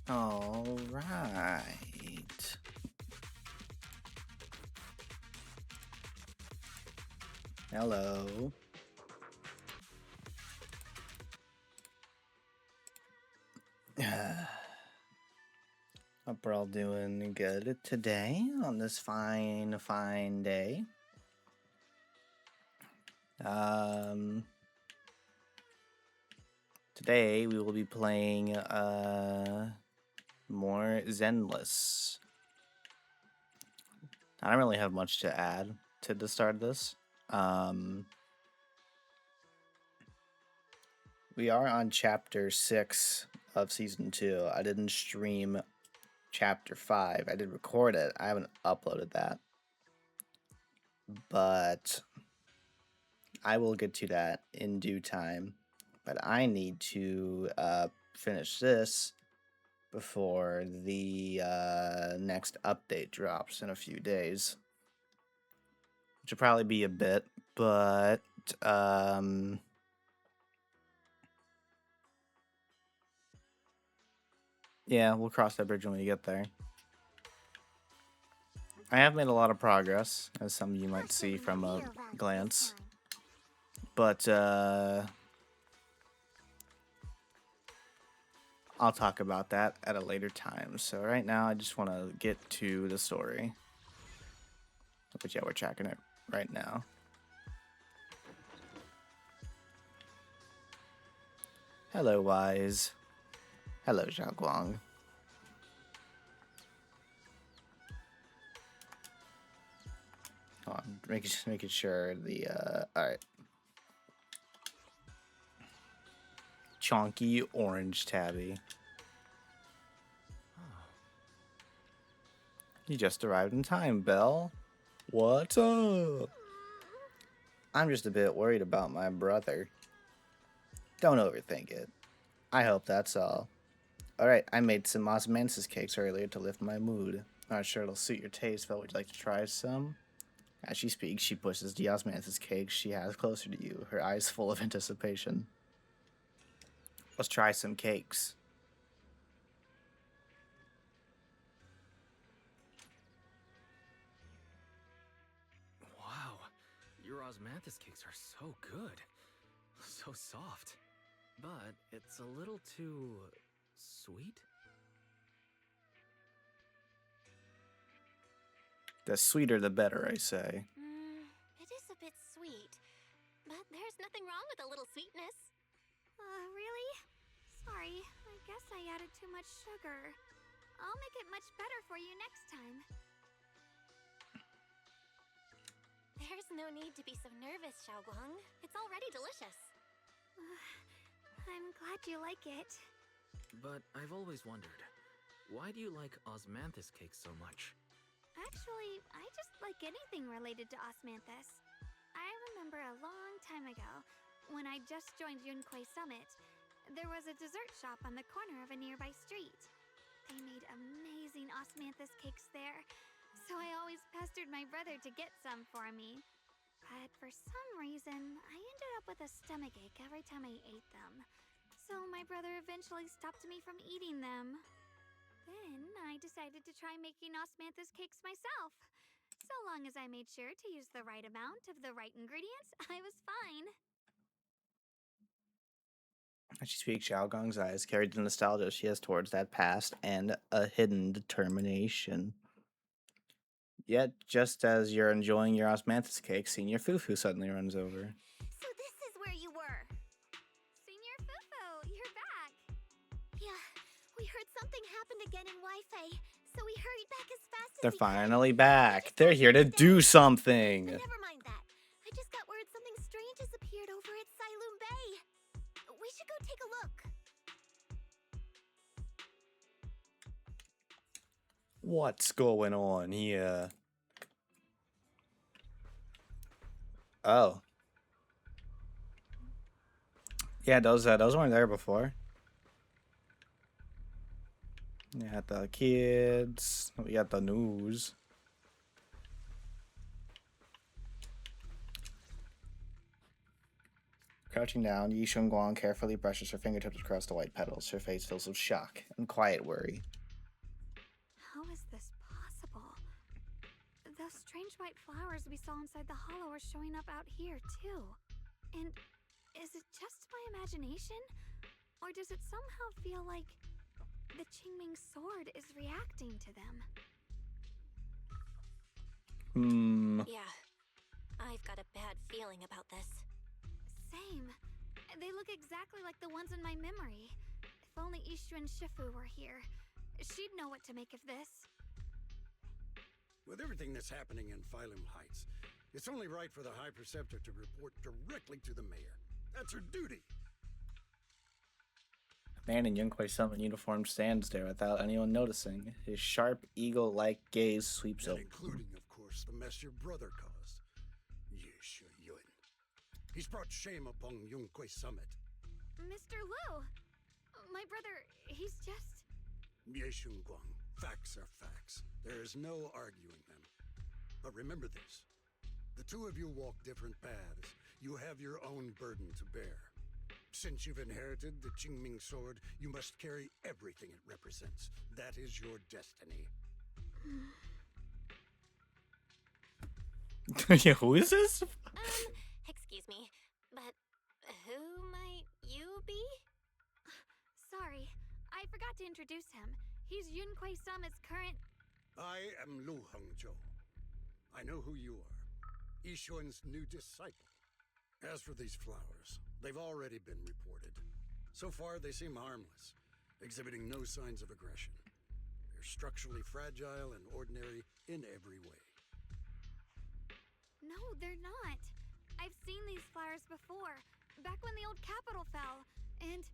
All right. Hello. Hope we're all doing good today on this fine day. Today we will be playing more Zenless. I don't really have much to add to the start of this. We are on chapter 6 of season 2. I didn't stream chapter 5. I did record it. I haven't uploaded that. But I will get to that in due time. But I need to finish this before the next update drops in a few days. Which will probably be a bit, but yeah, we'll cross that bridge when we get there. I have made a lot of progress, as some of you might see from a glance. But I'll talk about that at a later time. So right now, I just want to get to the story. But yeah, we're tracking it right now. Hello, Wise. Hello, Xiaoguang. Hold on, making sure the alright. Chonky orange tabby. You just arrived in time, Belle. What's up? I'm just a bit worried about my brother. Don't overthink it. I hope that's all. Alright, I made some osmanthus cakes earlier to lift my mood. Not sure it'll suit your taste, but would you like to try some? As she speaks, she pushes the osmanthus cake she has closer to you, her eyes full of anticipation. Let's try some cakes. Wow, your osmanthus cakes are so good. So soft. But it's a little too sweet? The sweeter the better, I say. It is a bit sweet, but there's nothing wrong with a little sweetness. Really? Sorry, I guess I added too much sugar. I'll make it much better for you next time. There's no need to be so nervous, Xiaoguang. It's already delicious. I'm glad you like it. But I've always wondered, why do you like osmanthus cakes so much? Actually, I just like anything related to osmanthus. I remember a long time ago, when I just joined Yunquei Summit, there was a dessert shop on the corner of a nearby street. They made amazing osmanthus cakes there, so I always pestered my brother to get some for me. But for some reason, I ended up with a stomachache every time I ate them. So my brother eventually stopped me from eating them. Then I decided to try making osmanthus cakes myself. So long as I made sure to use the right amount of the right ingredients, I was fine. As she speaks, Xiaoguang's eyes carried the nostalgia she has towards that past and a hidden determination. Yet, just as you're enjoying your osmanthus cake, Senior Fufu suddenly runs over. So this is where you were. Senior Fufu, you're back. Yeah, we heard something happened again in Wi-Fi, so we hurried back as fast as They're we could. finally back. They're here to do something. But never mind that. I just got word something strange has appeared over at Sailoon Bay. We should go take a look. What's going on here? Oh. Yeah, those weren't there before. We got the kids. We got the news. Crouching down, Yi Shunguang carefully brushes her fingertips across the white petals. Her face fills with shock and quiet worry. How is this possible? Those strange white flowers we saw inside the hollow are showing up out here, too. And is it just my imagination? Or does it somehow feel like the Qingming sword is reacting to them? Yeah, I've got a bad feeling about this. Same. They look exactly like the ones in my memory. If only Ishu and Shifu were here, she'd know what to make of this. With everything that's happening in Phylum Heights, it's only right for the High Preceptor to report directly to the mayor. That's her duty. A man in Yunquei Summit uniform stands there without anyone noticing. His sharp, eagle-like gaze sweeps And over. including, of course, the mess your brother caused. Yeshu Yun. He's brought shame upon Yunquei Summit. Mr. Liu! My brother, he's just... Yeshun Guang. Facts are facts. There is no arguing them. But remember this. The two of you walk different paths. You have your own burden to bear. Since you've inherited the Qingming sword, you must carry everything it represents. That is your destiny. Yeah, who is this? Excuse me, but who might you be? Sorry, I forgot to introduce him. He's Yunquei Summit's current... I am Lu Hengzhou. I know who you are. Yixuan's new disciple. As for these flowers, they've already been reported. So far, they seem harmless, exhibiting no signs of aggression. They're structurally fragile and ordinary in every way. No, they're not. I've seen these flowers before, back when the old capital fell, and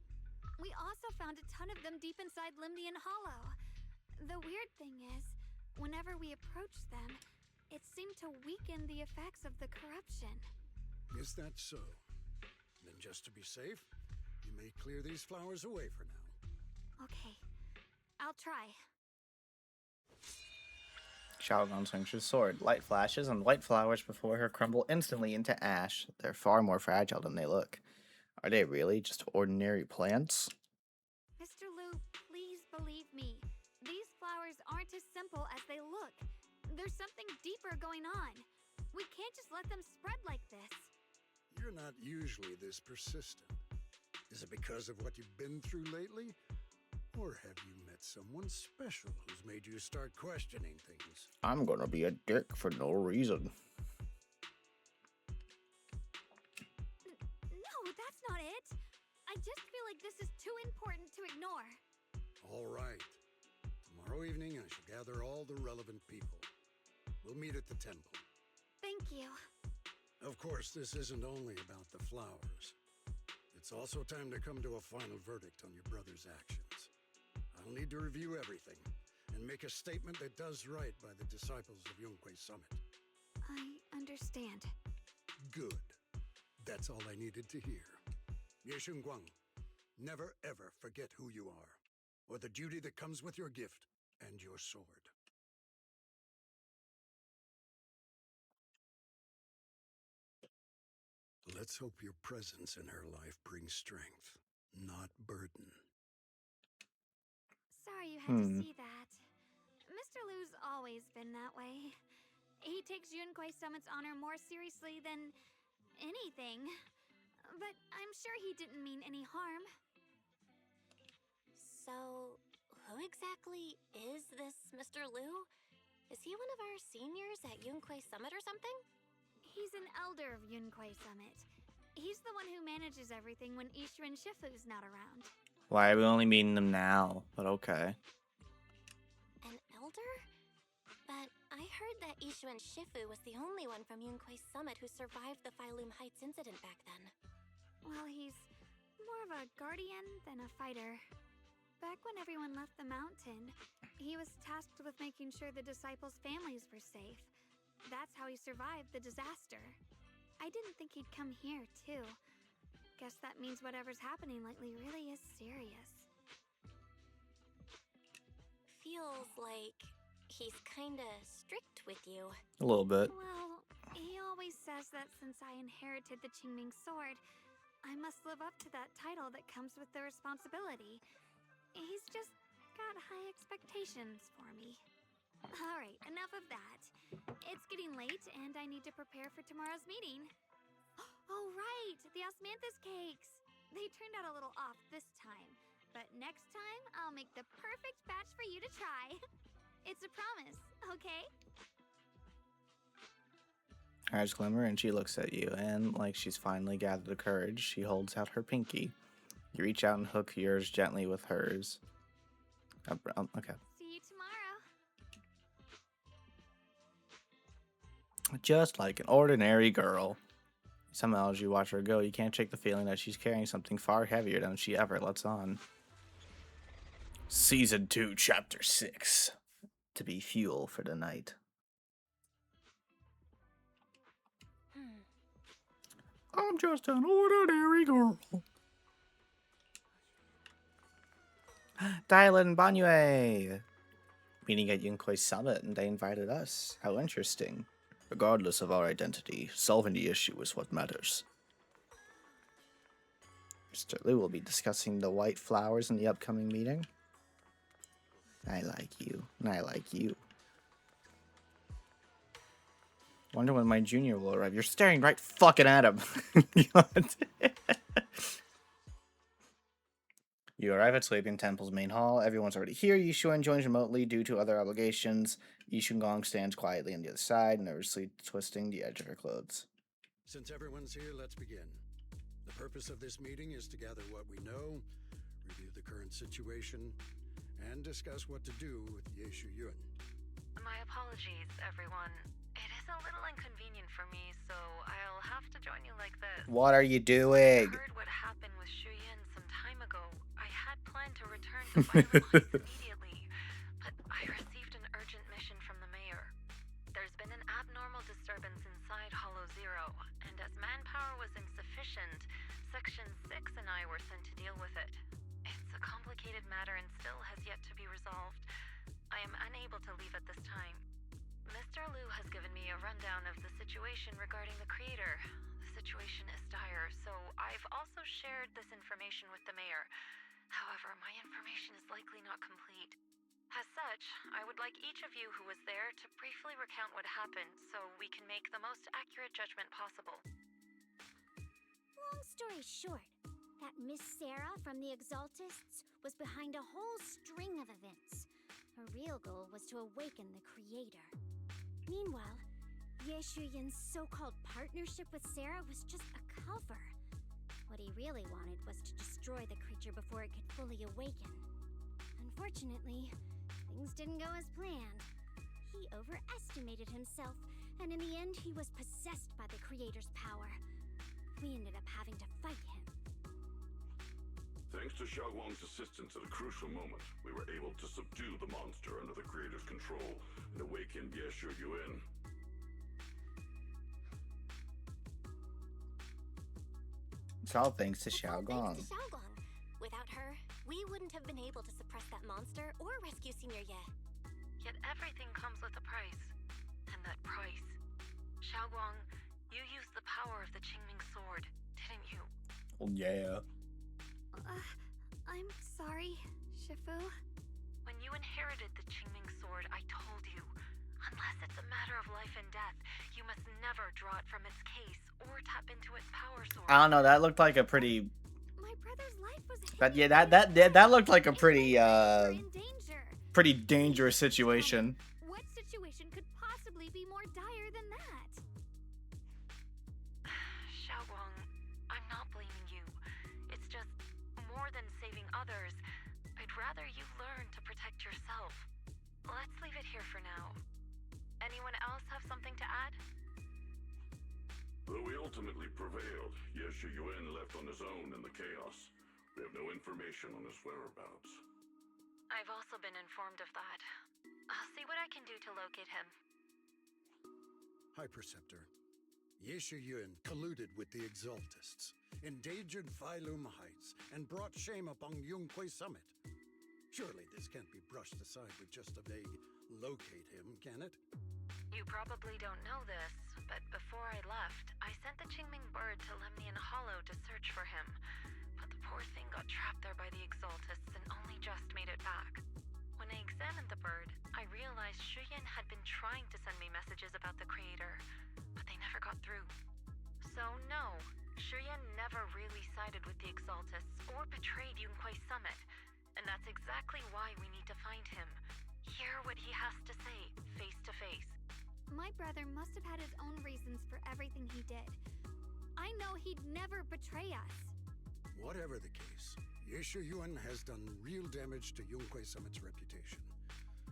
we also found a ton of them deep inside Limdian Hollow. The weird thing is, whenever we approached them, it seemed to weaken the effects of the corruption. Is that so? Then just to be safe, you may clear these flowers away for now. Okay, I'll try. Shaogan swings her sword. Light flashes and white flowers before her crumble instantly into ash. They're far more fragile than they look. Are they really just ordinary plants? Mr. Liu, please believe me. These flowers aren't as simple as they look. There's something deeper going on. We can't just let them spread like this. You're not usually this persistent. Is it because of what you've been through lately? Or have you met someone special who's made you start questioning things? I'm gonna be a dick for no reason. No, that's not it. I just feel like this is too important to ignore. All right. Tomorrow evening, I shall gather all the relevant people. We'll meet at the temple. Thank you. Of course, this isn't only about the flowers. It's also time to come to a final verdict on your brother's actions. I'll need to review everything and make a statement that does right by the disciples of Yunquei Summit. I understand. Good. That's all I needed to hear. Yeshun Guang, never ever forget who you are, or the duty that comes with your gift and your sword. Let's hope your presence in her life brings strength, not burden. Sorry you had to see that. Mr. Liu's always been that way. He takes Yunquei Summit's honor more seriously than anything. But I'm sure he didn't mean any harm. So, who exactly is this Mr. Liu? Is he one of our seniors at Yunquei Summit or something? He's an elder of Yunquei Summit. He's the one who manages everything when Ishu and Shifu's not around. Why are we only meeting them now? But okay. An elder? But I heard that Ishu and Shifu was the only one from Yunquei Summit who survived the Phylum Heights incident back then. Well, he's more of a guardian than a fighter. Back when everyone left the mountain, he was tasked with making sure the disciples' families were safe. That's how he survived the disaster. I didn't think he'd come here, too. Guess that means whatever's happening lately really is serious. Feels like he's kinda strict with you. A little bit. Well, he always says that since I inherited the Qingming sword, I must live up to that title that comes with the responsibility. He's just got high expectations for me. Alright, enough of that. It's getting late and I need to prepare for tomorrow's meeting. Oh right, the osmanthus cakes! They turned out a little off this time, but next time I'll make the perfect batch for you to try. It's a promise, okay? Eyes glimmer and she looks at you, and like she's finally gathered the courage, she holds out her pinky. You reach out and hook yours gently with hers. Okay. See you tomorrow. Just like an ordinary girl. Somehow, as you watch her go, you can't shake the feeling that she's carrying something far heavier than she ever lets on. Season 2, Chapter 6. To be fuel for the night. I'm just an ordinary girl. Dial and Banyue. Meeting at Yunkoi Summit, and they invited us. How interesting. Regardless of our identity, solving the issue is what matters. Mr. Liu will be discussing the white flowers in the upcoming meeting. I like you, and I like you. Wonder when my junior will arrive. You're staring right fucking at him. You arrive at Sleeping Temple's main hall. Everyone's already here. Yishuan joins remotely due to other obligations. Yishun stands quietly on the other side, nervously twisting the edge of her clothes. Since everyone's here, let's begin. The purpose of this meeting is to gather what we know, review the current situation, and discuss what to do with Yeshu Yun. My apologies, everyone. It is a little inconvenient for me, so I'll have to join you like this. What are you doing? I heard what happened with Shuyin some time ago. I had planned to return to Violent Heights immediately, but I received an urgent mission from the mayor. There's been an abnormal disturbance inside Hollow Zero, and as manpower was insufficient, Section 6 and I were sent to deal with it. It's a complicated matter and still has yet to be resolved. I am unable to leave at this time. Mr. Liu has given me a rundown of the situation regarding the creator. The situation is dire, so I've also shared this information with the mayor. However, my information is likely not complete. As such, I would like each of you who was there to briefly recount what happened so we can make the most accurate judgment possible. Long story short, that Miss Sarah from the Exaltists was behind a whole string of events. Her real goal was to awaken the creator. Meanwhile, Yeshu Yun's so-called partnership with Sarah was just a cover. What he really wanted was to destroy the creature before it could fully awaken. Unfortunately, things didn't go as planned. He overestimated himself, and in the end he was possessed by the creator's power. We ended up having to fight him. Thanks to Xiaoguang's assistance at a crucial moment, we were able to subdue the monster under the creator's control and awaken Yeshu Yun. It's all thanks to It's all Xiaoguang. thanks to Xiaoguang. Without her, we wouldn't have been able to suppress that monster or rescue Senior Ye. Yet everything comes with a price. And that price... Xiaoguang, you used the power of the Qingming sword, didn't you? Oh, yeah. I'm sorry, Shifu. When you inherited the Qingming sword, I told you, unless it's a matter of life and death, you must never draw it from its case or tap into its power source. I don't know. That looked like a pretty. My brother's life was But yeah, hanging that looked like a pretty in danger. pretty dangerous situation. What situation could possibly be more dire than that? Xiaoguang, I'm not blaming you. It's just more than saving others. I'd rather you learn to protect yourself. Let's leave it here for now. Anyone else have something to add? Though we ultimately prevailed, Yeshu Yun left on his own in the chaos. We have no information on his whereabouts. I've also been informed of that. I'll see what I can do to locate him. Hi, Preceptor. Yeshu Yun colluded with the Exaltists, endangered Phylum Heights, and brought shame upon Yunquay Summit. Surely this can't be brushed aside with just a vague locate him, can it? You probably don't know this, but before I left, I sent the Qingming bird to Lemnian Hollow to search for him. But the poor thing got trapped there by the Exaltists and only just made it back. When I examined the bird, I realized Shuyan had been trying to send me messages about the Creator, but they never got through. So no, Shuyan never really sided with the Exaltists or betrayed Yunquei Summit, and that's exactly why we need to find him. Hear what he has to say, face to face. My brother must have had his own reasons for everything he did. I know he'd never betray us. Whatever the case, Yeshu Yuan has done real damage to Yunquei Summit's reputation.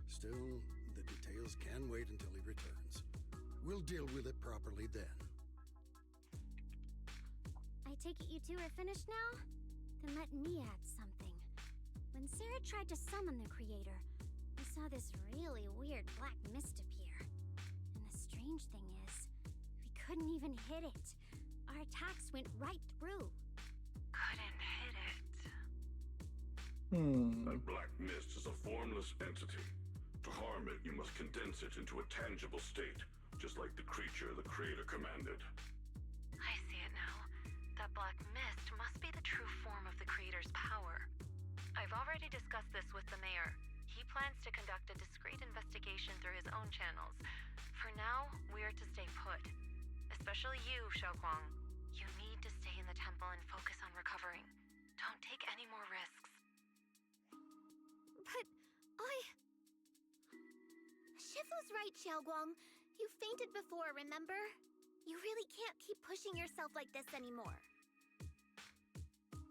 Still, the details can wait until he returns. We'll deal with it properly then. I take it you two are finished now? Then let me add something. When Sarah tried to summon the Creator, we saw this really weird black mist appear. And the strange thing is, we couldn't even hit it. Our attacks went right through. Couldn't hit it. That black mist is a formless entity. To harm it, you must condense it into a tangible state, just like the creature the Creator commanded. I see it now. That black mist must be the true form of the Creator's power. I've already discussed this with the mayor. He plans to conduct a discreet investigation through his own channels. For now, we are to stay put. Especially you, Xiaoguang. You need to stay in the temple and focus on recovering. Don't take any more risks. But Shifu's right, Xiaoguang. You fainted before, remember? You really can't keep pushing yourself like this anymore.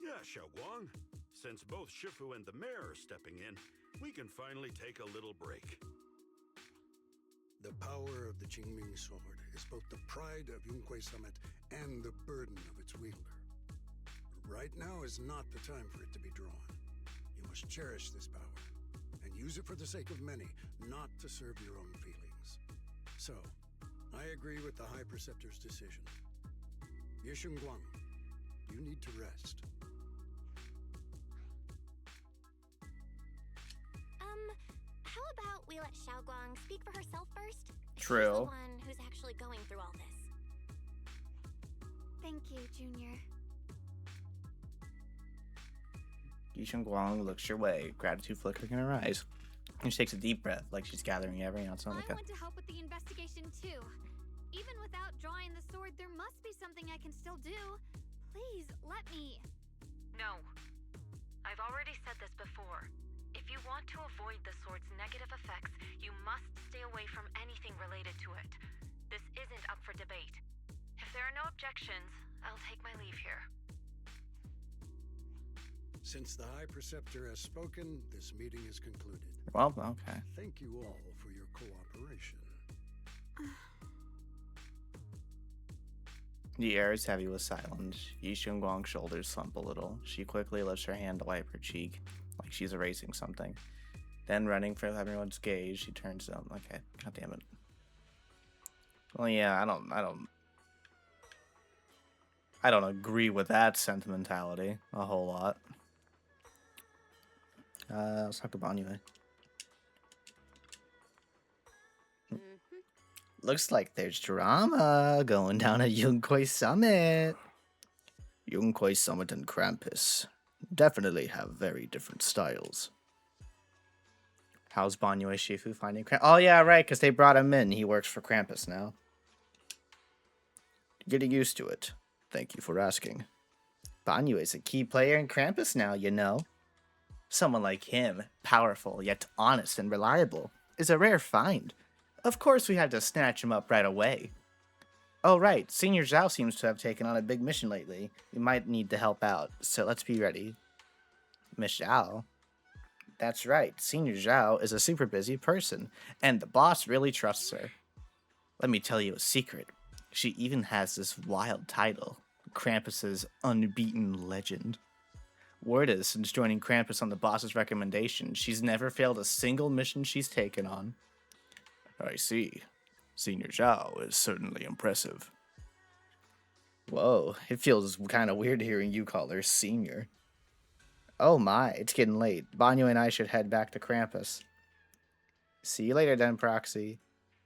Yeah, Xiaoguang. Since both Shifu and the mayor are stepping in, we can finally take a little break. The power of the Qingming sword is both the pride of Yunquei Summit and the burden of its wielder. Right now is not the time for it to be drawn. You must cherish this power, and use it for the sake of many, not to serve your own feelings. So, I agree with the High Preceptor's decision. Yeshun Guang, you need to rest. How about we let Xiaoguang speak for herself first? True. She's the one who's actually going through all this. thank you, Junior. Yishun Guang looks your way, gratitude flickering in her eyes. And she takes a deep breath, like she's gathering every ounce of I want to help with the investigation too. Even without drawing the sword, there must be something I can still do. Please, let me. No. I've already said this before. If you want to avoid the sword's negative effects, you must stay away from anything related to it. This isn't up for debate. If there are no objections, I'll take my leave here. Since the High Preceptor has spoken, this meeting is concluded. Well, okay. Thank you all for your cooperation. The air is heavy with silence. Yishun Guang's shoulders slump a little. She quickly lifts her hand to wipe her cheek, like she's erasing something. Then, running from everyone's gaze, she turns to them. Okay, god damn it. Well, yeah, I don't agree with that sentimentality a whole lot. Let's talk to Banyue. Looks like there's drama going down at Yunquei Summit. Yunquei Summit and Krampus definitely have very different styles. How's Banyue Shifu finding Krampus? Oh yeah, right, because they brought him in. He works for Krampus now. Getting used to it. Thank you for asking. Banyue is a key player in Krampus now, you know. Someone like him, powerful yet honest and reliable, is a rare find. Of course we had to snatch him up right away. Oh right, Senior Zhao seems to have taken on a big mission lately. We might need to help out, so let's be ready. Miss Zhao? That's right, Senior Zhao is a super busy person, and the boss really trusts her. Let me tell you a secret. She even has this wild title, Krampus's Unbeaten Legend. Word is, since joining Krampus on the boss's recommendation, she's never failed a single mission she's taken on. I see. Senior Zhao is certainly impressive. Whoa, it feels kind of weird hearing you call her Senior. Oh my, it's getting late. Banyue and I should head back to Krampus. See you later then, Proxy.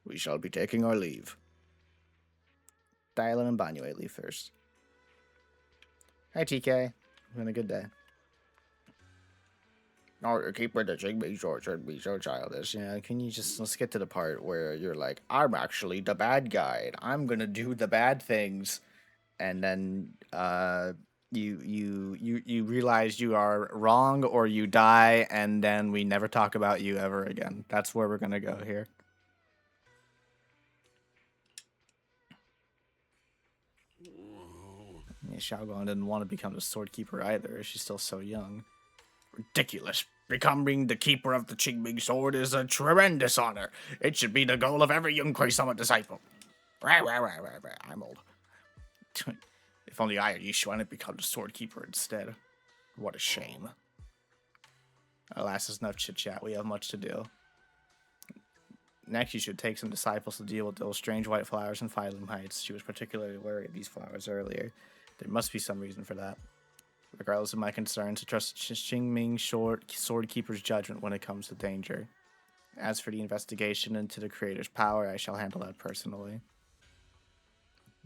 We shall be taking our leave. Dylan and Banyue leave first. Hi, TK. Having a good day. Oh, the keeper of the Jigby sword should be so childish. Yeah, can you just, let's get to the part where you're like, I'm actually the bad guy. And I'm gonna do the bad things. And then, you realize you are wrong or you die, and then we never talk about you ever again. That's where we're gonna go here. Yeah, Xiaoguang didn't want to become the sword keeper either. She's still so young. Ridiculous. Becoming the keeper of the Qingming sword is a tremendous honor. It should be the goal of every Yunque Summit disciple. I'm old. If only I or Yishuan had become the sword keeper instead. What a shame. Alas, there's enough chit-chat. We have much to do. Next, you should take some disciples to deal with those strange white flowers in Phylum Heights. She was particularly wary of these flowers earlier. There must be some reason for that. Regardless of my concerns, I trust Qingming sword keeper's judgment when it comes to danger. As for the investigation into the creator's power, I shall handle that personally.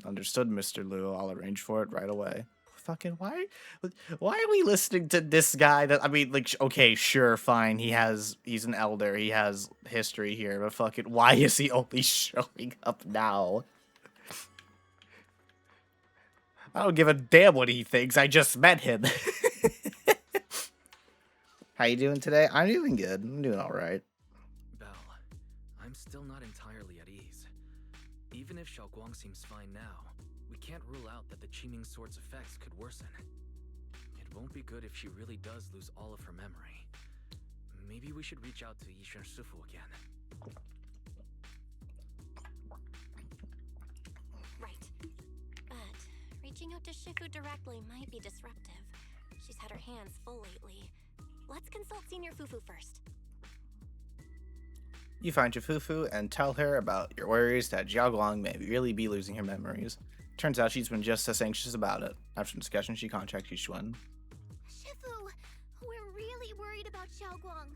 Understood, Mr. Liu. I'll arrange for it right away. Fucking why are we listening to this guy that, I mean, like, okay, sure, fine, he's an elder, he has history here, but fucking why is he only showing up now? I don't give a damn what he thinks, I just met him. How you doing today? I'm doing good. I'm doing alright. Belle, I'm still not entirely at ease. Even if Xiaoguang seems fine now, we can't rule out that the Qingming sword's effects could worsen. It won't be good if she really does lose all of her memory. Maybe we should reach out to Yishuan Shifu again. Right. But reaching out to Shifu directly might be disruptive. She's had her hands full lately. Let's consult Senior Fufu first. You find your Fufu and tell her about your worries that Xiaoguang may really be losing her memories. Turns out she's been just as anxious about it. After discussion, she contacts Yishuan. Shifu, we're really worried about Xiaoguang.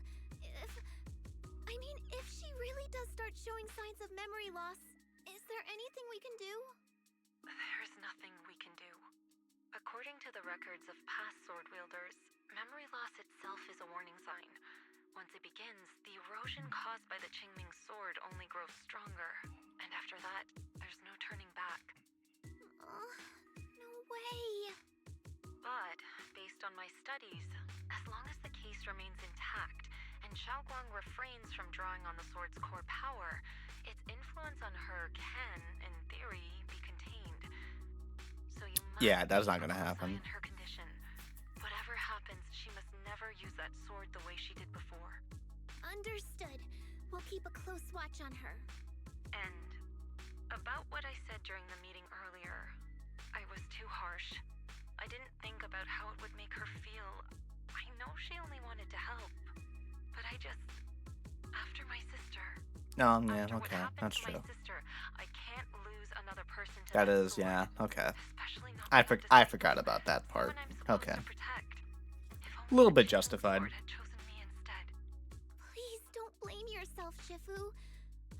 If she really does start showing signs of memory loss, is there anything we can do? There's nothing we can do. According to the records of past sword wielders, memory loss itself is a warning sign. Once it begins, the erosion caused by the Qingming sword only grows stronger, and after that, there's no turning back. No way. But, based on my studies, as long as the case remains intact, and Xiaoguang refrains from drawing on the sword's core power, its influence on her can, in theory, be contained. So you must that's not gonna happen. Her condition. Whatever happens, she must never use that sword the way she did before. Understood. We'll keep a close watch on her. And about what I said during the meeting earlier, I was too harsh. I didn't think about how it would make her feel. I know she only wanted to help, but I just, after my sister. Oh, yeah, after okay, that's true. My sister, I can't lose another person to That is, sword, yeah, okay. especially not I forgot about that part. Okay. A little bit justified. Please don't blame yourself, Shifu.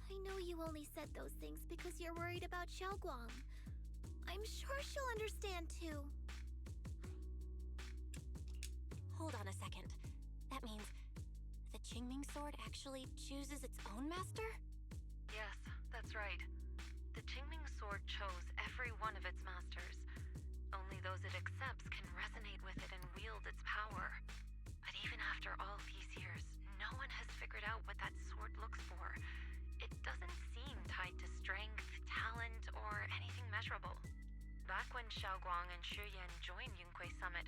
I know you only said those things because you're worried about Xiaoguang. I'm sure she'll understand too. Hold on a second. That means the Qingming sword actually chooses its own master? Yes, that's right. The Qingming sword chose every one of its masters. Only those it accepts can resonate with it and wield its power. But even after all these years, no one has figured out what that sword looks for. It doesn't seem tied to strength, talent, or anything measurable. Back when Xiaoguang and Shiyan joined Yunque Summit,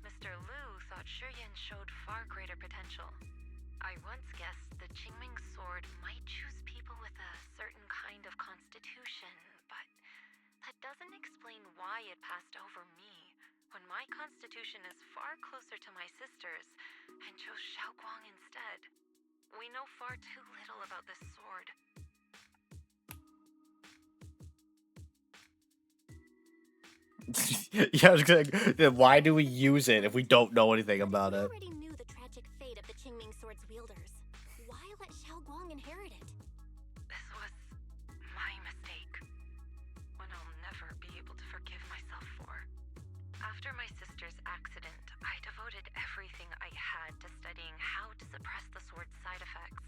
Mr. Liu thought Shiyan showed far greater potential. I once guessed the Qingming sword might choose people with a certain kind of constitution, but that doesn't explain why it passed over me, when my constitution is far closer to my sister's, and chose Xiaoguang instead. We know far too little about this sword. Yeah, I was gonna, why do we use it if we don't know anything about it? We already knew the tragic fate of the Qingming sword's wielders. Why let Xiaoguang inherit it? This was my mistake. One I'll never After my sister's accident, I devoted everything I had to studying how to suppress the sword's side effects.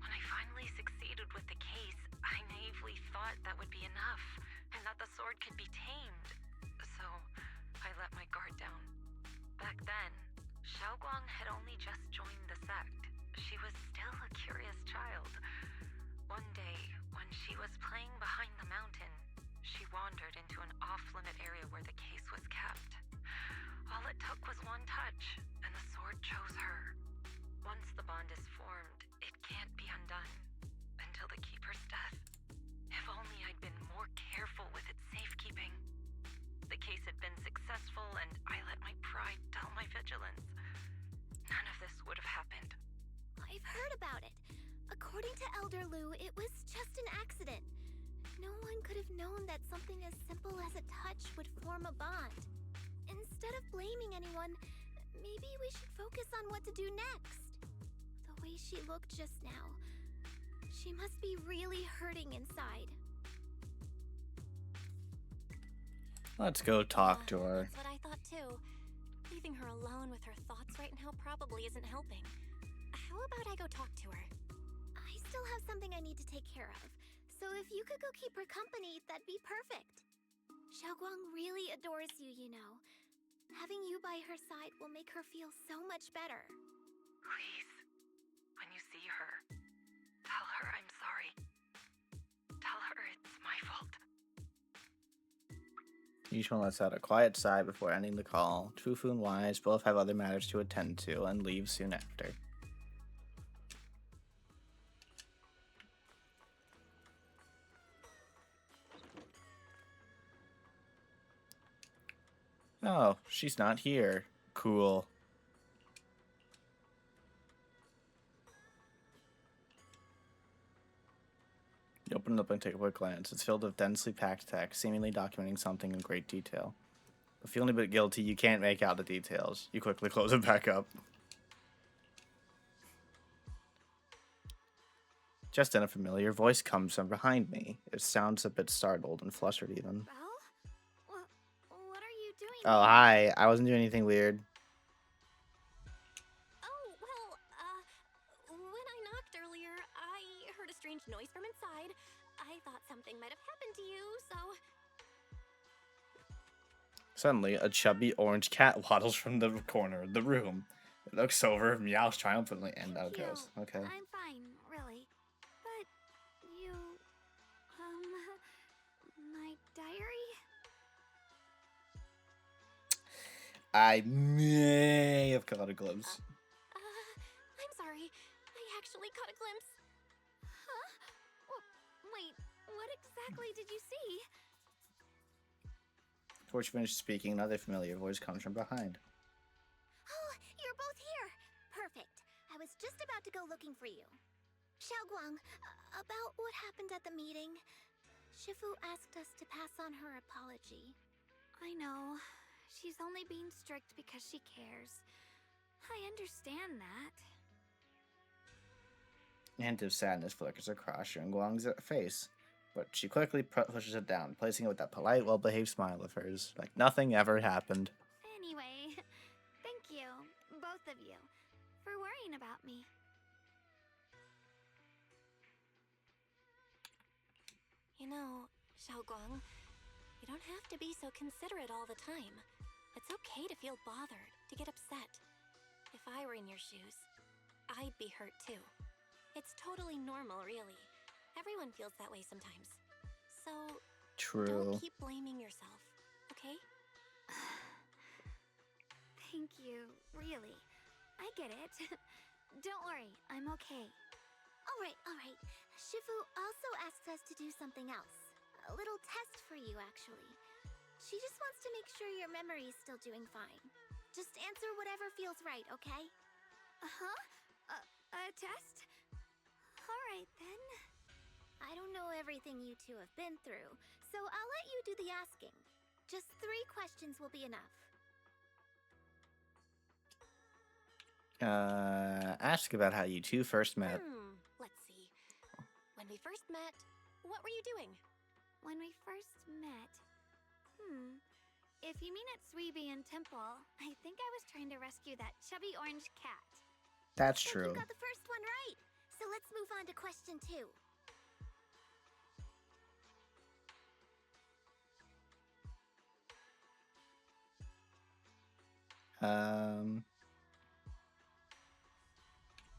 When I finally succeeded with the case, I naively thought that would be enough, and that the sword could be tamed. So, I let my guard down. Back then, Xiaoguang had only just joined the sect. She was still a curious child. One day, when she was playing behind the mountain, she wandered into an off-limit area where the case was kept. All it took was one touch, and the sword chose her. Once the bond is formed, it can't be undone. Until the Keeper's death. If only I'd been more careful with its safekeeping. The case had been successful, and I let my pride dull my vigilance. None of this would have happened. I've heard about it. According to Elder Lu, it was just an accident. No one could have known that something as simple as a touch would form a bond. Instead of blaming anyone, maybe we should focus on what to do next. The way she looked just now, she must be really hurting inside. Let's go talk to her. That's what I thought too. Leaving her alone with her thoughts right now probably isn't helping. How about I go talk to her? I still have something I need to take care of, so if you could go keep her company, that'd be perfect. Xiaoguang really adores you, you know. Having you by her side will make her feel so much better. Please, when you see her, tell her I'm sorry. Tell her it's my fault. Each one lets out a quiet sigh before ending the call. Trufu and Wise both have other matters to attend to and leave soon after. Oh, she's not here. Cool. You open it up and take a quick glance. It's filled with densely packed text, seemingly documenting something in great detail. But feeling a bit guilty, you can't make out the details. You quickly close it back up. Just then a familiar voice comes from behind me. It sounds a bit startled and flustered even. Belle? What are you doing? Oh, hi. I wasn't doing anything weird. Oh, well, when I knocked earlier, I heard a strange noise from inside. I thought something might have happened to you, so... Suddenly, a chubby orange cat waddles from the corner of the room. It looks over, meows triumphantly, and out it Thank goes. you. Okay. I'm fine, really. But you, my diary? I may have caught a glimpse. I'm sorry. I actually caught a glimpse. Huh? Wait, what exactly did you see? Before she finished speaking, another familiar voice comes from behind. Oh, you're both here! Perfect. I was just about to go looking for you. Xiaoguang, about what happened at the meeting, Shifu asked us to pass on her apology. I know. She's only being strict because she cares. I understand that. A hint of sadness flickers across Guang's face, but she quickly pushes it down, placing it with that polite, well-behaved smile of hers, like nothing ever happened. Anyway, thank you, both of you, for worrying about me. You know, Xiaoguang, you don't have to be so considerate all the time. It's okay to feel bothered, to get upset. If I were in your shoes, I'd be hurt too. It's totally normal, really. Everyone feels that way sometimes. So, True. don't keep blaming yourself, okay? Thank you, really. I get it. Don't worry, I'm okay. Alright. Shifu also asked us to do something else. A little test for you, actually. She just wants to make sure your memory's still doing fine. Just answer whatever feels right, okay? Uh-huh? A test? Alright, then. I don't know everything you two have been through, so I'll let you do the asking. Just 3 questions will be enough. Ask about how you two first met. Let's see. When we first met, what were you doing? When we first met... If you mean at Suibian Temple, I think I was trying to rescue that chubby orange cat. That's Think true. you got the first one right. So let's move on to question 2.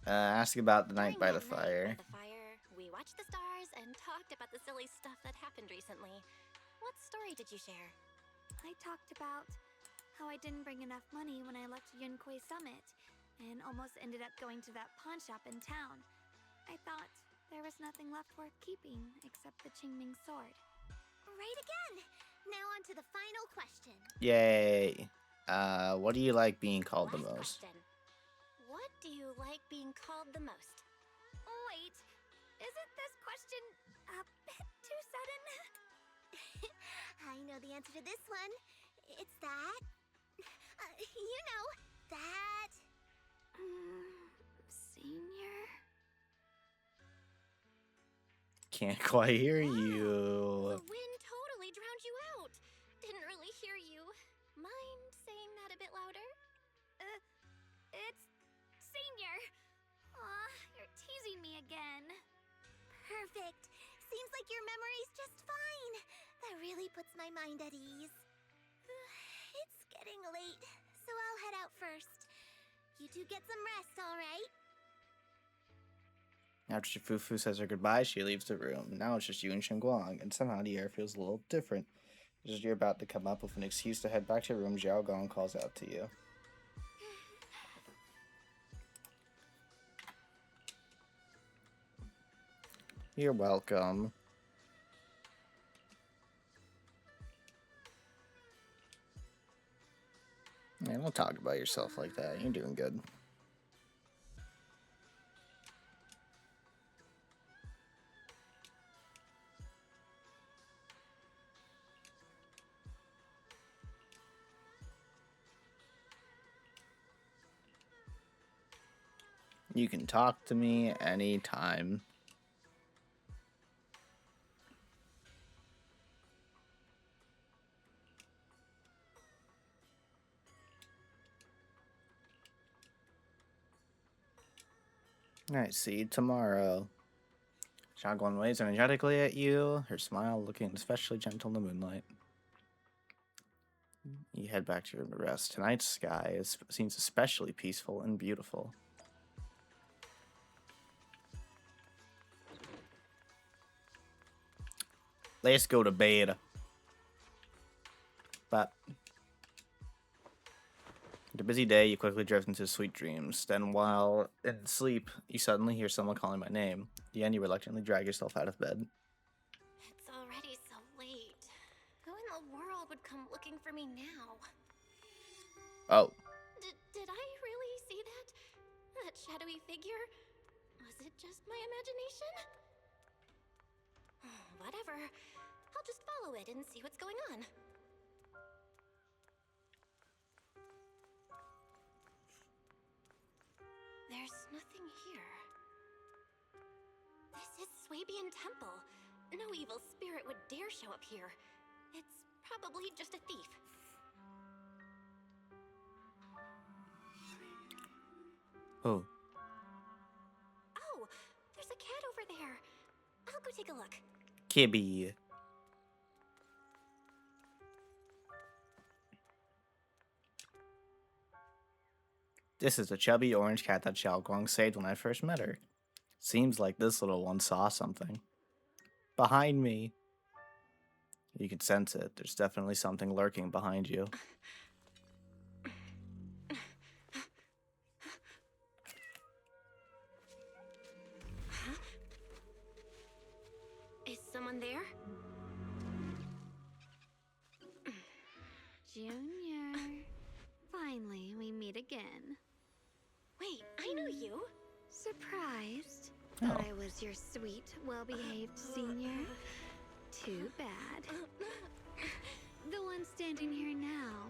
Ask about the night During by that the night fire. by the fire, we watched the stars and talked about the silly stuff that happened recently. What story did you share? I talked about how I didn't bring enough money when I left Yunkui Summit and almost ended up going to that pawn shop in town. I thought there was nothing left worth keeping except the Qingming sword. Right again. Now on to the final question. Yay. What do you like being called the Last most? question. What do you like being called the most? Wait, isn't this question a bit too sudden? I know the answer to this one. It's that. You know, that. Senior? Can't quite hear Wow, you. the wind totally drowned you out. Didn't really hear you. Mind saying that a bit louder? It's Senior. Aw, you're teasing me again. Perfect. Seems like your memory's just fine. That really puts my mind at ease. It's getting late, so I'll head out first. You two get some rest, all right? After Shifufu says her goodbye, she leaves the room. Now it's just you and Shenguang, and somehow the air feels a little different. Just as you're about to come up with an excuse to head back to your room, Xiao Gong calls out to you. You're welcome. Man, don't talk about yourself like that. You're doing good. You can talk to me anytime. Alright, see you tomorrow. Shangguan waves energetically at you, her smile looking especially gentle in the moonlight. You head back to your room to rest. Tonight's sky seems especially peaceful and beautiful. Let's go to bed. But after a busy day, you quickly drift into sweet dreams. Then, while in sleep, you suddenly hear someone calling my name. Then you reluctantly drag yourself out of bed. It's already so late. Who in the world would come looking for me now? Oh, Did I really see that? That shadowy figure? Was it just my imagination? Whatever. I'll just follow it and see what's going on. There's nothing here. This is Swabian Temple. No evil spirit would dare show up here. It's probably just a thief. oh. Oh, there's a cat over there. I'll go take a look. Kibby. This is the chubby orange cat that Xiao Guang saved when I first met her. Seems like this little one saw something. Behind me. You can sense it. There's definitely something lurking behind you. Huh? Is someone there? Junior. Finally, we meet again. Wait, I know you. Surprised? Oh. Thought I was your sweet, well-behaved senior? Too bad. The one standing here now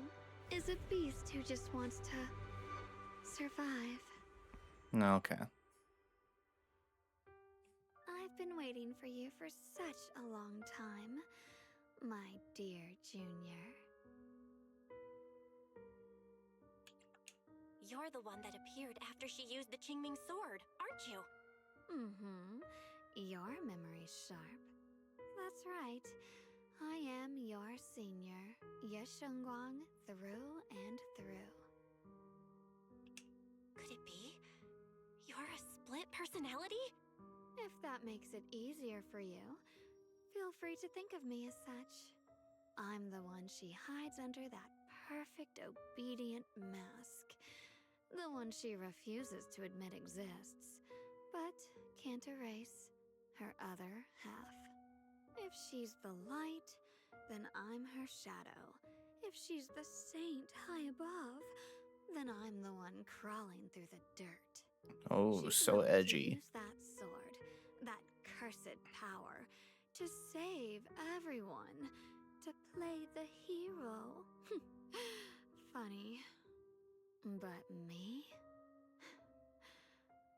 is a beast who just wants to survive. Okay. I've been waiting for you for such a long time, my dear Junior. you're the one that appeared after she used the Qingming sword, aren't you? Mm-hmm. Your memory's sharp. That's right. I am your senior, Ye Shengguang, through and through. Could it be? You're a split personality? If that makes it easier for you, feel free to think of me as such. I'm the one she hides under that perfect obedient mask. The one she refuses to admit exists, but can't erase her other half. If she's the light, then I'm her shadow. If she's the saint high above, then I'm the one crawling through the dirt. Oh, She's so willing to edgy. use that sword, that cursed power, to save everyone, to play the hero. Funny. But me?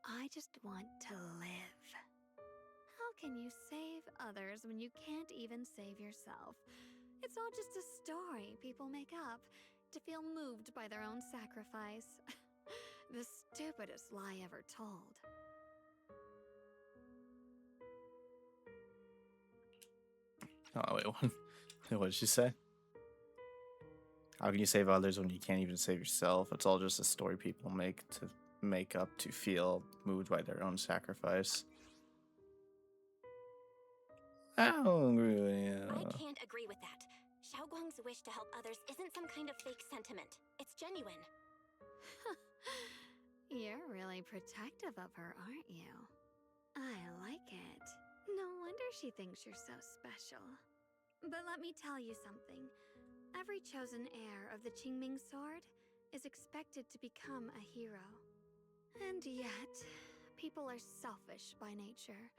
I just want to live. How can you save others when you can't even save yourself? It's all just a story people make up to feel moved by their own sacrifice. The stupidest lie ever told. Oh, wait, what did she say? How can you save others when you can't even save yourself? It's all just a story people make up to feel moved by their own sacrifice. I don't agree with you. I can't agree with that. Xiaoguang's wish to help others isn't some kind of fake sentiment. It's genuine. You're really protective of her, aren't you? I like it. No wonder she thinks you're so special. But let me tell you something. Every chosen heir of the Qingming sword is expected to become a hero. And yet, people are selfish by nature.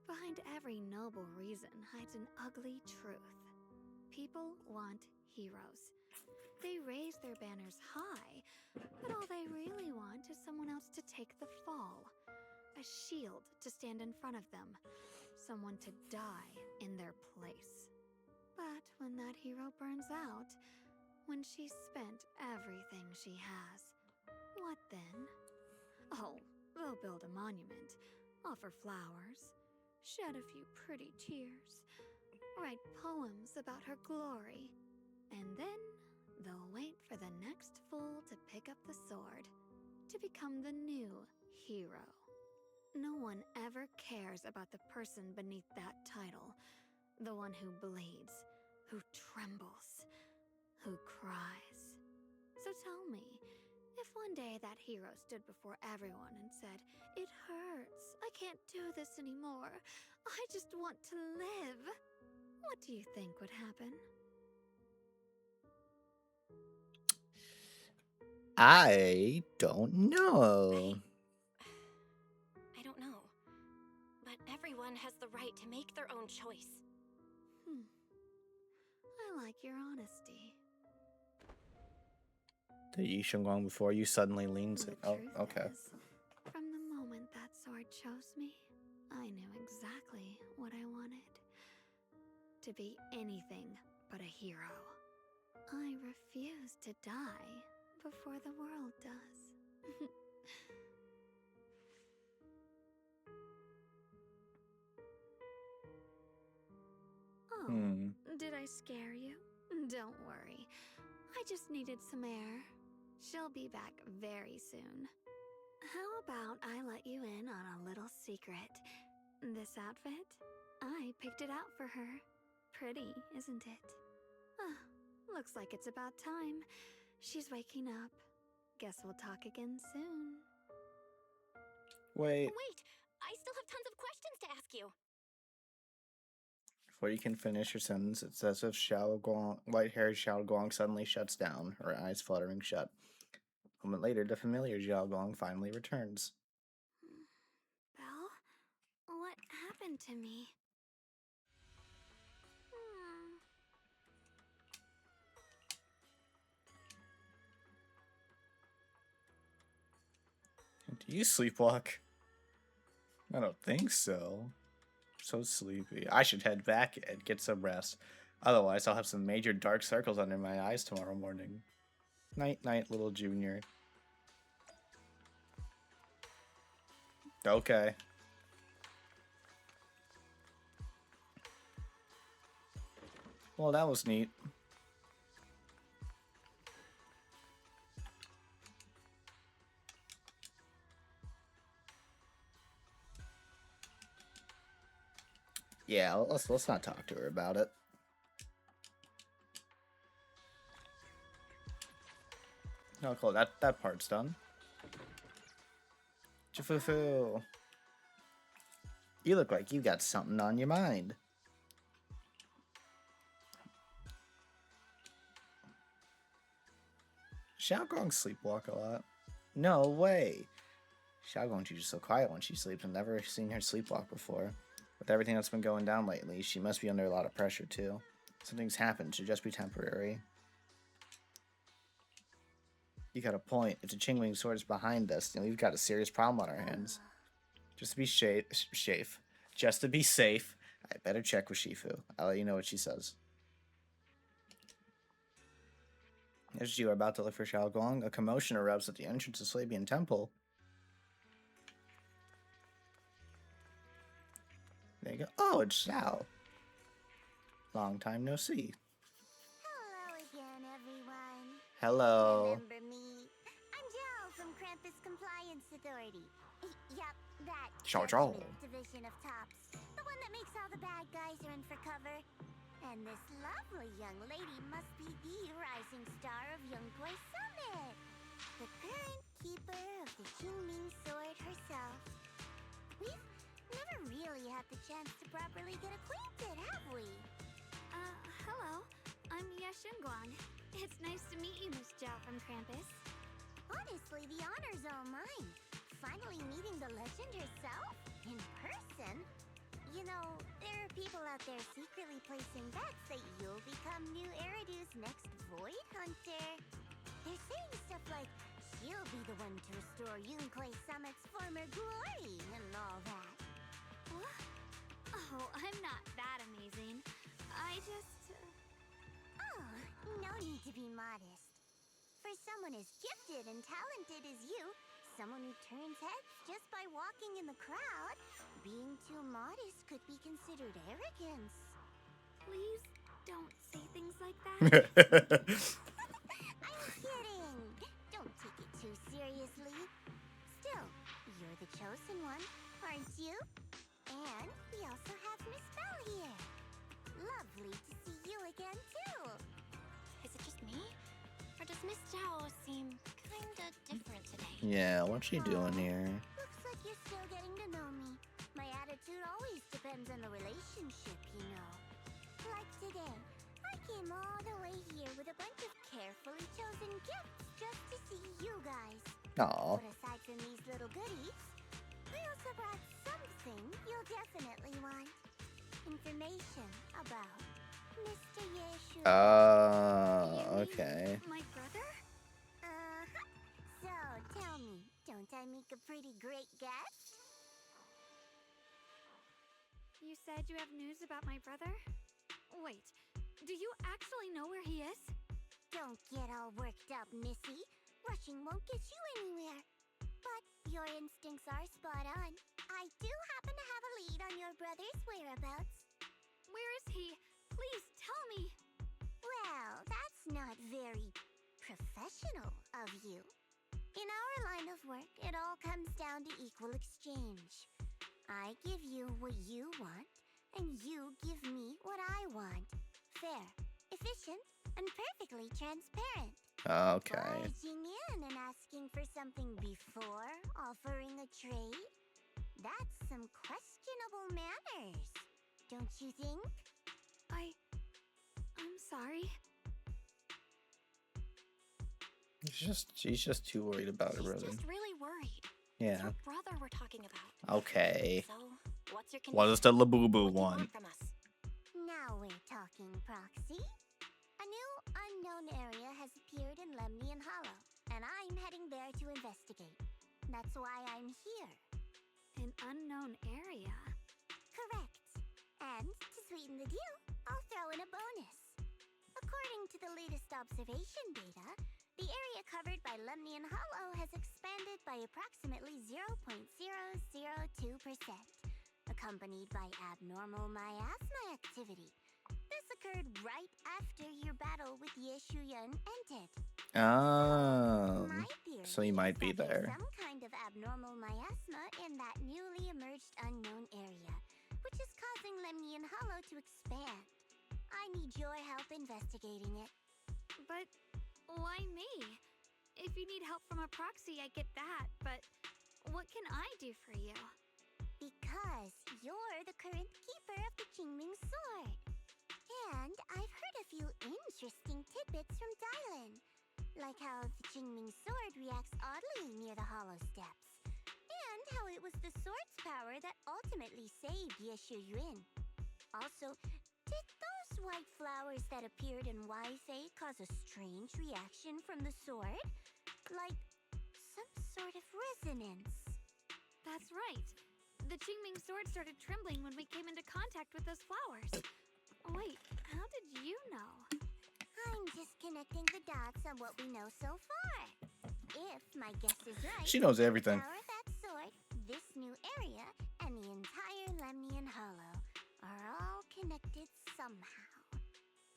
Behind every noble reason hides an ugly truth. People want heroes. They raise their banners high, but all they really want is someone else to take the fall. A shield to stand in front of them. Someone to die in their place. But when that hero burns out, when she's spent everything she has, what then? Oh, they'll build a monument, offer flowers, shed a few pretty tears, write poems about her glory, and then they'll wait for the next fool to pick up the sword, to become the new hero. No one ever cares about the person beneath that title, the one who bleeds, who trembles, who cries. So tell me, if one day that hero stood before everyone and said, "It hurts, I can't do this anymore, I just want to live," what do you think would happen? I don't know. I don't know. But everyone has the right to make their own choice. I like your honesty. The Yi Shengguang before you suddenly leans The it. Oh, truth okay. is, from the moment that sword chose me, I knew exactly what I wanted. To be anything but a hero. I refuse to die before the world does. Oh, did I scare you? Don't worry. I just needed some air. She'll be back very soon. How about I let you in on a little secret? This outfit? I picked it out for her. Pretty, isn't it? Looks like it's about time. She's waking up. Guess we'll talk again soon. Wait, Wait! I still have tons of questions to ask you. before you can finish your sentence, it's as if white-haired Xiao Guang suddenly shuts down, her eyes fluttering shut. A moment later, the familiar Xiao Guang finally returns. Belle? What happened to me? Do you sleepwalk? I don't think so. So sleepy. I should head back and get some rest. Otherwise, I'll have some major dark circles under my eyes tomorrow morning. Night, night, little junior. Okay. Well, that was neat. Yeah, let's not talk to her about it. Oh, cool. That part's done. Jafufu. You look like you got something on your mind. Xiaogong sleepwalk a lot. No way. Xiaogong's usually so quiet when she sleeps. I've never seen her sleepwalk before. With everything that's been going down lately, she must be under a lot of pressure too. Something's happened. Should just be temporary. You got a point. If the Qingwing sword is behind us, then we've got a serious problem on our hands. Just to be safe. Just to be safe, I better check with Shifu. I'll let you know what she says. As you are about to look for Xiaogong, a commotion erupts at the entrance of Slabian Temple. There you go. Oh, it's Xiao. Long time no see. Hello again, everyone. Hello. Remember me? I'm Jill from Krampus Compliance Authority. Yup, that Xiao judgment Zhao. division of tops. The one that makes all the bad guys run for cover. And this lovely young lady must be the rising star of Yongguai Summit. The current keeper of the Qingming sword herself. We've never really had the chance to properly get acquainted, have we? Hello. I'm Yashunguang. It's nice to meet you, Miss Zhao from Krampus. Honestly, the honor's all mine. Finally meeting the legend herself in person. You know, there are people out there secretly placing bets that you'll become new Eridu's next Void Hunter. They're saying stuff like she'll be the one to restore Yunquay Summit's former glory and all that. What? Oh, I'm not that amazing. I just... Oh, no need to be modest. For someone as gifted and talented as you, someone who turns heads just by walking in the crowd, being too modest could be considered arrogance. Please don't say things like that. I'm kidding. Don't take it too seriously. Still, you're the chosen one, aren't you? And we also have Miss Belle here. Lovely to see you again, too. Is it just me? Or does Miss Zhao seem kinda different today? Yeah, what's she doing here? Looks like you're still getting to know me. My attitude always depends on the relationship, you know. Like today, I came all the way here with a bunch of carefully chosen gifts just to see you guys. Aw. But aside from these little goodies, I also brought something you'll definitely want. Information about Mr. Yeshu. Okay. My brother? Uh-huh. So, tell me, don't I make a pretty great guess? You said you have news about my brother? Wait, do you actually know where he is? Don't get all worked up, Missy. Rushing won't get you anywhere. But your instincts are spot on. I do happen to have a lead on your brother's whereabouts. Where is he? Please tell me. Well, that's not very professional of you. In our line of work, it all comes down to equal exchange. I give you what you want, and you give me what I want. Fair, efficient, and perfectly transparent. Okay. Barging in and asking for something before offering a trade? That's some questionable manners, don't you think? I'm sorry. She's just too worried about her She's brother. just really worried. Yeah. It's your brother we're talking about. Okay. So, what's your What does the condition? Labubu What do you want? from us? Now we're talking, Proxy. A new unknown area has appeared in Lemnian Hollow, and I'm heading there to investigate. That's why I'm here. An unknown area. Correct. And to sweeten the deal, I'll throw in a bonus. According to the latest observation data, the The area covered by Lemnian Hollow has expanded by approximately 0.002%, accompanied by abnormal miasma activity. This occurred right after your battle with Yeshuyun ended. My theory So he might is be that there's there. some kind of abnormal miasma in that newly emerged unknown area, which is causing Lemnian Hollow to expand. I need your help investigating it. But why me? If you need help from a proxy, I get that, but what can I do for you? Because you're the current keeper of the Qingming Sword. And I've heard a few interesting tidbits from Dylan, like how the Qingming Sword reacts oddly near the Hollow Steps, and how it was the sword's power that ultimately saved Yeshu Yuan. Also, did those white flowers that appeared in Waifei cause a strange reaction from the sword? Like some sort of resonance. That's right. The Qingming sword started trembling when we came into contact with those flowers. Wait, how did you know? I'm just connecting the dots on what we know so far. If my guess is right, She knows everything. the power of that sword, this new area, and the entire Lemnian Hollow are all connected somehow.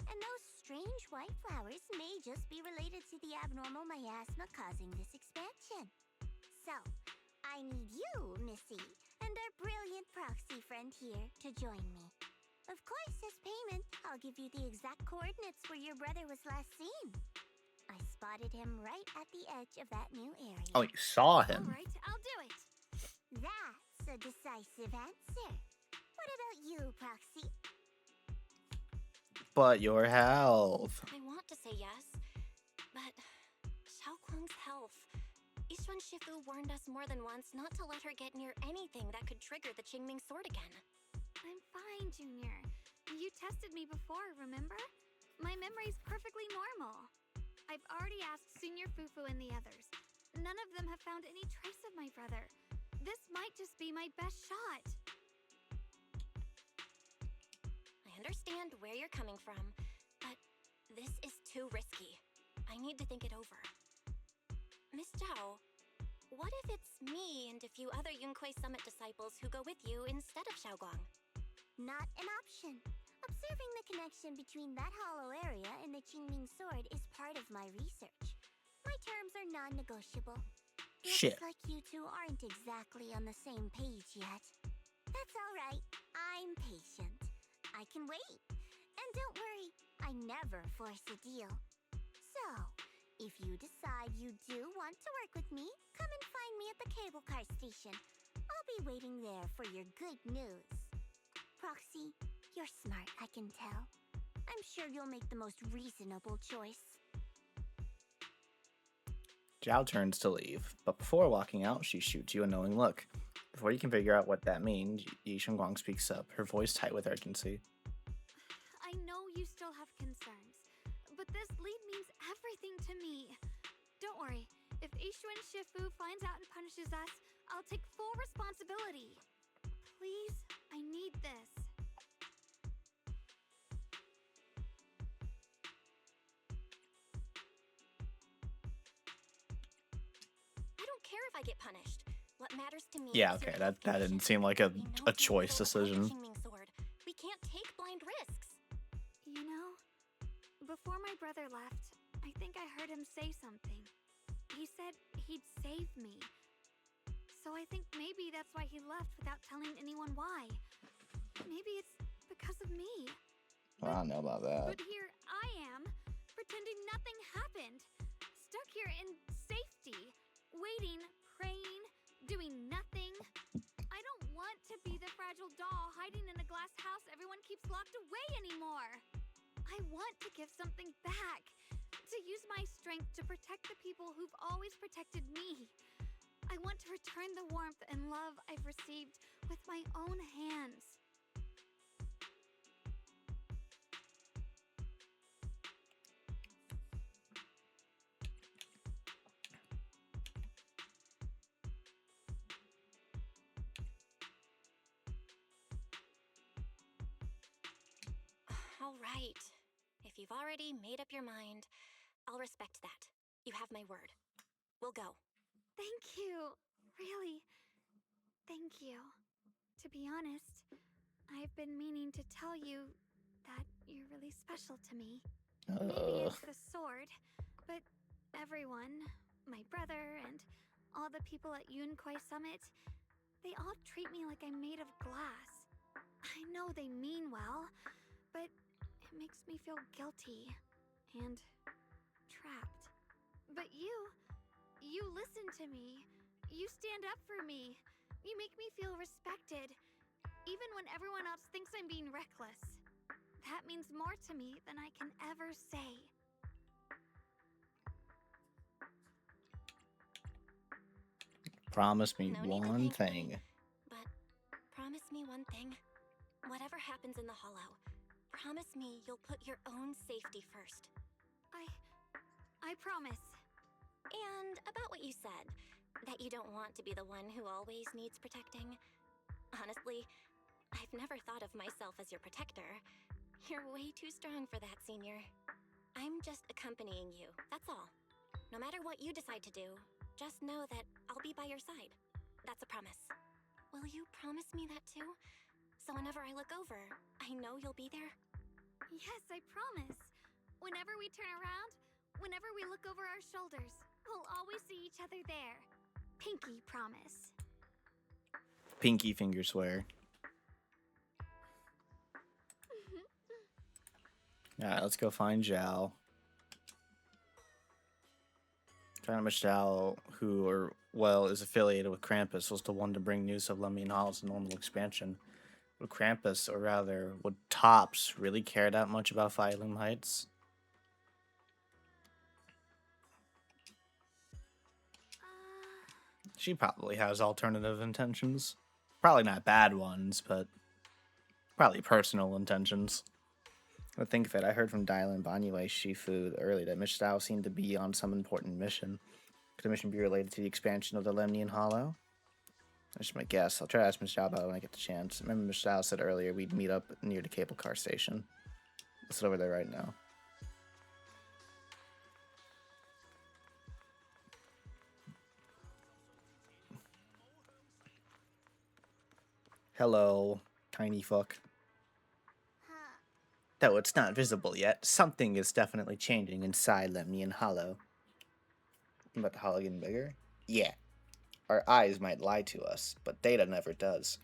And those strange white flowers may just be related to the abnormal miasma causing this expansion. So, I need you, Missy, and our brilliant proxy friend here to join me. Of course, as payment, I'll give you the exact coordinates where your brother was last seen. I spotted him right at the edge of that new area. Oh, you saw All him. right, I'll do it. That's a decisive answer. What about you, Proxy? But your health. I want to say yes, but Xiaoguang's health. Yishuan Shifu warned us more than once not to let her get near anything that could trigger the Qingming sword again. I'm fine, Junior. You tested me before, remember? My memory's perfectly normal. I've already asked Senior Fufu and the others. None of them have found any trace of my brother. This might just be my best shot. I understand where you're coming from, but this is too risky. I need to think it over. Miss Zhao, what if it's me and a few other Yunquei Summit disciples who go with you instead of Xiaoguang? Not an option. Observing the connection between that hollow area and the Qingming sword is part of my research. My terms are non-negotiable. Shit. Looks like you two aren't exactly on the same page yet. That's all right. I'm patient. I can wait. And don't worry, I never force a deal. So, if you decide you do want to work with me, come and find me at the cable car station. I'll be waiting there for your good news. Proxy, you're smart, I can tell. I'm sure you'll make the most reasonable choice. Zhao turns to leave, but before walking out, she shoots you a knowing look. Before you can figure out what that means, Yi Shengguang speaks up, her voice tight with urgency. I know you still have concerns, but this lead means everything to me. Don't worry, if Ishuan Shifu finds out and punishes us, I'll take full responsibility. Please, I need this. I don't care if I get punished. What matters to me Yeah, is your okay, health that didn't condition. seem like We know a too choice little about the decision. Qingming sword. We can't take blind risks. You know, before my brother left, I think I heard him say something. He said he'd save me. So I think maybe that's why he left without telling anyone why. Maybe it's because of me. Well, I don't know about that. But here I am, pretending nothing happened. Stuck here in safety, waiting, praying, doing nothing. I don't want to be the fragile doll hiding in a glass house everyone keeps locked away anymore. I want to give something back. To use my strength to protect the people who've always protected me. I want to return the warmth and love I've received with my own hands. All right. If you've already made up your mind, I'll respect that. You have my word. We'll go. Thank you. Really. Thank you. To be honest, I've been meaning to tell you that you're really special to me. Maybe it's the sword, but everyone, my brother and all the people at Yunquai Summit, they all treat me like I'm made of glass. I know they mean well, but it makes me feel guilty and trapped. But you listen to me. You stand up for me. You make me feel respected, even when everyone else thinks I'm being reckless. That means more to me than I can ever say. Promise me No need to one thank me. thing. But promise me one thing. Whatever happens in the Hollow, promise me you'll put your own safety first. I promise. And about what you said, that you don't want to be the one who always needs protecting. Honestly, I've never thought of myself as your protector. You're way too strong for that, Senior. I'm just accompanying you, that's all. No matter what you decide to do, just know that I'll be by your side. That's a promise. Will you promise me that too? So whenever I look over, I know you'll be there? Yes, I promise. Whenever we turn around, whenever we look over our shoulders, we'll always see each other there. Pinky promise. Pinky finger swear. Alright, let's go find Zhao. China Zhao, who is affiliated with Krampus, was the one to bring news of Lemmy and Hall's normal expansion. Would Krampus, or rather, would Tops really care that much about Phylum Heights? She probably has alternative intentions. Probably not bad ones, but probably personal intentions. I think of it, I heard from Dylan Banyue Shifu earlier that Miss Zhao seemed to be on some important mission. Could the mission be related to the expansion of the Lemnian Hollow? That's just my guess. I'll try to ask Miss Zhao about it when I get the chance. Remember Miss Zhao said earlier we'd meet up near the cable car station. Let's head over there right now. Hello, tiny fuck. Though it's not visible yet, something is definitely changing inside Lemnian Hollow. About the Hollow getting bigger? Yeah. Our eyes might lie to us, but data never does.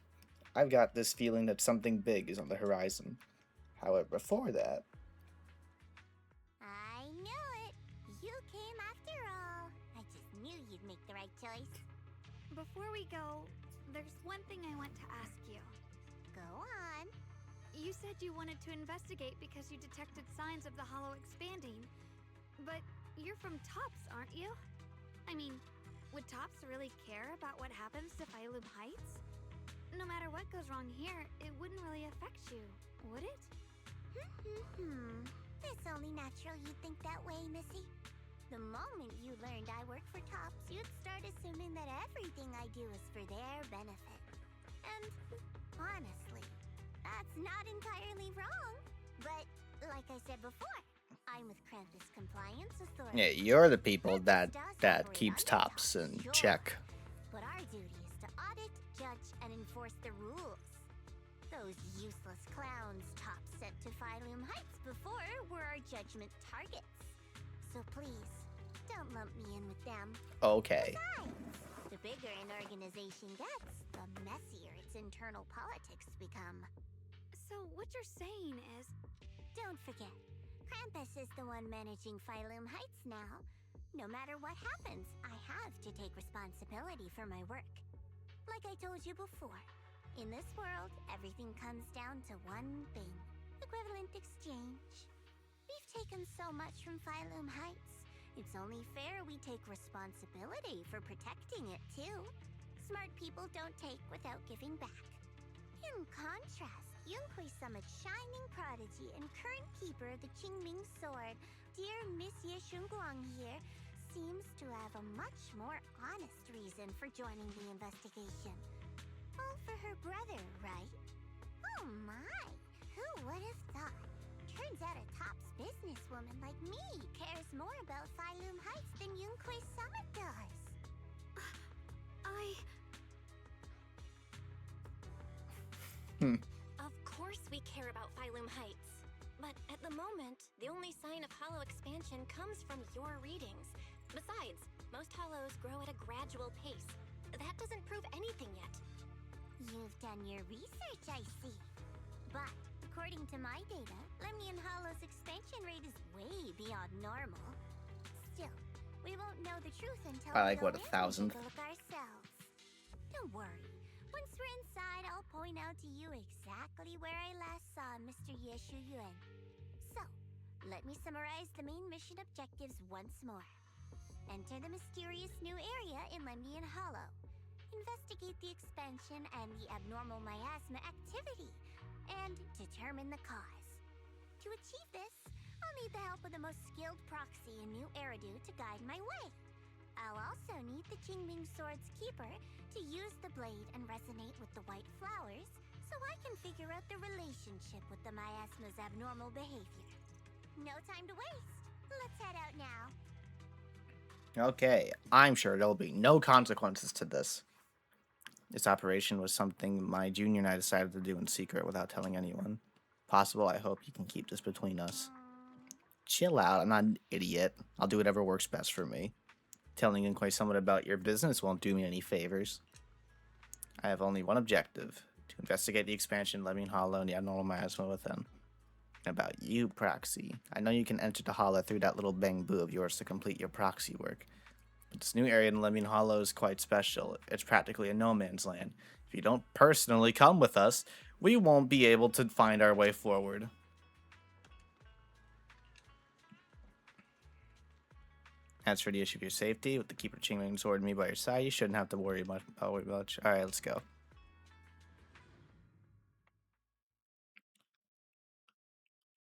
I've got this feeling that something big is on the horizon. However, before that... I knew it! You came after all. I just knew you'd make the right choice. Before we go, there's one thing I want to ask you. Go on. You said you wanted to investigate because you detected signs of the Hollow expanding. But you're from Tops, aren't you? I mean, would Tops really care about what happens to Phylum Heights? No matter what goes wrong here, it wouldn't really affect you, would it? It's only natural you'd think that way, Missy. The moment you learned I work for Tops, you'd start assuming that everything I do is for their benefit. And honestly, that's not entirely wrong. But like I said before, I'm with Krampus Compliance Authority. Yeah, you're the people Krampus that does keeps operate under Tops in sure. check. But our duty is to audit, judge, and enforce the rules. Those useless clowns Tops sent to Phylum Heights before were our judgment targets. So please, don't lump me in with them. Okay. Besides, the bigger an organization gets, the messier its internal politics become. So what you're saying is... Don't forget, Krampus is the one managing Phylum Heights now. No matter what happens, I have to take responsibility for my work. Like I told you before, in this world, everything comes down to one thing. Equivalent exchange. We've taken so much from Phylum Heights. It's only fair we take responsibility for protecting it, too. Smart people don't take without giving back. In contrast, Yunquai Summit's shining prodigy and current keeper of the Qingming Sword, dear Monsieur Shunguang here, seems to have a much more honest reason for joining the investigation. All for her brother, right? Oh my! Who would have thought? Turns out a tops businesswoman like me cares more about Phylum Heights than Yunquay Summit does. Of course we care about Phylum Heights. But at the moment, the only sign of hollow expansion comes from your readings. Besides, most hollows grow at a gradual pace. That doesn't prove anything yet. You've done your research, I see. But according to my data, Lemian Hollow's expansion rate is way beyond normal. Still, we won't know the truth until I like, we what, go in 1,000? and take a look ourselves. Don't worry. Once we're inside, I'll point out to you exactly where I last saw Mr. Yeshu Yuan. So, let me summarize the main mission objectives once more. Enter the mysterious new area in Lemian Hollow. Investigate the expansion and the abnormal miasma activity, and determine the cause. To achieve this, I'll need the help of the most skilled proxy in New Eridu to guide my way. I'll also need the Qingming Sword's keeper to use the blade and resonate with the white flowers, so I can figure out the relationship with the miasma's abnormal behavior. No time to waste. Let's head out now. Okay, I'm sure there'll be no consequences to this. This operation was something my junior and I decided to do in secret without telling anyone. Possible, I hope you can keep this between us. Chill out, I'm not an idiot. I'll do whatever works best for me. Telling Inquay someone about your business won't do me any favors. I have only one objective, to investigate the expansion of Lemian Hollow and the abnormal miasma within. About you, Proxy. I know you can enter the Hollow through that little bamboo of yours to complete your proxy work. But this new area in Lemian Hollow is quite special. It's practically a no man's land. If you don't personally come with us, we won't be able to find our way forward. As for the issue of your safety, with the Keeper Qingling Sword and me by your side, you shouldn't have to worry much. Alright, let's go.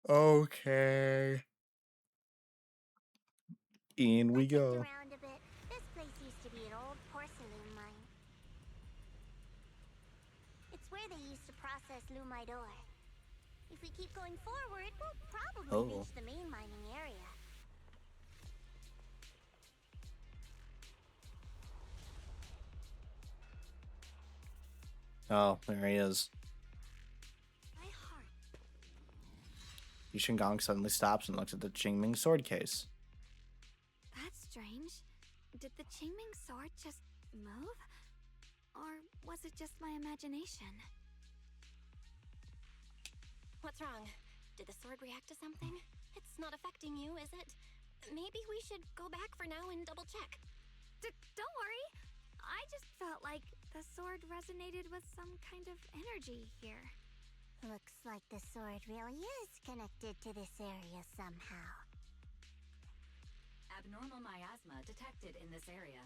Okay. In we go. Around a bit. This place used to be an old porcelain mine. It's where they used to process lumite ore. If we keep going forward, we'll probably reach the main mining area. Oh, there he is. My heart. Yushin suddenly stops and looks at the Qingming sword case. That's strange. Did the Qingming sword just move? Or was it just my imagination? What's wrong? Did the sword react to something? It's not affecting you, is it? Maybe we should go back for now and double check. Don't worry. I just felt like the sword resonated with some kind of energy here. Looks like the sword really is connected to this area somehow. Abnormal miasma detected in this area.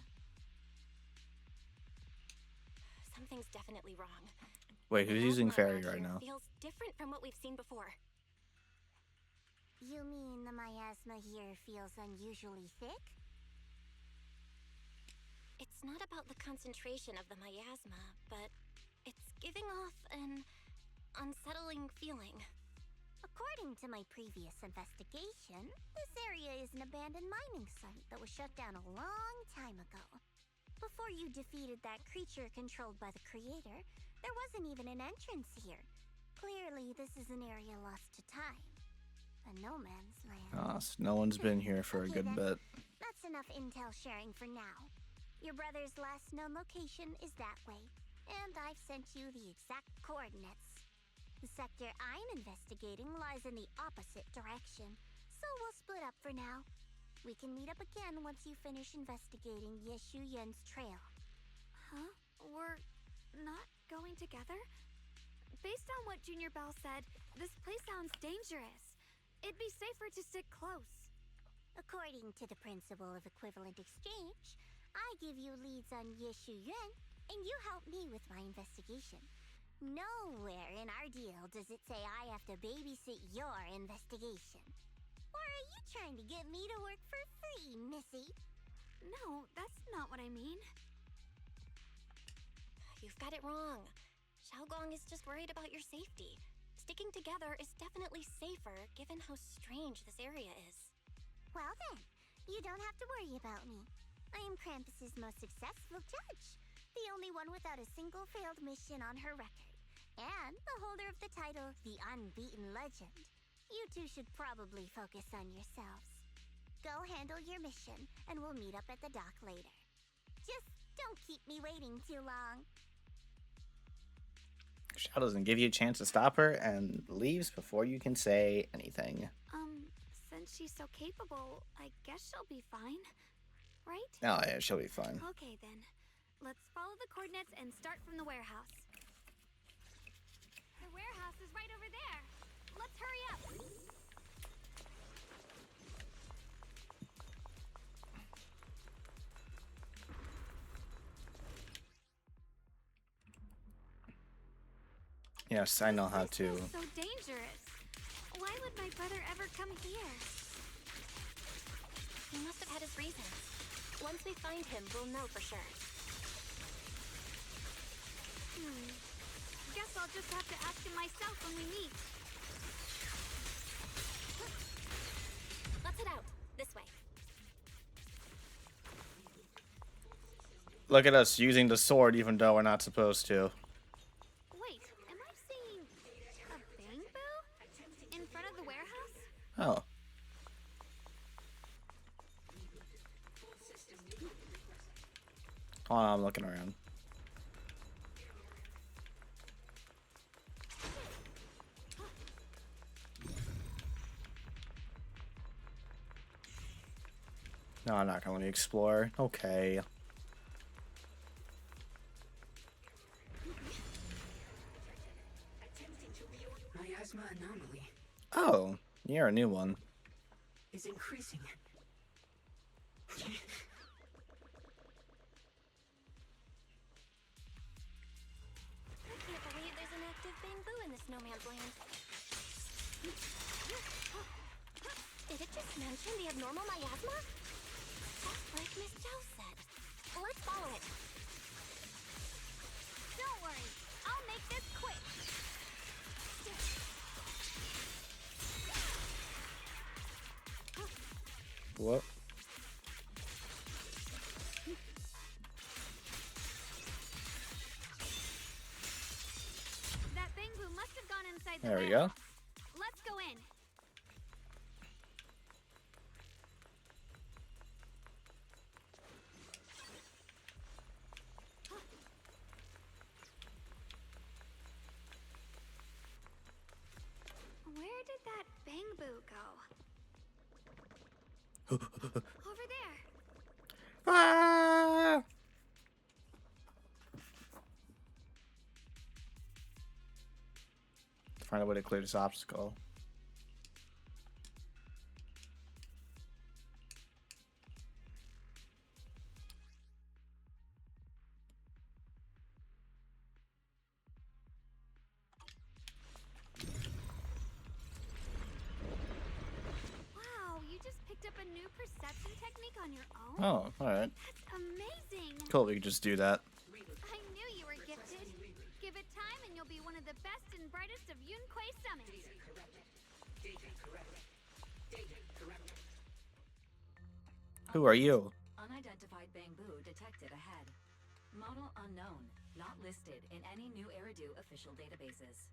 Something's definitely wrong. Wait, who's The using miasma fairy around right here now? Feels different from what we've seen before. You mean the miasma here feels unusually thick? It's not about the concentration of the miasma, but it's giving off an unsettling feeling. According to my previous investigation, this area is an abandoned mining site that was shut down a long time ago. Before you defeated that creature controlled by the creator, there wasn't even an entrance here. Clearly, this is an area lost to time. A no man's land. Oh, so no one's been here for a Okay, good then. bit. That's enough intel sharing for now. Your brother's last known location is that way, and I've sent you the exact coordinates. The sector I'm investigating lies in the opposite direction, so we'll split up for now. We can meet up again once you finish investigating Yeshu Yen's trail. Huh? We're not going together? Based on what Junior Bell said, this place sounds dangerous. It'd be safer to stick close. According to the principle of equivalent exchange, I give you leads on Yeshu Yuan, and you help me with my investigation. Nowhere in our deal does it say I have to babysit your investigation. Or are you trying to get me to work for free, Missy? No, that's not what I mean. You've got it wrong. Xiaogong is just worried about your safety. sticking together is definitely safer given how strange this area is. Well then, you don't have to worry about me. I am Krampus's most successful judge. The only one without a single failed mission on her record. And the holder of the title, the Unbeaten Legend. You two should probably focus on yourselves. Go handle your mission, and we'll meet up at the dock later. Just don't keep me waiting too long. Shao doesn't give you a chance to stop her and leaves before you can say anything. Since she's so capable, I guess she'll be fine. Right? Oh yeah, she'll be fine. Okay then. Let's follow the coordinates and start from the warehouse. The warehouse is right over there. Let's hurry up. Yes, I know how This to. feels so dangerous. Why would my brother ever come here? He must have had his reasons. Once we find him, we'll know for sure. Guess I'll just have to ask him myself when we meet. Let's head out. This way. Look at us using the sword even though we're not supposed to. Wait, am I seeing a bamboo in front of the warehouse? Oh. Hold on, I'm looking around. No, I'm not going to explore. Okay. Miasma anomaly Oh, you're a new one. is increasing. I can't believe there's an active bamboo in this no man's land. Did it just mention the abnormal miasma? Just like Miss Zhao said. Let's follow it. Don't worry, I'll make this quick. What? That bamboo must have gone inside the There we go. warehouse. Let's go in. Where did that bamboo go? Over there. Ah! Find a way to clear this obstacle. Wow, you just picked up a new perception technique on your own? Oh, alright. That's amazing. Cool, we can just do that. I knew you were gifted. Give it time and you'll be one of the best and brightest of Yunquei Summit. Who are you? Unidentified bamboo detected ahead. Model unknown, not listed in any new Eridu official databases.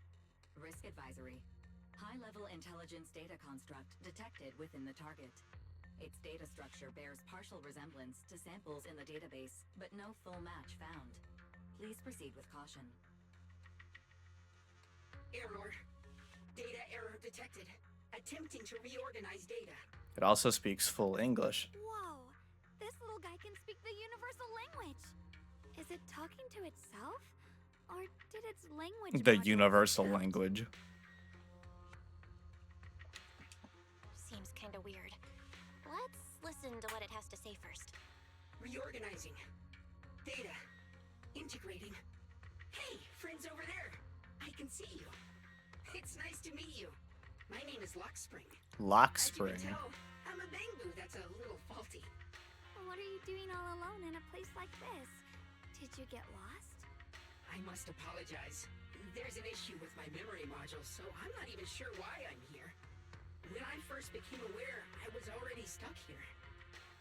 Risk advisory. High-level intelligence data construct detected within the target. Its data structure bears partial resemblance to samples in the database, but no full match found. Please proceed with caution. Error. Data error detected. Attempting to reorganize data. It also speaks full English. Whoa, this little guy can speak the universal language. Is it talking to itself? Or did its language The module universal adapt? language. Seems kinda weird. Let's listen to what it has to say first. Reorganizing. Data. Integrating. Hey, friends over there. I can see you. It's nice to meet you. My name is Lockspring. As you Lockspring. can tell, I'm a bamboo that's a little faulty. What are you doing all alone in a place like this? Did you get lost? I must apologize. There's an issue with my memory module. module, so I'm not even sure why I'm here. When I first became aware, I was already stuck here.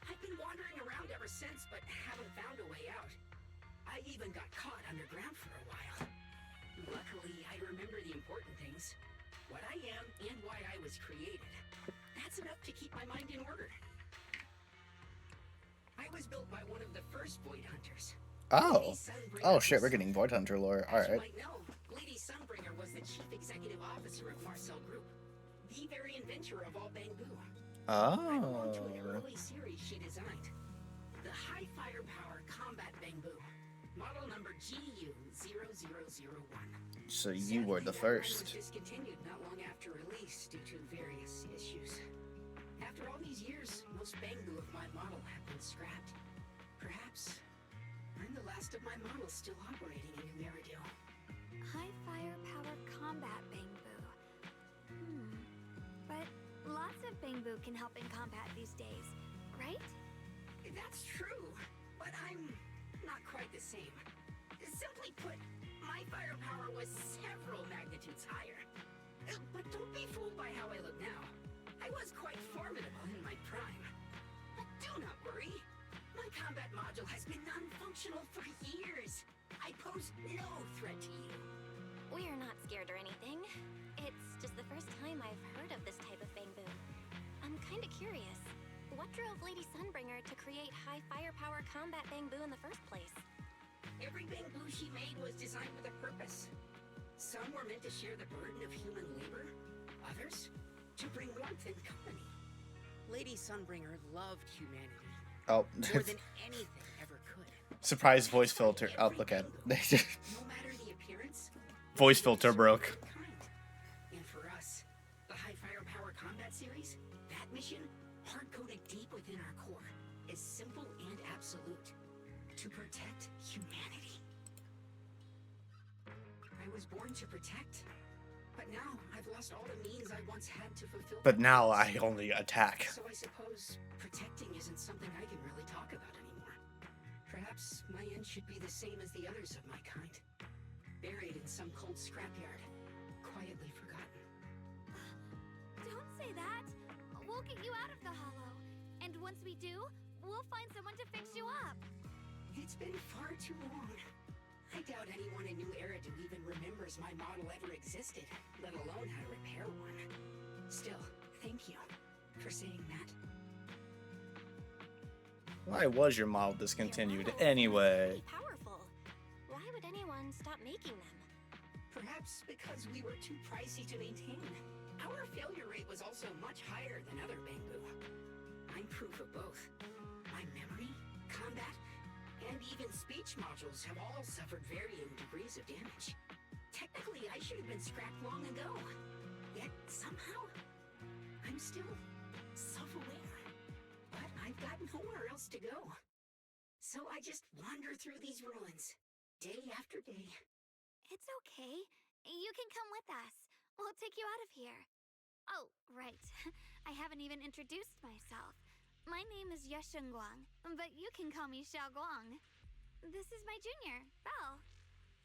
I've been wandering around ever since, but haven't found a way out. I even got caught underground for a while. Luckily, I remember the important things. What I am and why I was created. That's enough to keep my mind in order. I was built by one of the first Void Hunters. Oh. Oh shit, we're getting Void Hunter lore. As you Alright. might know, Lady Sunbringer was the chief executive officer of Marcel Group, the very inventor of all Bangbu. I belong to an Oh. early series she designed. The High Firepower Combat Bangbu, model number GU0001. So you were the first. Was discontinued not long after release due to various issues. After all these years, most Bangbu of my model have been scrapped. Perhaps I'm the last of my models still operating in New Eridu. High firepower combat Bangbu. But lots of Bangbu can help in combat these days, right? That's true, but I'm not quite the same. Simply put, my firepower was several magnitudes higher. But don't be fooled by how I look now. I was quite formidable in my prime. But do not worry. My combat module has been non-functional for years. I pose no threat to you. We're not scared or anything. It's just the first time I've heard of this type of Bangbu. I'm kinda curious. What drove Lady Sunbringer to create high firepower combat Bangbu in the first place? Every Bangbu she made was designed with a purpose. Some were meant to share the burden of human labor. Others, to bring warmth and company. Lady Sunbringer loved humanity. Oh. More than anything ever could. Surprise voice filter. Oh, look at No matter the appearance, voice filter broke. and for us, the High Firepower Combat Series, that mission, hard-coded deep within our core, is simple and absolute. To protect humanity. I was born to protect, but now I've lost all the means I once had to fulfill. But now I only attack. So I suppose protecting isn't something I can really talk about anymore. Perhaps my end should be the same as the others of my kind. Buried in some cold scrapyard, quietly forgotten. Don't say that. We'll get you out of the hollow. And once we do, we'll find someone to fix you up. It's been far too long. I doubt anyone in New Eridu even remembers my model ever existed, let alone how to repair one. Still, thank you for saying that. Why was your model discontinued anyway? Pretty powerful. Why would anyone stop making them? Perhaps because we were too pricey to maintain. Our failure rate was also much higher than other Bangbu. I'm proof of both. My memory, combat, and even speech modules have all suffered varying degrees of damage. Technically, I should have been scrapped long ago. Yet, somehow, I'm still self-aware. But I've got nowhere else to go. So I just wander through these ruins, day after day. It's okay. You can come with us. We'll take you out of here. Oh, right. I haven't even introduced myself. My name is Guang, but you can call me Xiaoguang. This is my junior, Belle.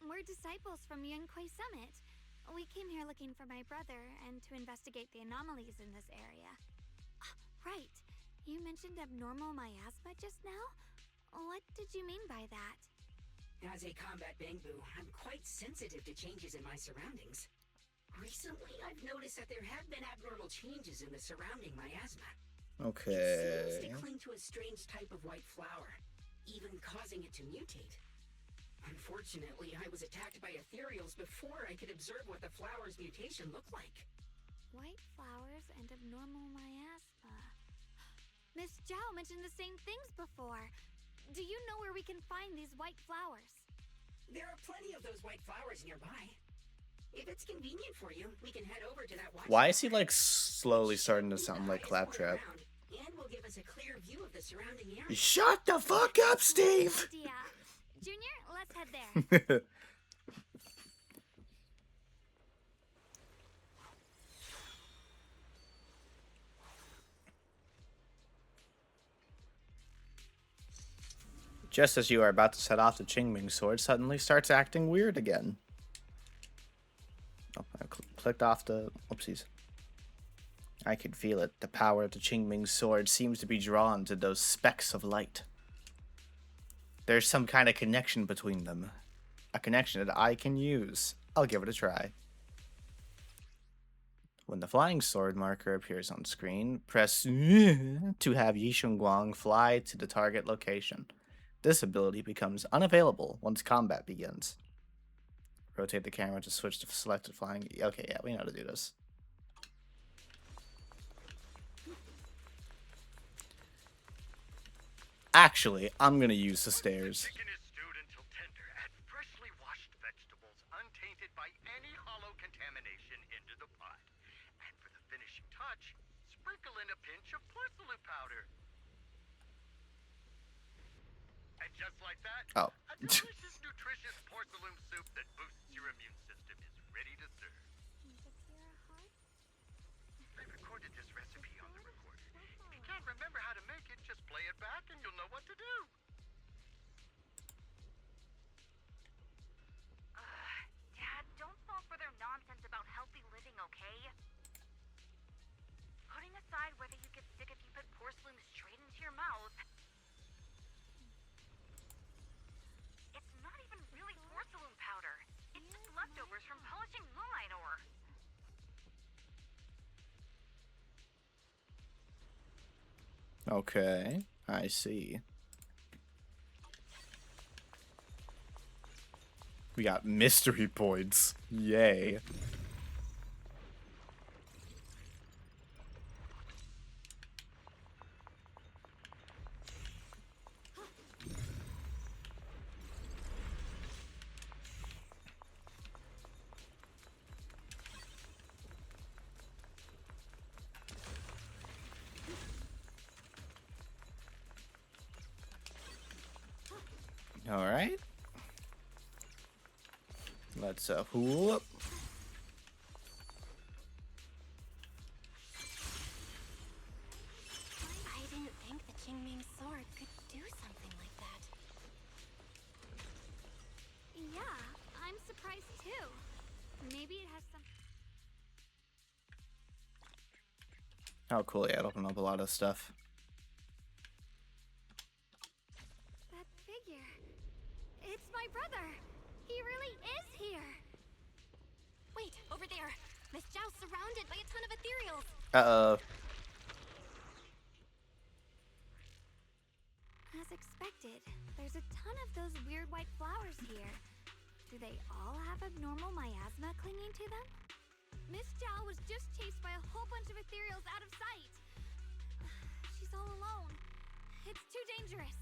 We're disciples from Yunquei Summit. We came here looking for my brother and to investigate the anomalies in this area. Right. You mentioned abnormal miasma just now? What did you mean by that? As a combat Bangbu, I'm quite sensitive to changes in my surroundings. Recently, I've noticed that there have been abnormal changes in the surrounding miasma. Okay. It seems to cling to a strange type of white flower, even causing it to mutate. Unfortunately, I was attacked by ethereals before I could observe what the flower's mutation looked like. White flowers and abnormal miasma. Miss Zhao mentioned the same things before. Do you know where we can find these white flowers? There are plenty of those white flowers nearby. If it's convenient for you, we can head over to that watch. Why is he like slowly starting to sound like Claptrap? And will give us a clear view of the surrounding area. Shut the fuck up, Steve! Idea. Junior, let's head there. Just as you are about to set off the Qingming sword, suddenly starts acting weird again. Oh, I clicked off the... Whoopsies. I could feel it. The power of the Qingming sword seems to be drawn to those specks of light. There's some kind of connection between them. A connection that I can use. I'll give it a try. When the flying sword marker appears on screen, press to have Yishun Guang fly to the target location. This ability becomes unavailable once combat begins. Rotate the camera to switch to selected flying. Okay, yeah, we know how to do this. Actually, I'm gonna use the stairs. Chicken is stewed until tender. Add freshly washed vegetables untainted by any hollow contamination into the pot. And for the finishing touch, sprinkle in a pinch of porcelain powder. And just like that, a delicious, nutritious porcelain soup that boosts your immune system is ready to serve. I recorded this recipe on the recorder. If you can't remember how to make it, just play it back and you'll know what to do. Dad, don't fall for their nonsense about healthy living, okay? Putting aside whether you get sick if you put porcelain straight into your mouth, it's not even really porcelain powder. It's just leftovers from polishing moonlight ore. Okay, I see. We got mystery points. Yay. All right. Let's hool up. I didn't think the Qingming sword could do something like that. Yeah, I'm surprised too. Maybe it has some... Oh, cool. Yeah, it opened up a lot of stuff. That figure. It's my brother. He really is here. Wait, over there. Miss Zhao's surrounded by a ton of ethereals. Uh-oh. As expected, there's a ton of those weird white flowers here. Do they all have abnormal miasma clinging to them? Miss Zhao was just chased by a whole bunch of ethereals out of sight. She's all alone. It's too dangerous.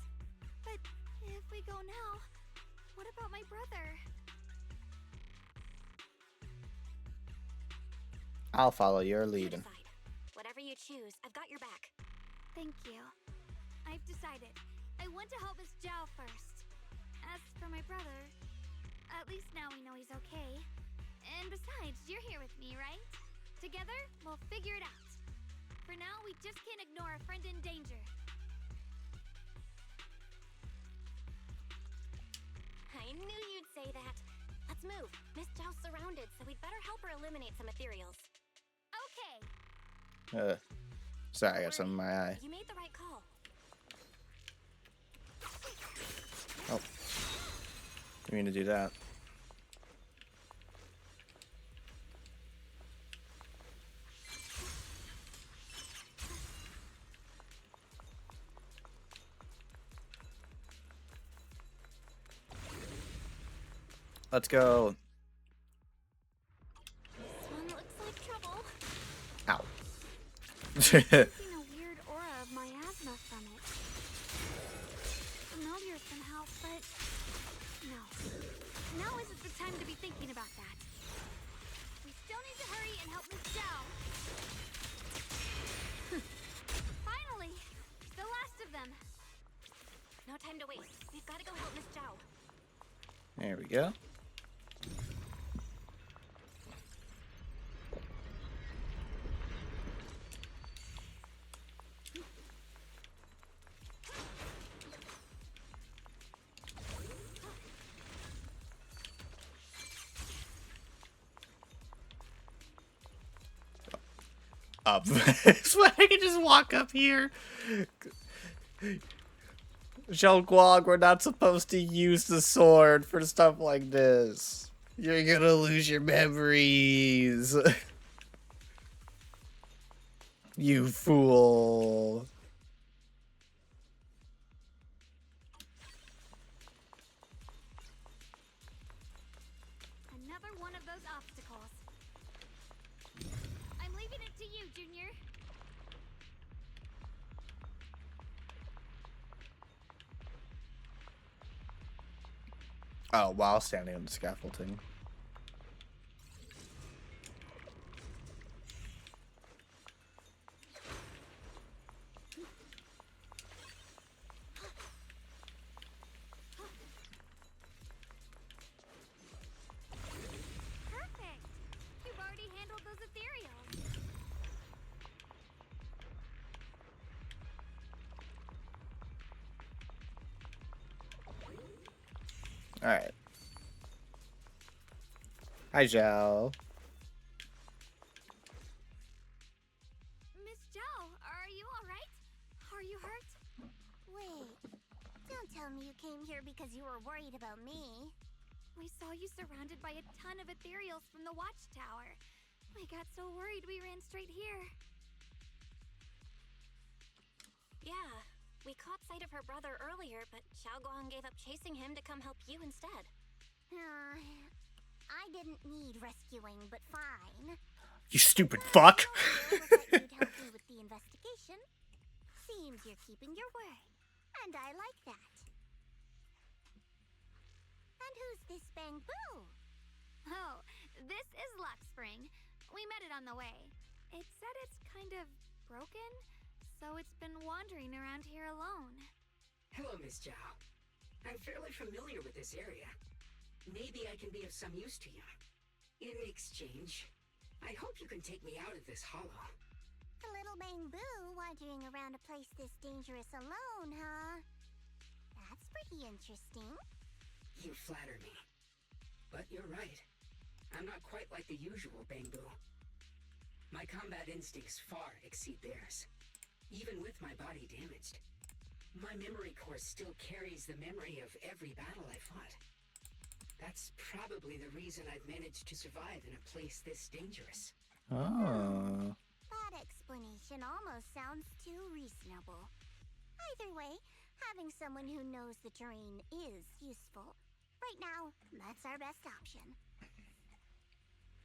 But if we go now, what about my brother? I'll follow your lead. Whatever you choose, I've got your back. Thank you. I've decided. I want to help Miss Zhao first. As for my brother, at least now we know he's okay. And besides, you're here with me, right? Together, we'll figure it out. For now, we just can't ignore a friend in danger. I knew you'd say that. Let's move. Miss Zhao's surrounded, so we'd better help her eliminate some ethereals. Okay. Sorry, I got something in my eye. You made the right call. Oh. I mean to do that. Let's go. This one looks like trouble. Ow. I've seen a weird aura of miasma from it. Familiar somehow, but no. Now isn't the time to be thinking about that. We still need to hurry and help Miss Zhao. Finally! The last of them. No time to waste. We've got to go help Miss Zhao. There we go. up this way. I can just walk up here. Xiaoguang, we're not supposed to use the sword for stuff like this. You're gonna lose your memories. You fool. Another one of those obstacles. I'm leaving it to you, Junior. Oh, while standing on the scaffolding. Perfect! You've already handled those ethereals. Alright. Hi, Zhao. Miss Zhao, are you alright? Are you hurt? Wait, don't tell me you came here because you were worried about me. We saw you surrounded by a ton of ethereals from the watchtower. I got so worried we ran straight here. Yeah, we caught sight of her brother earlier, but Xiaoguang gave up chasing him to come help you instead. I didn't need rescuing, but fine. You stupid fuck. You'd help me with the investigation. Seems you're keeping your word, and I like that. And who's this Bangbu? Oh, this is Luckspring. We met it on the way. It said it's kind of broken, so it's been wandering around here alone. Hello, Miss Zhao. I'm fairly familiar with this area. Maybe I can be of some use to you. In exchange, I hope you can take me out of this hollow. A little Bangbu wandering around a place this dangerous alone, huh? That's pretty interesting. You flatter me. But you're right. I'm not quite like the usual Bangbu. My combat instincts far exceed theirs. Even with my body damaged, my memory core still carries the memory of every battle I fought. That's probably the reason I've managed to survive in a place this dangerous. Oh. That explanation almost sounds too reasonable. Either way, having someone who knows the terrain is useful. Right now, that's our best option.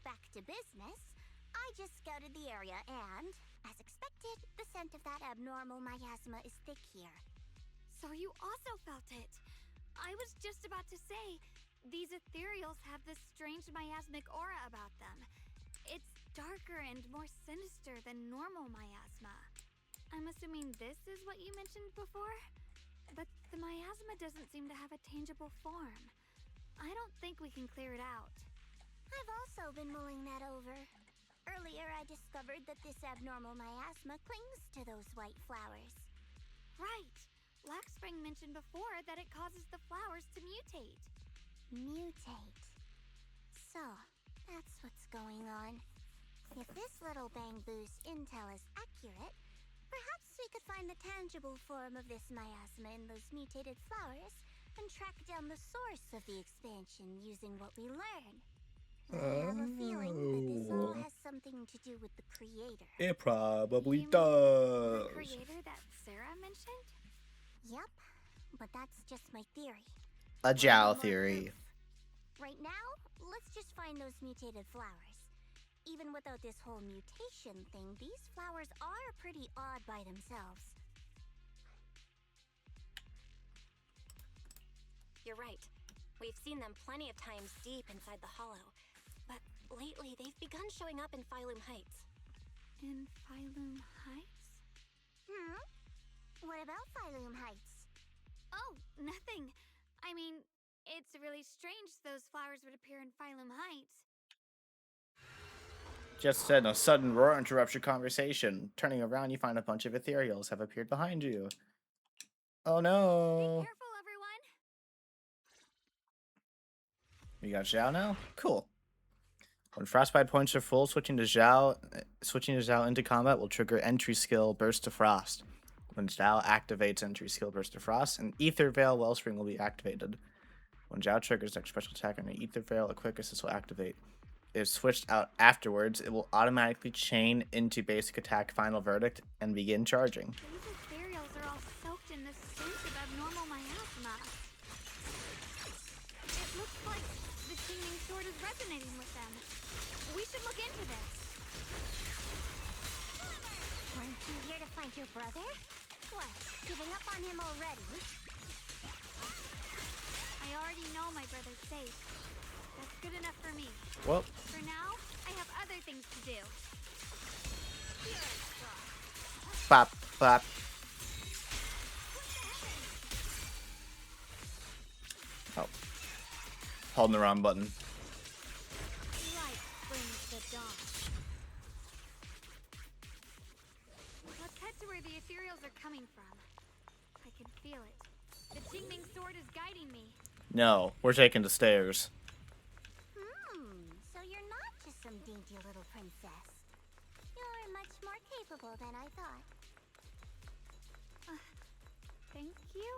Back to business. I just scouted the area and, as expected, the scent of that abnormal miasma is thick here. So you also felt it. I was just about to say, these ethereals have this strange miasmic aura about them. It's darker and more sinister than normal miasma. I'm assuming this is what you mentioned before? But the miasma doesn't seem to have a tangible form. I don't think we can clear it out. I've also been mulling that over. Earlier, I discovered that this abnormal miasma clings to those white flowers. Right. Luckspring mentioned before that it causes the flowers to mutate. Mutate. So, that's what's going on. If this little Bangbu's intel is accurate, perhaps we could find the tangible form of this miasma in those mutated flowers and track down the source of the expansion using what we learn. I have a feeling that this all has something to do with the creator. It probably You mean does. the creator that Sarah mentioned? Yep, but that's just my theory. A Zhao theory. Right now, let's just find those mutated flowers. Even without this whole mutation thing, these flowers are pretty odd by themselves. You're right. We've seen them plenty of times deep inside the hollow. But lately, they've begun showing up in Phylum Heights. In Phylum Heights? What about Phylum Heights? Oh, nothing. I mean, it's really strange those flowers would appear in Phylum Heights. Just then, a sudden roar interrupts your conversation. Turning around, you find a bunch of ethereals have appeared behind you. Oh no. Be careful, everyone. You got Zhao now? Cool. When frostbite points are full, switching to Zhao into combat will trigger entry skill Burst of Frost. When Zhao activates entry skill Burst of Frost, an Ether Veil Wellspring will be activated. When Zhao triggers next special attack on an Ether Veil, a quick assist will activate. If switched out afterwards, it will automatically chain into basic attack Final Verdict and begin charging. These ethereals are all soaked in this stench of abnormal miasma. It looks like the teeming sword is resonating with them. We should look into this. Weren't you here to find your brother? What, giving up on him already? I already know my brother's safe. That's good enough for me. Well, For now, I have other things to do. pop, pop. Oh. Holding the wrong button. Light brings the dawn. Let's head to where the ethereals are coming from. I can feel it. The teeming sword is guiding me. No, we're taking the stairs. So you're not just some dainty little princess. You're much more capable than I thought. Thank you.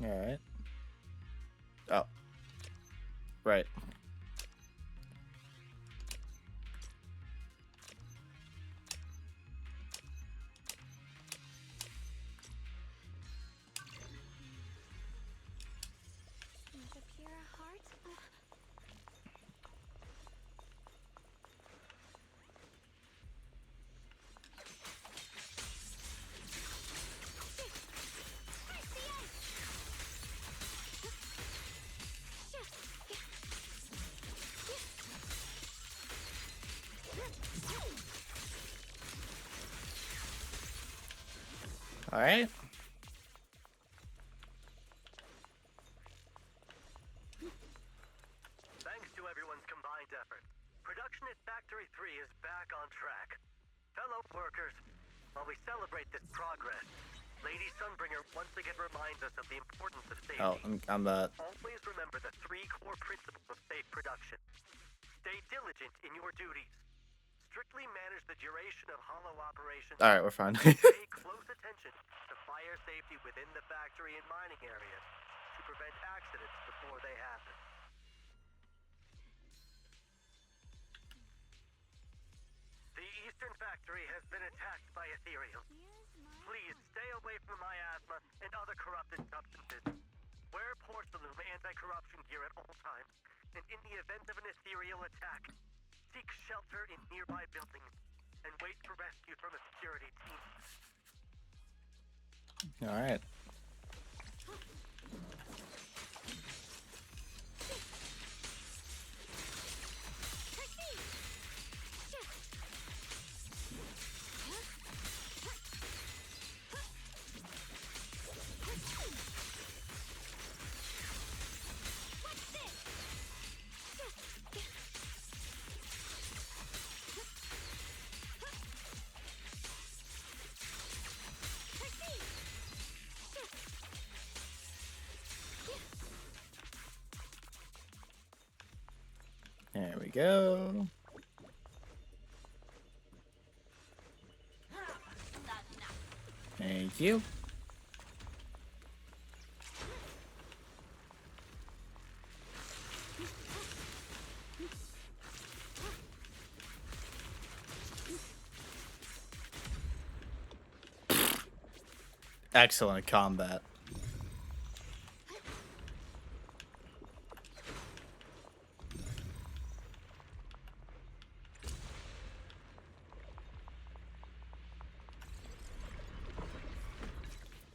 Alright. Oh. Right. There's a pure heart. Alright. Thanks to everyone's combined effort, production at Factory 3 is back on track. Fellow workers, while we celebrate this progress, Lady Sunbringer once again reminds us of the importance of safety. Oh, I'm Always remember the 3 core principles of safe production. Stay diligent in your duties. Strictly manage the duration of hollow operations. Alright, we're fine. Pay close attention to fire safety within the factory and mining areas to prevent accidents before they happen. The Eastern Factory has been attacked by ethereals. Please stay away from miasma and other corrupted substances. Wear porcelain anti-corruption gear at all times, and in the event of an ethereal attack, seek shelter in nearby buildings and wait for rescue from a security team. Alright. There we go. Thank you. Excellent combat.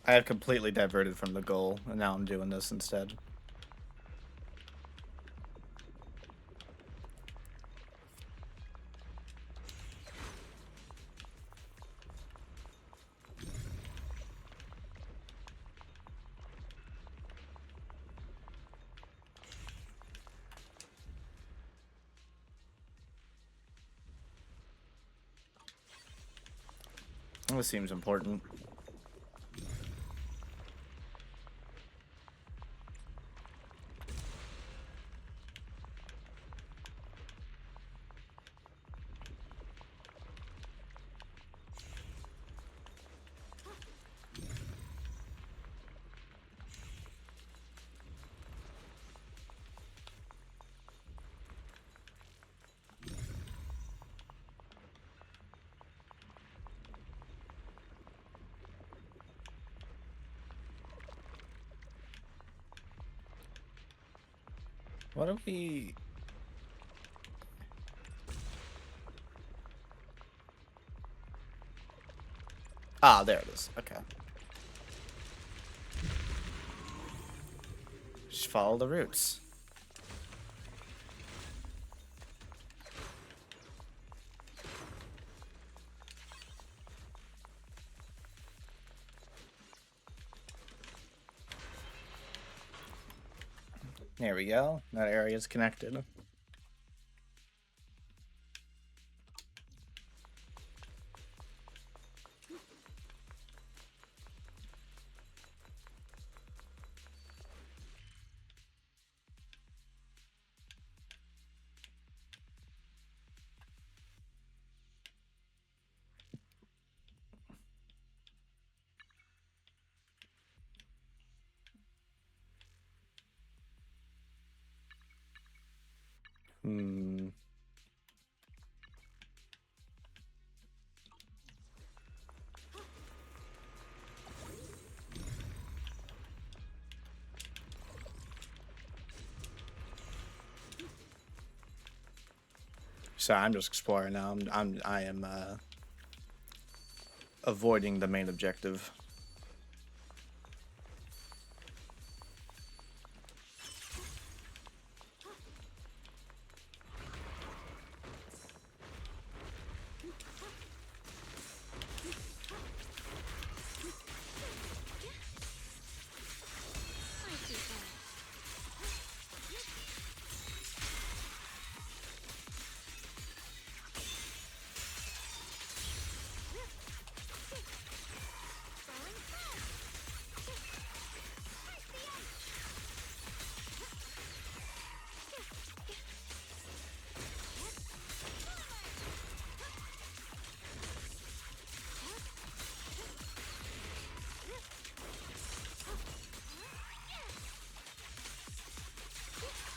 I have completely diverted from the goal, and now I'm doing this instead. This seems important. What do we... Ah, there it is. Okay. Just follow the roots. There we go. That area is connected. Hmm. So I'm just exploring now. I am avoiding the main objective.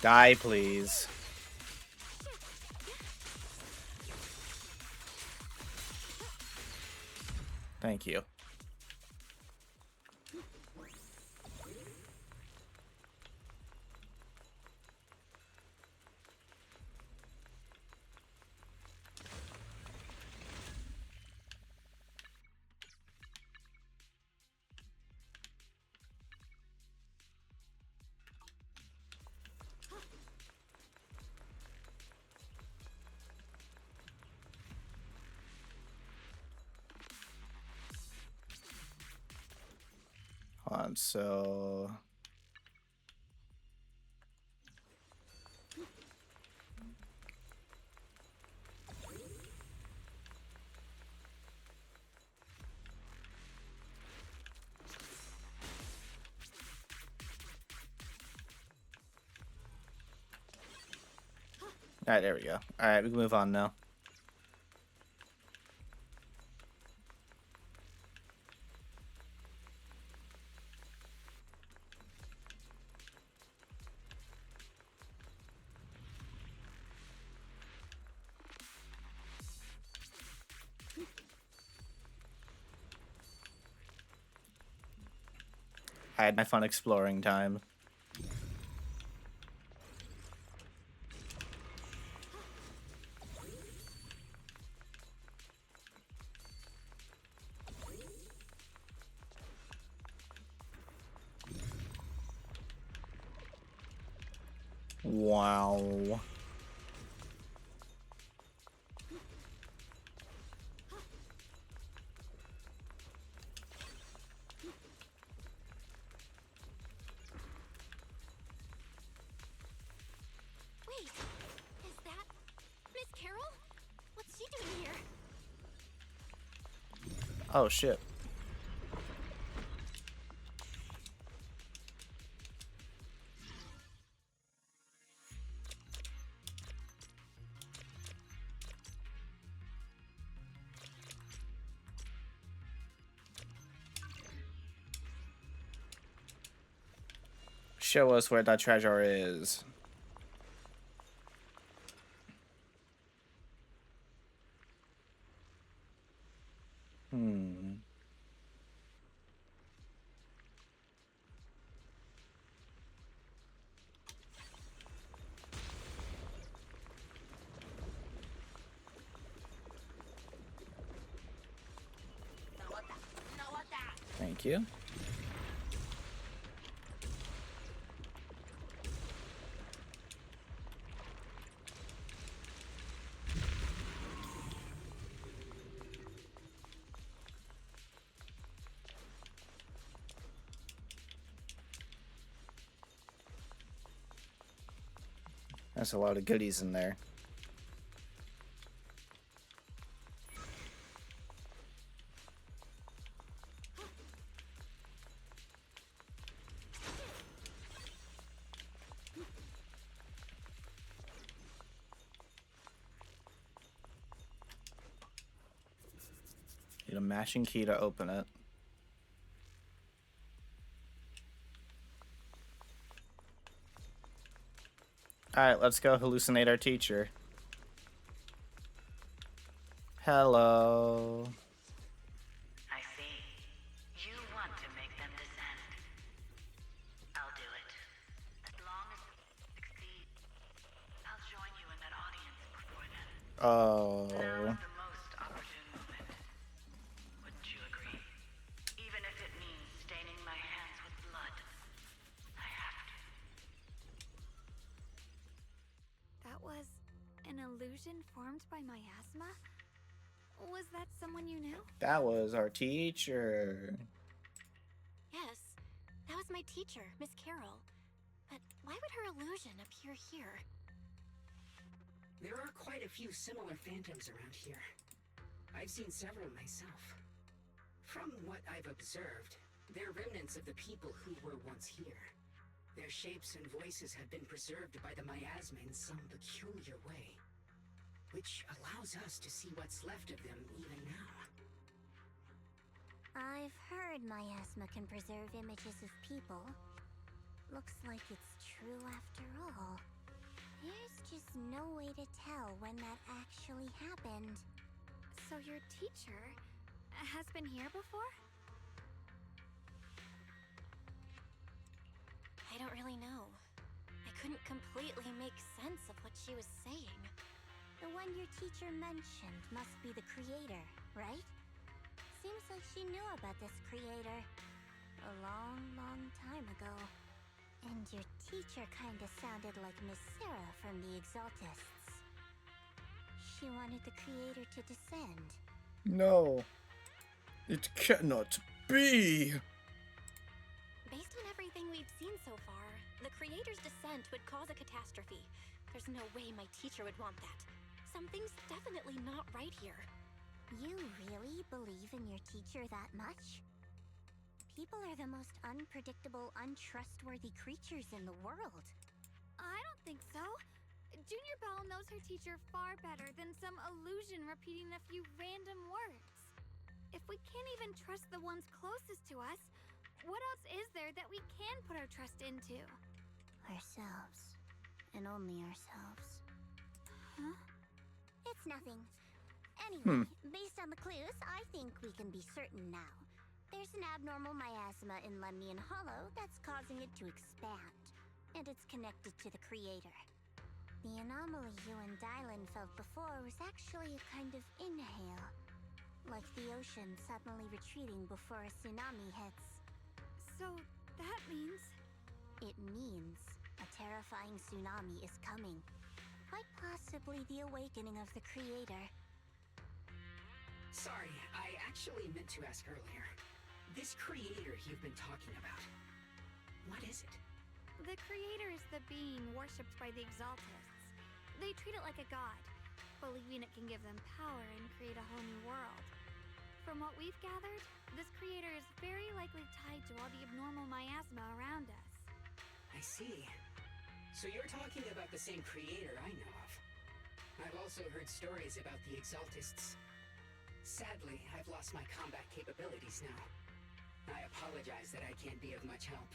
Die, please. Thank you. Hold on, so... Alright, there we go. Alright, we can move on now. I had my fun exploring time. Wow. Wait, is that Miss Carol? What's she doing here? Oh, shit. Show us where that treasure is. Hmm. you. That's a lot of goodies in there. Need a mashing key to open it. Alright, let's go hallucinate our teacher. Hello. I see. You want to make them descend. I'll do it. As long as we succeed, I'll join you in that audience before then. Oh. Now is the most opportune moment. Wouldn't you agree? Even if it means staining my hands with blood, I have to. That was an illusion formed by miasma? Was that someone you knew? That was our teacher. Yes, that was my teacher, Miss Carol. But why would her illusion appear here? There are quite a few similar phantoms around here. I've seen several myself. From what I've observed, they're remnants of the people who were once here. Their shapes and voices have been preserved by the miasma in some peculiar way, which allows us to see what's left of them even now. I've heard miasma can preserve images of people. Looks like it's true after all. There's just no way to tell when that actually happened. So your teacher has been here before? I don't really know. I couldn't completely make sense of what she was saying. The one your teacher mentioned must be the creator, right? Seems like she knew about this creator a long, long time ago. And your teacher kinda sounded like Miss Sarah from the Exaltists. She wanted the creator to descend. No. It cannot be. Based on everything we've seen so far, the creator's descent would cause a catastrophe. There's no way my teacher would want that. Something's definitely not right here. You really believe in your teacher that much? People are the most unpredictable, untrustworthy creatures in the world. I don't think so. Junior Belle knows her teacher far better than some illusion repeating a few random words. If we can't even trust the ones closest to us, what else is there that we can put our trust into? Ourselves. And only ourselves. Huh? It's nothing. Anyway, based on the clues, I think we can be certain now. There's an abnormal miasma in Lemnian Hollow that's causing it to expand, and it's connected to the creator. The anomaly you and Dylan felt before was actually a kind of inhale, like the ocean suddenly retreating before a tsunami hits. So that means... It means a terrifying tsunami is coming. Quite possibly the awakening of the creator. Sorry, I actually meant to ask earlier. This creator you've been talking about, what is it? The creator is the being worshipped by the Exaltists. They treat it like a god, believing it can give them power and create a whole new world. From what we've gathered, this creator is very likely tied to all the abnormal miasma around us. I see. So you're talking about the same creator I know of. I've also heard stories about the Exaltists. Sadly, I've lost my combat capabilities now. I apologize that I can't be of much help.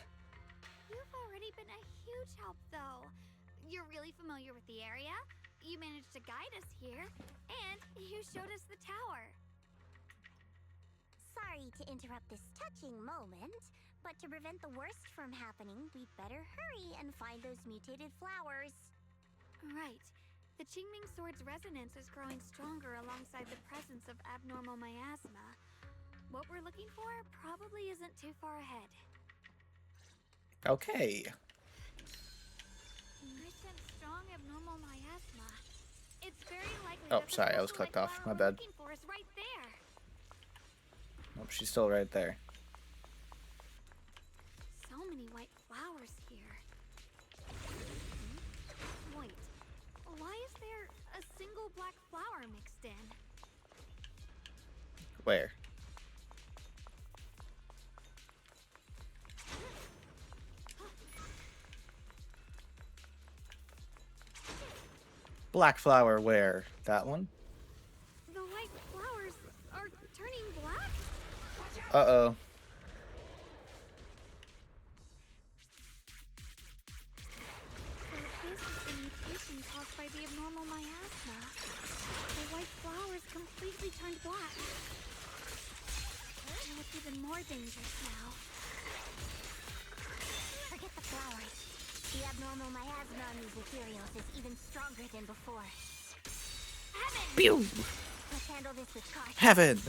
You've already been a huge help, though. You're really familiar with the area, you managed to guide us here, and you showed us the tower. Sorry to interrupt this touching moment, but to prevent the worst from happening, we'd better hurry and find those mutated flowers. Right. The Qingming Sword's resonance is growing stronger alongside the presence of abnormal miasma. What we're looking for probably isn't too far ahead. Okay. I sense strong abnormal miasma. It's very likely Oh, that the sorry, I was special clicked white off. flower My we're bad. looking for is right there. Nope, she's still right there. So many white flowers here. Wait, why is there a single black flower mixed in? Where? Black flower where? That one? The white flowers are turning black? Uh-oh. So this is the mutation caused by the abnormal miasma. The white flowers completely turned black. And it's even more dangerous now. Forget the flowers. The abnormal miasma on these materials is even stronger than before. Heaven! Pew! Let's handle this with caution. Heaven!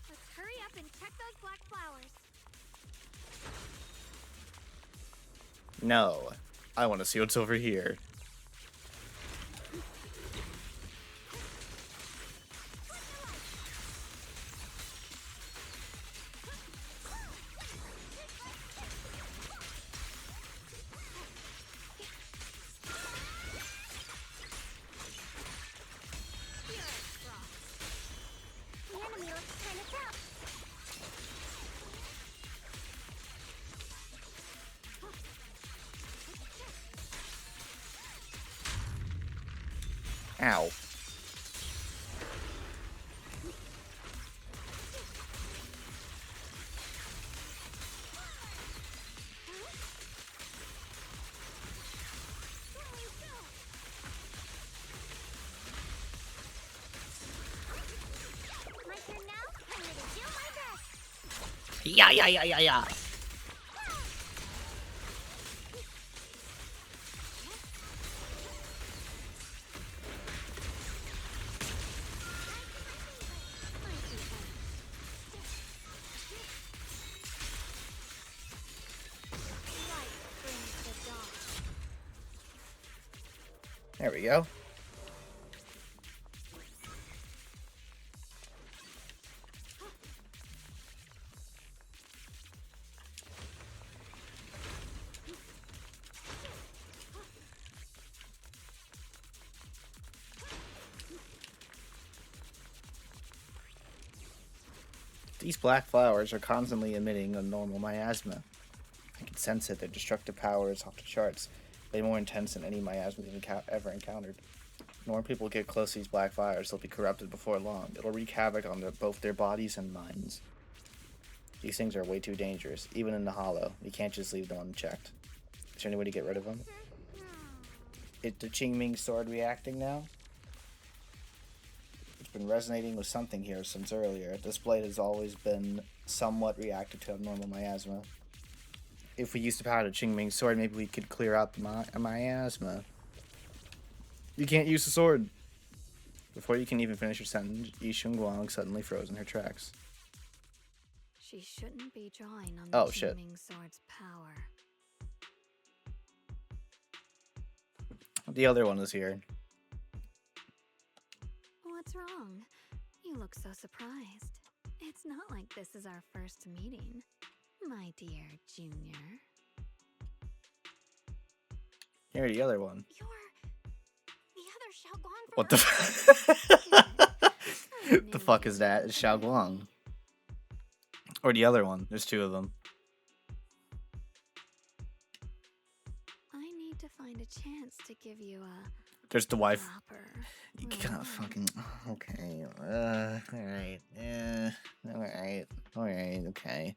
Let's hurry up and check those black flowers. No. I want to see what's over here. The enemy looks kind of tough. Ow. My turn now? I'm gonna do my best. Yeah, yeah, yeah, yeah, yeah. Light brings the dawn. There we go. These black flowers are constantly emitting a normal miasma. I can sense it. Their destructive power is off the charts. Way more intense than any miasma we've ever encountered. The more people get close to these black flowers, they'll be corrupted before long. It'll wreak havoc on both their bodies and minds. These things are way too dangerous, even in the hollow. You can't just leave them unchecked. Is there any way to get rid of them? Is the Qingming sword reacting now? It's been resonating with something here since earlier. This blade has always been somewhat reactive to abnormal miasma. If we used the power of the Qingming sword, maybe we could clear out the miasma. You can't use the sword. Before you can even finish your sentence, Yi Shunguang suddenly froze in her tracks. She shouldn't be drawing on Oh, the shit. Qingming sword's power. The other one is here. What's wrong? You look so surprised. It's not like this is our first meeting, my dear Junior. Here, the other one. You're the other Xiaoguang from What the the fuck is that? It's Xiaoguang. Or the other one. There's two of them. I need to find a chance to give you a There's the wife. proper You can't fucking... Okay. Alright. Alright, okay.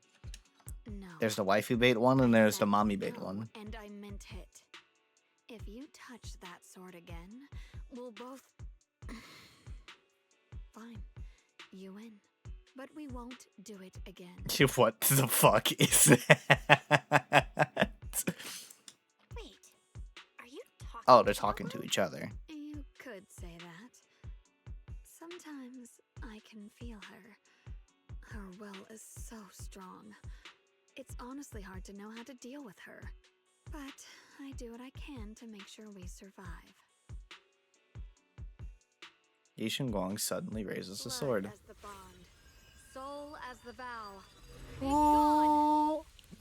No. There's the waifu bait one, and there's the mommy bait one. And I meant it. If you touch that sword again, we'll both... Fine. You win. But we won't do it again. What the fuck is that? Wait, are you talking? Oh, they're talking to each other. You could say that. It's honestly hard to know how to deal with her. But I do what I can to make sure we survive. Yi Guang suddenly raises the sword. Blood as the bond. Soul as the vow.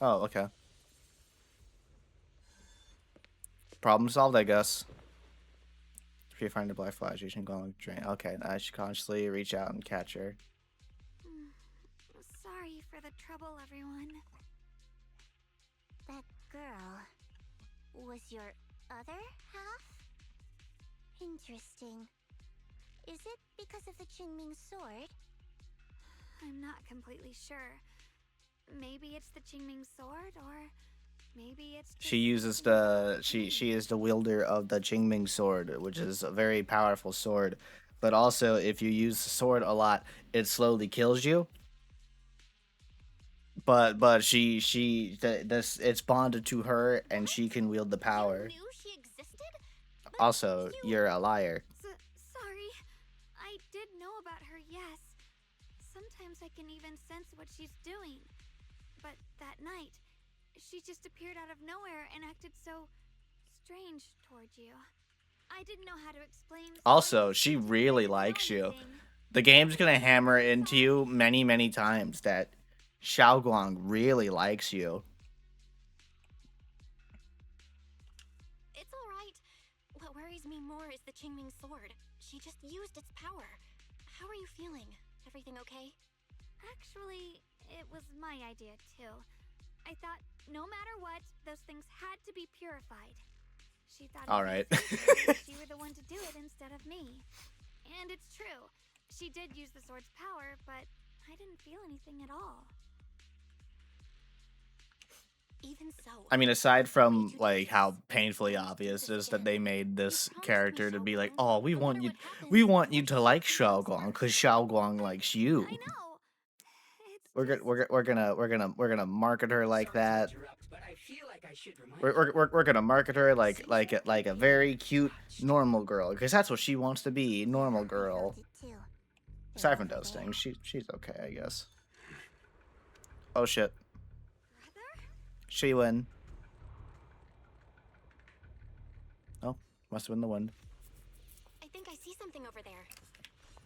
Oh, okay. Problem solved, I guess. If you find a black flash, Yi Guang drain. Okay, I should consciously reach out and catch her. Sorry for the trouble, everyone. That girl was your other half? Interesting. Is it because of the Qingming sword? I'm not completely sure. Maybe it's the Qingming sword, or maybe it's just She uses the she is the wielder of the Qingming sword, which is a very powerful sword. But also, if you use the sword a lot, it slowly kills you. But it's bonded to her, and she can wield the power. You knew she existed? Also, you're a liar. Sorry. I did know about her, yes. Sometimes I can even sense what she's doing. But that night, she just appeared out of nowhere and acted so strange towards you. I didn't know how to explain. Also, she really likes you. The game's gonna hammer into you many, many times that Xiaoguang really likes you. It's alright. What worries me more is the Qingming sword. She just used its power. How are you feeling? Everything okay? Actually, it was my idea too. I thought no matter what, those things had to be purified. She thought all right. You were the one to do it instead of me. And it's true. She did use the sword's power, but I didn't feel anything at all. Even so, I mean, aside from like how painfully obvious it is that they made this character to be like, oh, we want you to like Xiaoguang because Xiaoguang likes you. I know. We're gonna market her like that. We're gonna market her like a very cute normal girl because that's what she wants to be, normal girl. Aside from those things, she's okay, I guess. Oh shit. She win. Oh, must have been the wind. I think I see something over there.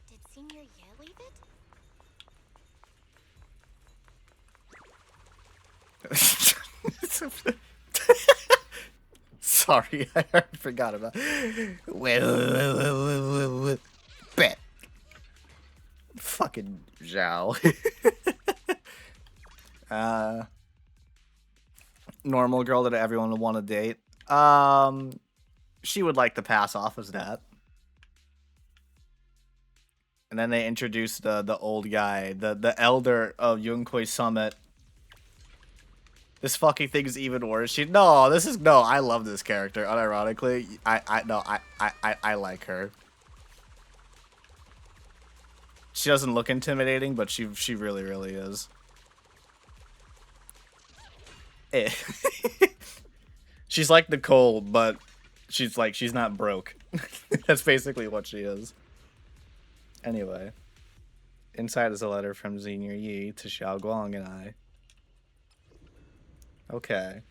Did Senior Ye leave it? Sorry, I forgot about. Bet. Fucking Zhao. Normal girl that everyone would want to date. She would like to pass off as that. And then they introduced the old guy, the elder of Yunquay Summit. This fucking thing is even worse. I love this character. Unironically, I like her. She doesn't look intimidating, but she really, really is. Eh. She's like Nicole, but she's not broke. That's basically what she is. Anyway, inside is a letter from Senior Yi to Xiaoguang and I. Okay.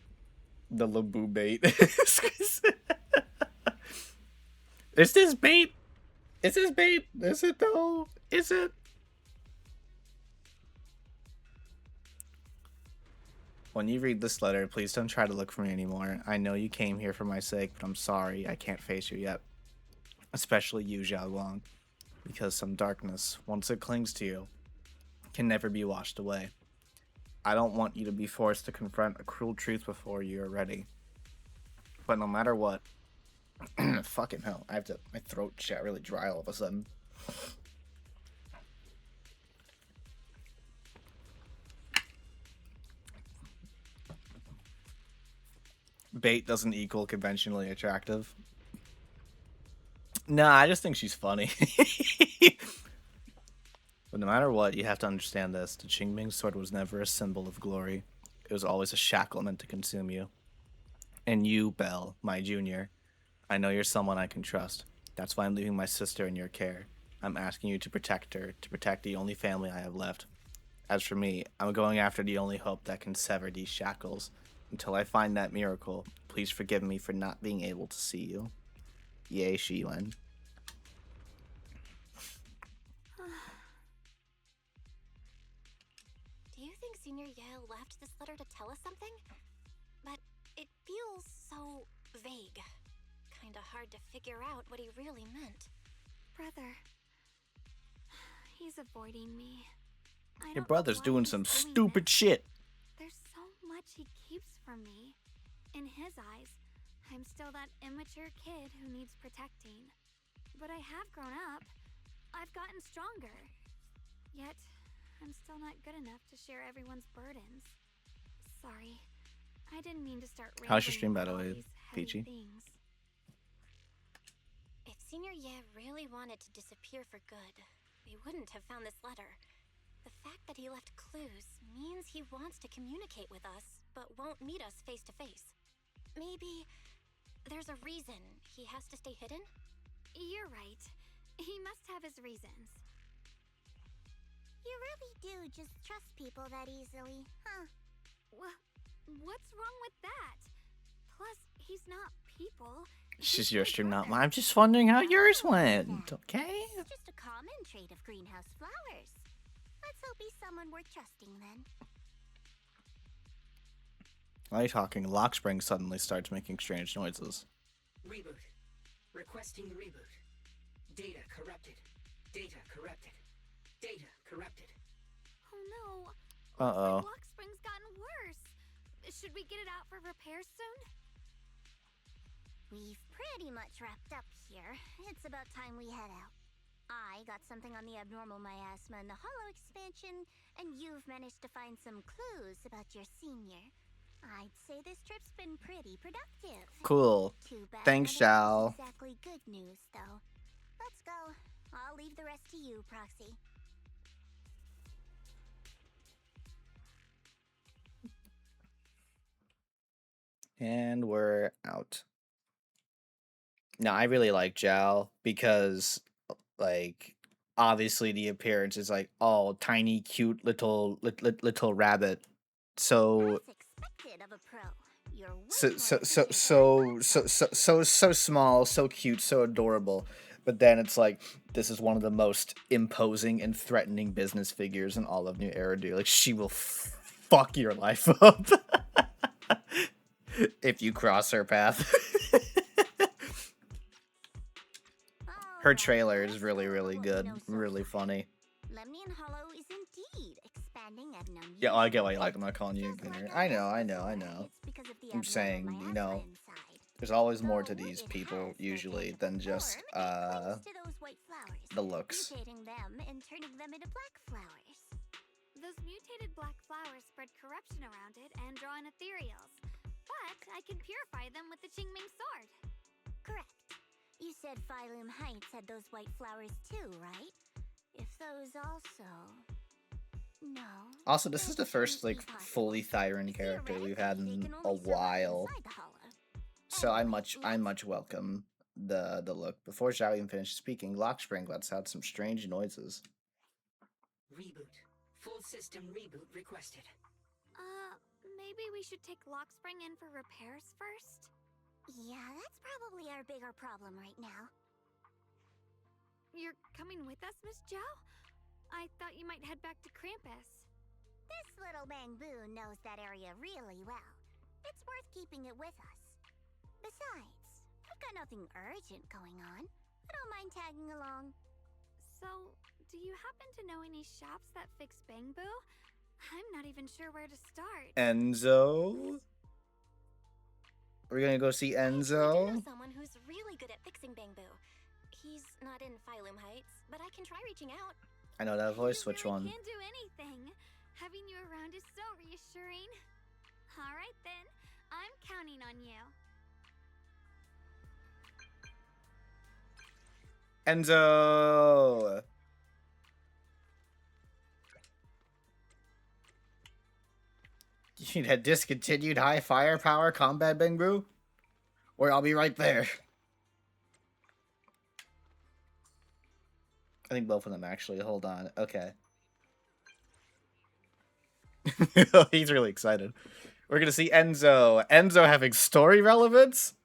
The Labu bait. Is this bait? Is this bait? Is it though? Is it? When you read this letter, please don't try to look for me anymore. I know you came here for my sake, but I'm sorry I can't face you yet. Especially you, Xiaoguang. Because some darkness, once it clings to you, can never be washed away. I don't want you to be forced to confront a cruel truth before you are ready. But no matter what, fucking hell, my throat got really dry all of a sudden. Bait doesn't equal conventionally attractive. Nah, I just think she's funny. But no matter what, you have to understand this. The Qingming sword was never a symbol of glory. It was always a shackle meant to consume you. And you, Belle, my junior, I know you're someone I can trust. That's why I'm leaving my sister in your care. I'm asking you to protect her, to protect the only family I have left. As for me, I'm going after the only hope that can sever these shackles. Until I find that miracle, please forgive me for not being able to see you. Yay, Shiyuan. Do you think Senior Yale left this letter to tell us something? But it feels so vague. Kinda hard to figure out what he really meant. Brother. He's avoiding me. Your brother's doing some stupid shit. There's so much he keeps from me. In his eyes, I'm still that immature kid who needs protecting. But I have grown up. I've gotten stronger. Yet, I'm still not good enough to share everyone's burdens. Sorry. I didn't mean to start rambling. How's your stream, by the way, Peachy? If Senior Ye really wanted to disappear for good, we wouldn't have found this letter. The fact that he left clues means he wants to communicate with us, but won't meet us face to face. Maybe there's a reason he has to stay hidden? You're right. He must have his reasons. You really do just trust people that easily, huh? What's wrong with that? Plus, he's not people. It's just your stream, not mine. I'm just wondering how yours went, okay? It's just a common trait of greenhouse flowers. Let's hope he's someone worth trusting then. While you're talking, Lockspring suddenly starts making strange noises. Reboot. Requesting reboot. Data corrupted. Data corrupted. Data corrupted. Oh no. Uh-oh. Lockspring's gotten worse. Should we get it out for repairs soon? We've pretty much wrapped up here. It's about time we head out. I got something on the abnormal miasma and the hollow expansion, and you've managed to find some clues about your senior. I'd say this trip's been pretty productive. Cool. Too bad Thanks, Zhao. Exactly good news, though. Let's go. I'll leave the rest to you, Proxy. And we're out. No, I really like Zhao because, like, obviously the appearance is like, oh, tiny, cute little rabbit. So so small, so cute, so adorable. But then it's like, this is one of the most imposing and threatening business figures in all of New Eridu. Like, she will fuck your life up if you cross her path. Her trailer is really, really good. Really funny. Lemnian Hollow is indeed expanding ad nauseam. Yeah, I get why you like. I'm not calling you a gooner. I know. I'm saying, you know, there's always more to these people, usually, than just, the looks. Mutating them and turning them into black flowers. Those mutated black flowers spread corruption around it and draw in ethereals. But I can purify them with the Qingming sword. Correct. You said Phylum Heights had those white flowers too, right? If those also... No. Also, this is the first, like, fully Thyran character we've had in a while. So I much welcome the look. Before Zhao even finished speaking, Lockspring lets out some strange noises. Reboot. Full system reboot requested. Maybe we should take Lockspring in for repairs first? Yeah, that's probably our bigger problem right now. You're coming with us, Miss Zhao? I thought you might head back to Krampus. This little Bangbu knows that area really well. It's worth keeping it with us. Besides, we've got nothing urgent going on. I don't mind tagging along. So, do you happen to know any shops that fix Bangbu? I'm not even sure where to start. Enzo? We're gonna go see Enzo? I know someone who's really good at fixing Bangbu. He's not in Phylum Heights, but I can try reaching out. I know that voice. Which one? You can do anything. Having you around is so reassuring. All right then, I'm counting on you. Enzo! You need a discontinued high firepower combat Bangbu? Or I'll be right there. I think both of them actually. Hold on. Okay. He's really excited. We're gonna see Enzo. Enzo having story relevance?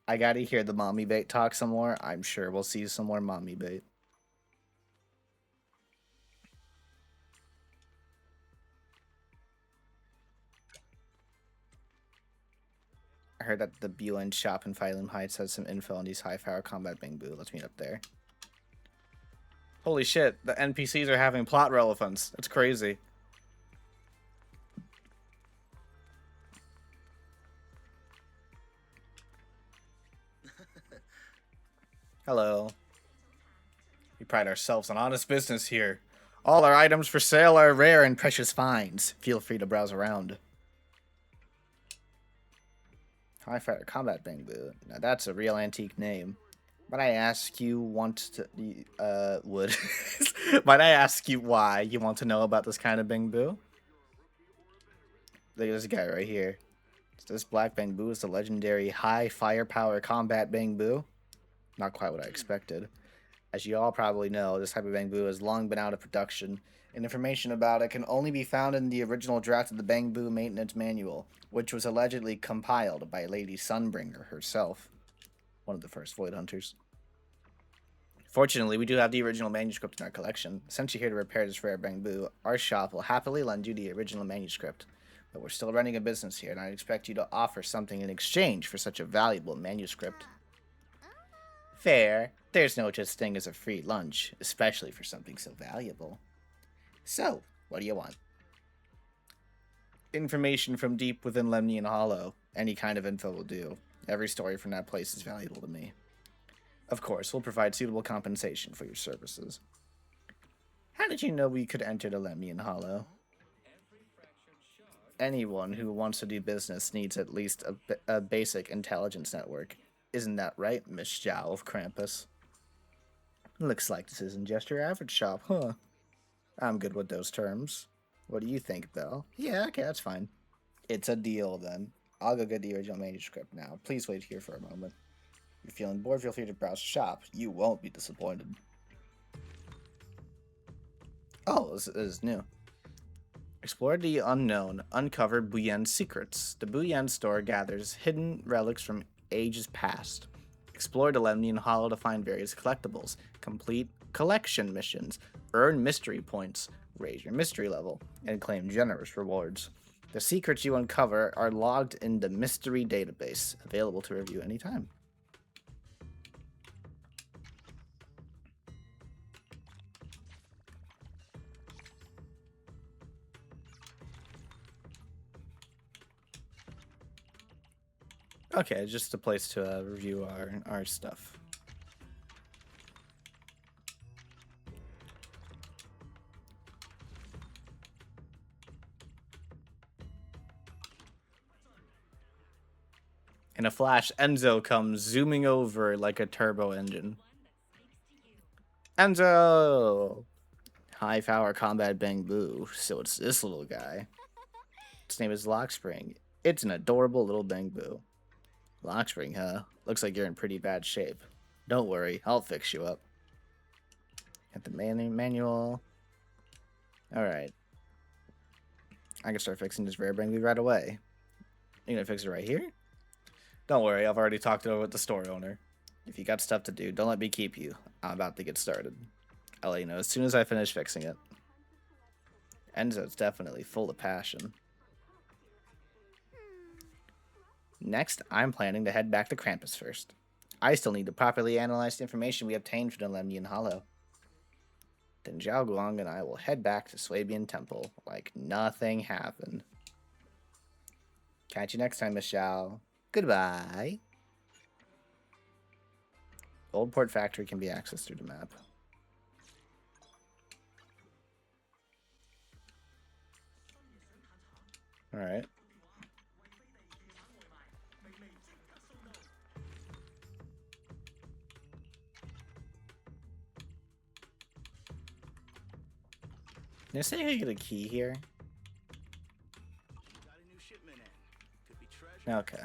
I gotta hear the mommy bait talk some more. I'm sure we'll see some more mommy bait. I heard that the BUN shop in Phylum Heights has some info on these high-power combat Bangbu. Let's meet up there. Holy shit, the NPCs are having plot relevance. That's crazy. Hello. We pride ourselves on honest business here. All our items for sale are rare and precious finds. Feel free to browse around. High Fighter Combat Bangbu. Now that's a real antique name. Might I ask you Might I ask you why you want to know about this kind of Bangbu? Look at this guy right here. This black Bangbu is the legendary high firepower combat Bangbu. Not quite what I expected. As you all probably know, this type of Bangbu has long been out of production, and information about it can only be found in the original draft of the Bangbu Maintenance Manual, which was allegedly compiled by Lady Sunbringer herself, one of the first Void Hunters. Fortunately, we do have the original manuscript in our collection. Since you're here to repair this rare Bangbu, our shop will happily lend you the original manuscript. But we're still running a business here, and I expect you to offer something in exchange for such a valuable manuscript. Fair. There's no such thing as a free lunch, especially for something so valuable. So, what do you want? Information from deep within Lemnian Hollow. Any kind of info will do. Every story from that place is valuable to me. Of course, we'll provide suitable compensation for your services. How did you know we could enter the Lemnian Hollow? Anyone who wants to do business needs at least a basic intelligence network. Isn't that right, Miss Zhao of Krampus? Looks like this isn't just your average shop, huh? I'm good with those terms. What do you think, Belle? Yeah, okay, that's fine. It's a deal, then. I'll go get the original manuscript now. Please wait here for a moment. If you're feeling bored, feel free to browse the shop. You won't be disappointed. Oh, this is new. Explore the unknown. Uncover Buyen's secrets. The Buyen store gathers hidden relics from ages past. Explore the Lemnian Hollow to find various collectibles. Complete collection missions. Earn mystery points. Raise your mystery level. And claim generous rewards. The secrets you uncover are logged in the mystery database. Available to review anytime. Okay, just a place to review our stuff. In a flash, Enzo comes zooming over like a turbo engine. Enzo! High power combat Bangbu. So it's this little guy. Its name is Lockspring. It's an adorable little Bangbu. Lockspring, huh? Looks like you're in pretty bad shape. Don't worry, I'll fix you up. Get the manual. Alright. I can start fixing this rare Bangbu right away. You gonna fix it right here? Don't worry, I've already talked it over with the store owner. If you got stuff to do, don't let me keep you. I'm about to get started. I'll let you know as soon as I finish fixing it. Enzo's definitely full of passion. Next, I'm planning to head back to Krampus first. I still need to properly analyze the information we obtained from the Lemnian Hollow. Then Zhao Guang and I will head back to Swabian Temple like nothing happened. Catch you next time, Miss Zhao. Goodbye. Old Port Factory can be accessed through the map. Alright. Did I say I could get a key here? Okay.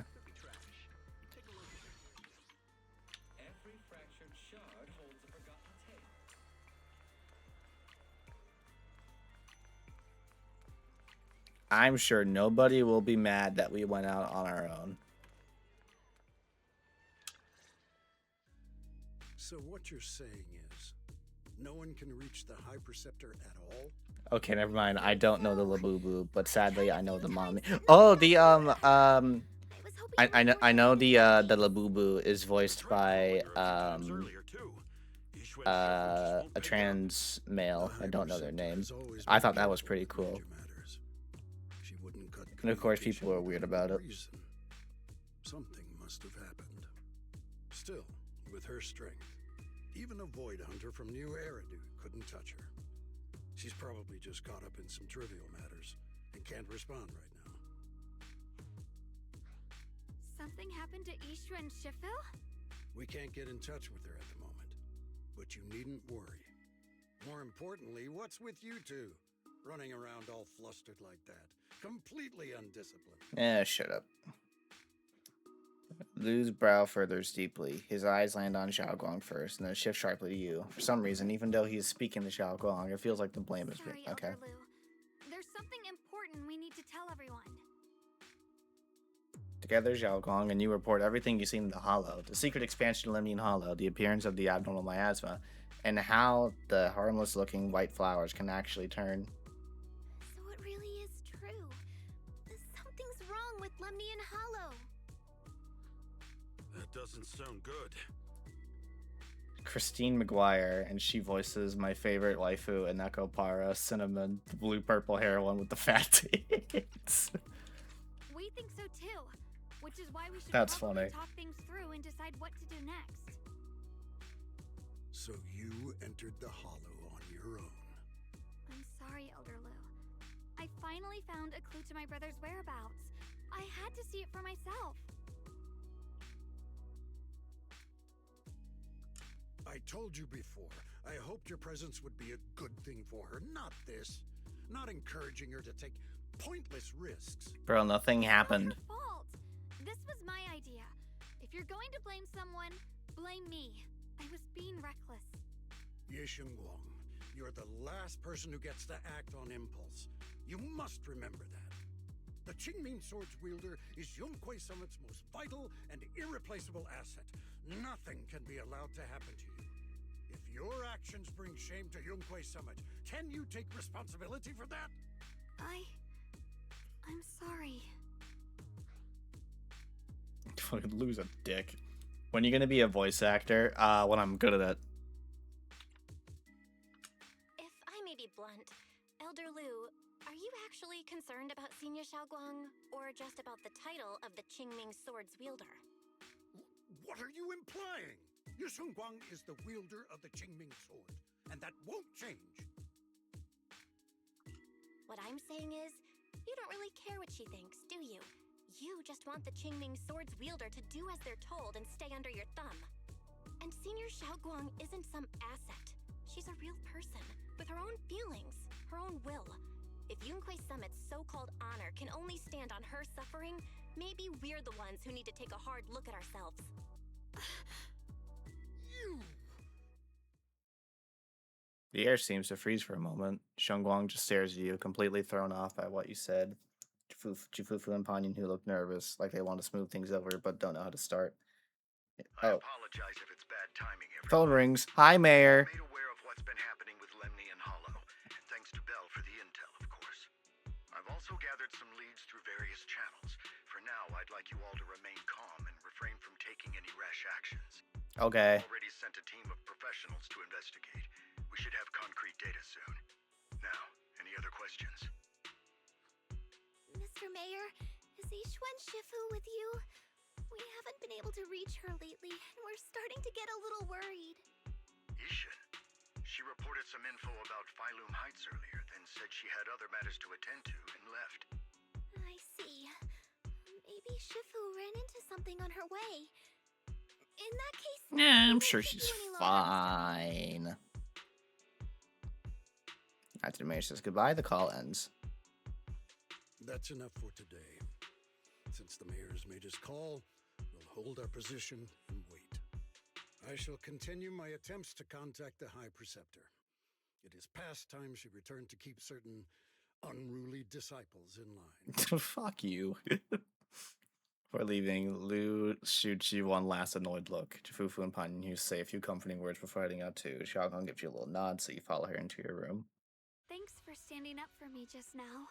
I'm sure nobody will be mad that we went out on our own. So what you're saying is, no one can reach the High Preceptor at all? Okay, never mind. I don't know the Labubu, but sadly I know the mommy. Oh, the I know the Labubu is voiced by a trans male. I don't know their name. I thought that was pretty cool. And of course, people are weird about it. Something must have happened. Still, with her strength, even a Void Hunter from New Eridu couldn't touch her. She's probably just caught up in some trivial matters and can't respond right now. Something happened to Ishu and Shifu? We can't get in touch with her at the moment, but you needn't worry. More importantly, what's with you two? Running around all flustered like that. Completely undisciplined. Eh, shut up. Lu's brow furthers deeply. His eyes land on Xiaoguang first, and then shift sharply to you. For some reason, even though he is speaking to Xiaoguang, it feels like the blame is being... Okay. Elder Lu. There's something important we need to tell everyone. Together, Xiaoguang and you report everything you've seen in the Hollow, the secret expansion of Lemnian Hollow, the appearance of the abnormal miasma, and how the harmless-looking white flowers can actually turn. So it really is true. Something's wrong with Lemnian Hollow. That doesn't sound good. Christine McGuire, and she voices my favorite waifu, Ineko Para, Cinnamon, the blue-purple hair one with the fat tits. We think so too, which is why we should That's probably funny. talk things through and decide what to do next. So you entered the Hollow on your own. I'm sorry, Elder Lu. I finally found a clue to my brother's whereabouts. I had to see it for myself. I told you before, I hoped your presence would be a good thing for her, not this. Not encouraging her to take pointless risks. Bro, nothing happened. It's not her fault. This was my idea. If you're going to blame someone, blame me. I was being reckless. Ye Shengguang, you're the last person who gets to act on impulse. You must remember that. The Qingming Sword's wielder is Yunquei Summit's most vital and irreplaceable asset. Nothing can be allowed to happen to you. If your actions bring shame to Yunquei Summit, can you take responsibility for that? I'm sorry. Fucking lose a dick. When you gonna be a voice actor? When I'm good at it. If I may be blunt, Elder Lu, are you actually concerned about Senior Xiaoguang, or just about the title of the Qingming Sword's wielder? What are you implying? Ye Shengguang is the wielder of the Qingming Sword, and that won't change. What I'm saying is, you don't really care what she thinks, do you? You just want the Qingming Sword's wielder to do as they're told and stay under your thumb. And Senior Xiaoguang isn't some asset. She's a real person, with her own feelings, her own will. If Yunquei Summit's so-called honor can only stand on her suffering, maybe we're the ones who need to take a hard look at ourselves. You! The air seems to freeze for a moment. Shengguang just stares at you, completely thrown off by what you said. Jifufu and Panyin, who look nervous, like they want to smooth things over, but don't know how to start. I apologize if it's bad timing, everyone. Phone rings. Hi, Mayor. I'm made aware of what's been happening with Lemnian Hollow, and thanks to Bell for the intel, of course. I've also gathered some leads through various channels. For now, I'd like you all to remain calm and refrain from taking any rash actions. Okay. I've already sent a team of professionals to investigate. We should have concrete data soon. Now, any other questions? Mr. Mayor, is Ishuen Shifu with you? We haven't been able to reach her lately, and we're starting to get a little worried. Ishin? She reported some info about Phylum Heights earlier, then said she had other matters to attend to and left. I see. Maybe Shifu ran into something on her way. In that case, Yeah, I'm we sure won't keep she's you any longer, Mr. Mayor. fine. After the mayor says goodbye, the call ends. That's enough for today. Since the mayor's made his call, we'll hold our position and wait. I shall continue my attempts to contact the High Preceptor. It is past time she returned to keep certain unruly disciples in line. Fuck you. For leaving, Lu shoots you one last annoyed look. Fufu and Pan Yu say a few comforting words before heading out too. Xiaogang gives you a little nod, so you follow her into your room. Thanks for standing up for me just now.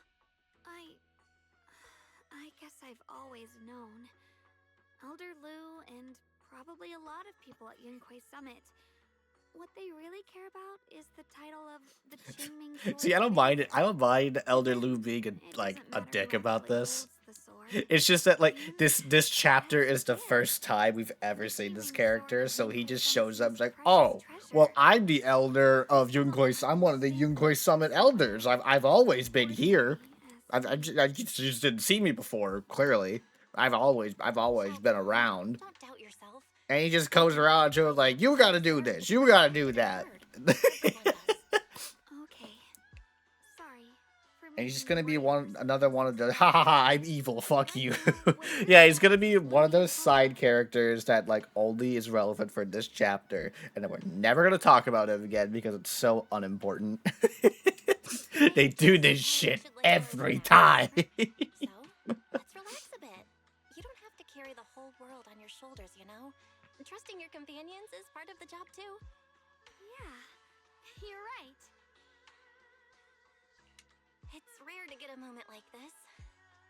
I guess I've always known. Elder Lu and probably a lot of people at Yunquay Summit. What they really care about is the title of the Qingming Sword. See, I don't mind it. I don't mind Elder Lu being a dick about this. It's just that this chapter is the first time we've ever seen this character, so he just shows up like, oh, well, I'm the elder of Yunquay. I'm one of the Yunquay Summit elders. I've always been here. I just didn't see me before. Clearly, I've always been around. Don't doubt yourself. And he just goes around to like, you gotta do this, you gotta do that. Okay. Sorry. And he's just gonna be another one of the ha ha ha, I'm evil, fuck you. Yeah, he's gonna be one of those side characters that like only is relevant for this chapter, and then we're never gonna talk about him again because it's so unimportant. They do this shit every time. So, let's relax a bit. You don't have to carry the whole world on your shoulders, you know? Trusting your companions is part of the job too. Yeah, you're right. It's rare to get a moment like this.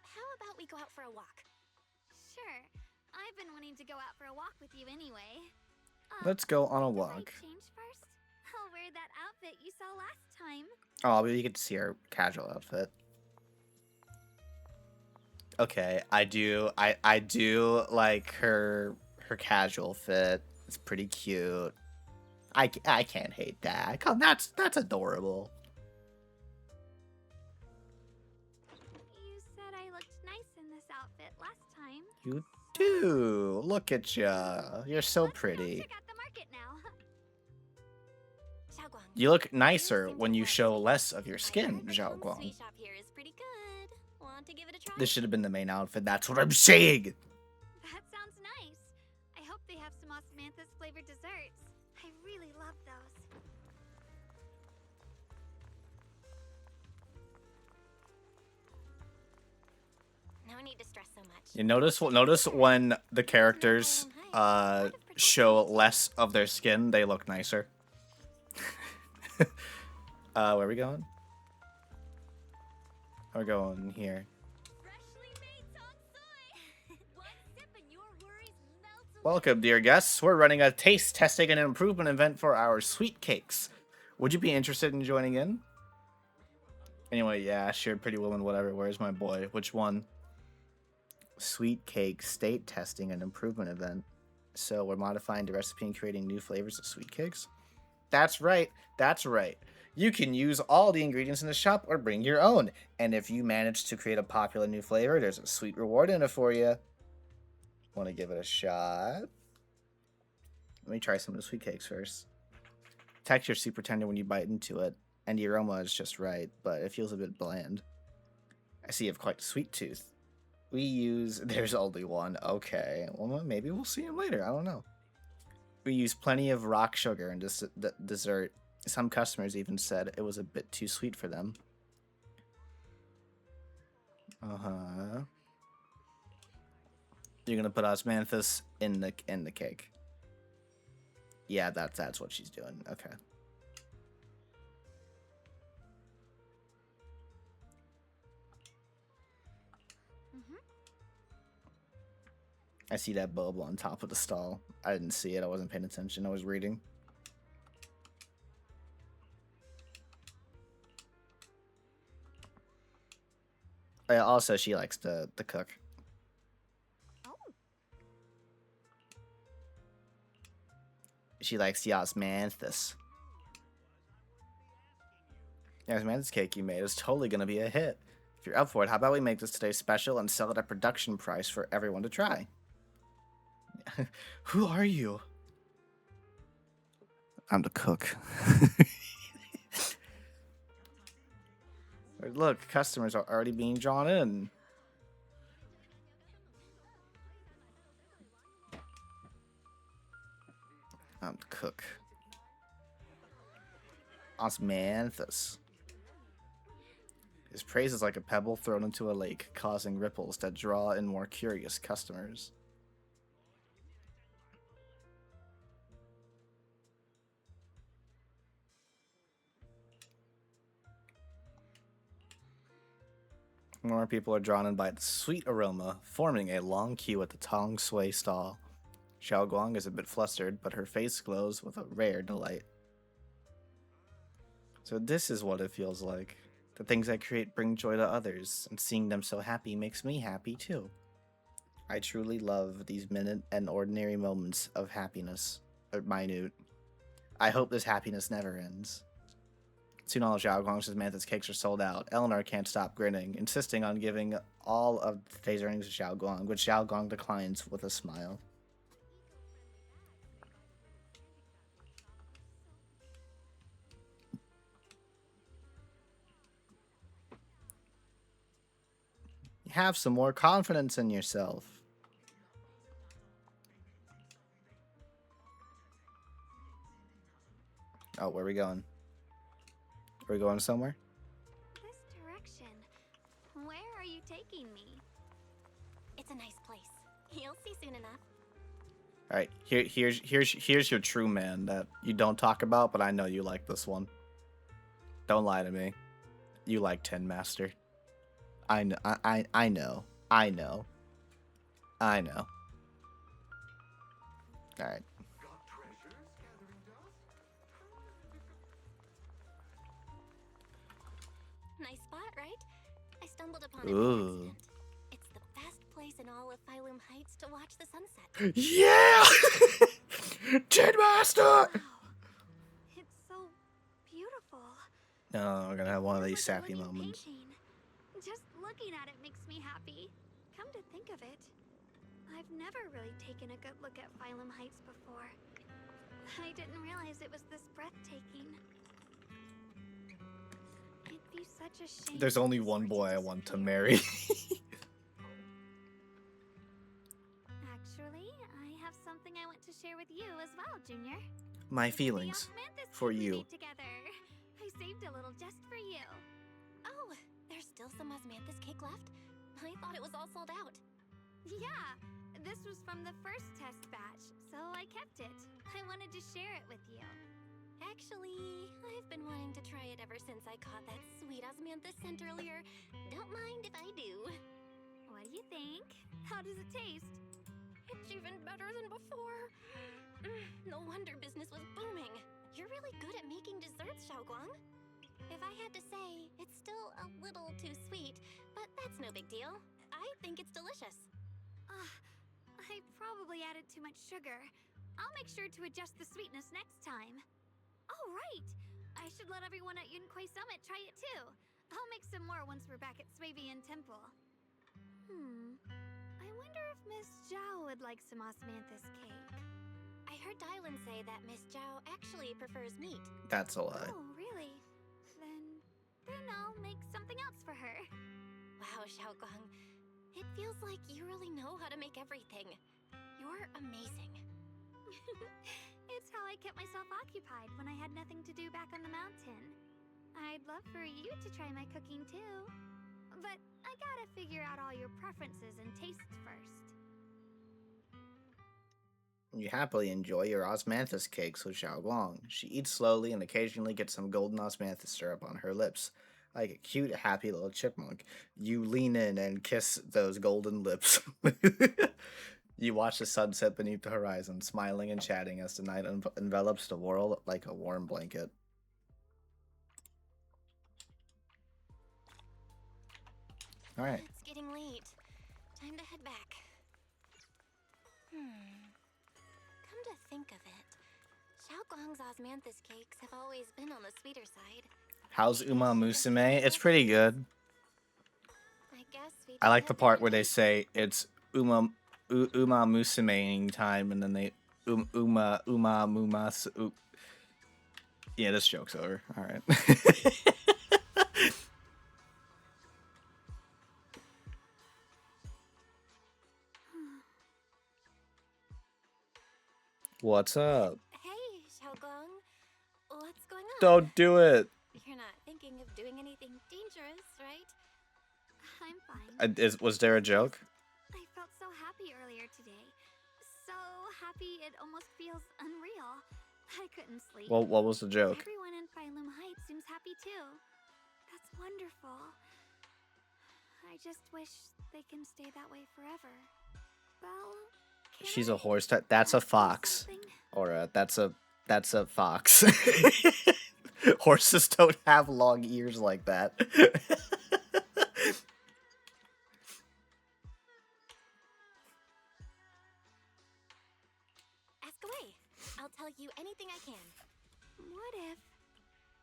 How about we go out for a walk? Sure. I've been wanting to go out for a walk with you anyway. Let's go on a Can walk. I change first? I'll wear that outfit you saw last time. Oh, but you get to see her casual outfit. Okay, I do like her casual fit. It's pretty cute. I can't hate that. Come, that's adorable. You said I looked nice in this outfit last time. You do. Look at ya. You're so pretty. Check out the market now. Xiaoguang, You look nicer when you show less of your skin, Zhao the Guang. sweet shop here is pretty good. Want to give it a try? This should have been the main outfit. That's what I'm saying. That sounds nice. I hope they have some osmanthus flavored desserts. I really love those. No need to stress so much. You notice when the characters show less of their skin, they look nicer. Where are we going? We're going here. Welcome, dear guests. We're running a taste testing and improvement event for our sweet cakes. Would you be interested in joining in? Anyway, yeah, sure, Pretty Woman, whatever. Where's my boy? Which one? Sweet cake state testing and improvement event. So we're modifying the recipe and creating new flavors of sweet cakes? That's right. That's right. You can use all the ingredients in the shop or bring your own. And if you manage to create a popular new flavor, there's a sweet reward in it for you. Want to give it a shot? Let me try some of the sweet cakes first. Texture's super tender when you bite into it, and the aroma is just right, but it feels a bit bland. I see you have quite a sweet tooth. There's only one. Okay, well, maybe we'll see him later. I don't know. We use plenty of rock sugar in this dessert. Some customers even said it was a bit too sweet for them. Uh-huh. You're gonna put osmanthus in the cake. Yeah, that's what she's doing. Okay. I see that bubble on top of the stall. I didn't see it. I wasn't paying attention. I was reading. Also, she likes to cook. She likes the osmanthus. The osmanthus cake you made is totally going to be a hit. If you're up for it, how about we make this today special and sell it at production price for everyone to try? Who are you? I'm the cook. Look, customers are already being drawn in. I'm the cook. Osmanthus His praise is like a pebble thrown into a lake, causing ripples that draw in more curious customers. More people are drawn in by the sweet aroma, forming a long queue at the Tong Sui stall. Xiao Guang is a bit flustered, but her face glows with a rare delight. So this is what it feels like. The things I create bring joy to others, and seeing them so happy makes me happy too. I truly love these minute and ordinary moments of happiness. Minute. I hope this happiness never ends. Soon all of Xiao Guang's Manthus cakes are sold out. Eleanor can't stop grinning, insisting on giving all of today's earnings to Xiao Guang, which Xiao Guang declines with a smile. Have some more confidence in yourself. Oh, where are we going? Are we going somewhere? This direction. Where are you taking me? It's a nice place. You'll see soon enough. All right, here's your true man that you don't talk about, but I know you like this one. Don't lie to me. You like Tin Master. I know. I know. I know. I know. All right. Nice spot, right? I stumbled upon it by Ooh. accident. It's the best place in all of Phylum Heights to watch the sunset. Yeah! Tin Master! Wow. It's so beautiful. No, we're gonna have one of Feels these like a sappy living moments. painting. Just looking at it makes me happy. Come to think of it, I've never really taken a good look at Phylum Heights before. I didn't realize it was this breathtaking. It'd be such a shame. There's only one boy I want to marry. Actually, I have something I want to share with you as well, Junior. My It's feelings the Osmanthus for cake we you. made together. I saved a little just for you. Oh, there's still some Osmanthus cake left? I thought it was all sold out. Yeah, this was from the first test batch, so I kept it. I wanted to share it with you. Actually, I've been wanting to try it ever since I caught that sweet Osmanthus scent earlier. Don't mind if I do. What do you think? How does it taste? It's even better than before. No wonder business was booming. You're really good at making desserts, Xiaoguang. If I had to say, it's still a little too sweet, but that's no big deal. I think it's delicious. I probably added too much sugar. I'll make sure to adjust the sweetness next time. Oh, right! I should let everyone at Yunquay Summit try it too. I'll make some more once we're back at Swabian Temple. I wonder if Miss Zhao would like some Osmanthus cake. I heard Dylan say that Miss Zhao actually prefers meat. That's a lie. Oh, really? Then I'll make something else for her. Wow, Xiaoguang. It feels like you really know how to make everything. You're amazing. It's how I kept myself occupied when I had nothing to do back on the mountain. I'd love for you to try my cooking too. But I gotta figure out all your preferences and tastes first. You happily enjoy your osmanthus cakes with Xiao Guang. She eats slowly and occasionally gets some golden osmanthus syrup on her lips. Like a cute, happy little chipmunk, you lean in and kiss those golden lips. You watch the sunset beneath the horizon, smiling and chatting as the night envelops the world like a warm blanket. Alright. It's getting late. Time to head back. Come to think of it, Xiaoguang's osmanthus cakes have always been on the sweeter side. How's Uma Musume? It's pretty good. I guess we I like the part where they say it's Uma Musume time, and then they Uma Mumas. Yeah, this joke's over. All right. What's up? Hey, Xiaoguang. What's going on? Don't do it. You're not thinking of doing anything dangerous, right? Was there a joke? I felt so happy earlier today. So happy it almost feels unreal. I couldn't sleep. Well, what was the joke? Everyone in Phylum Heights seems happy too. That's wonderful. I just wish they can stay that way forever. Well, She's a horse. That's a fox. Or that's a fox. Horses don't have long ears like that. Ask away. I'll tell you anything I can. What if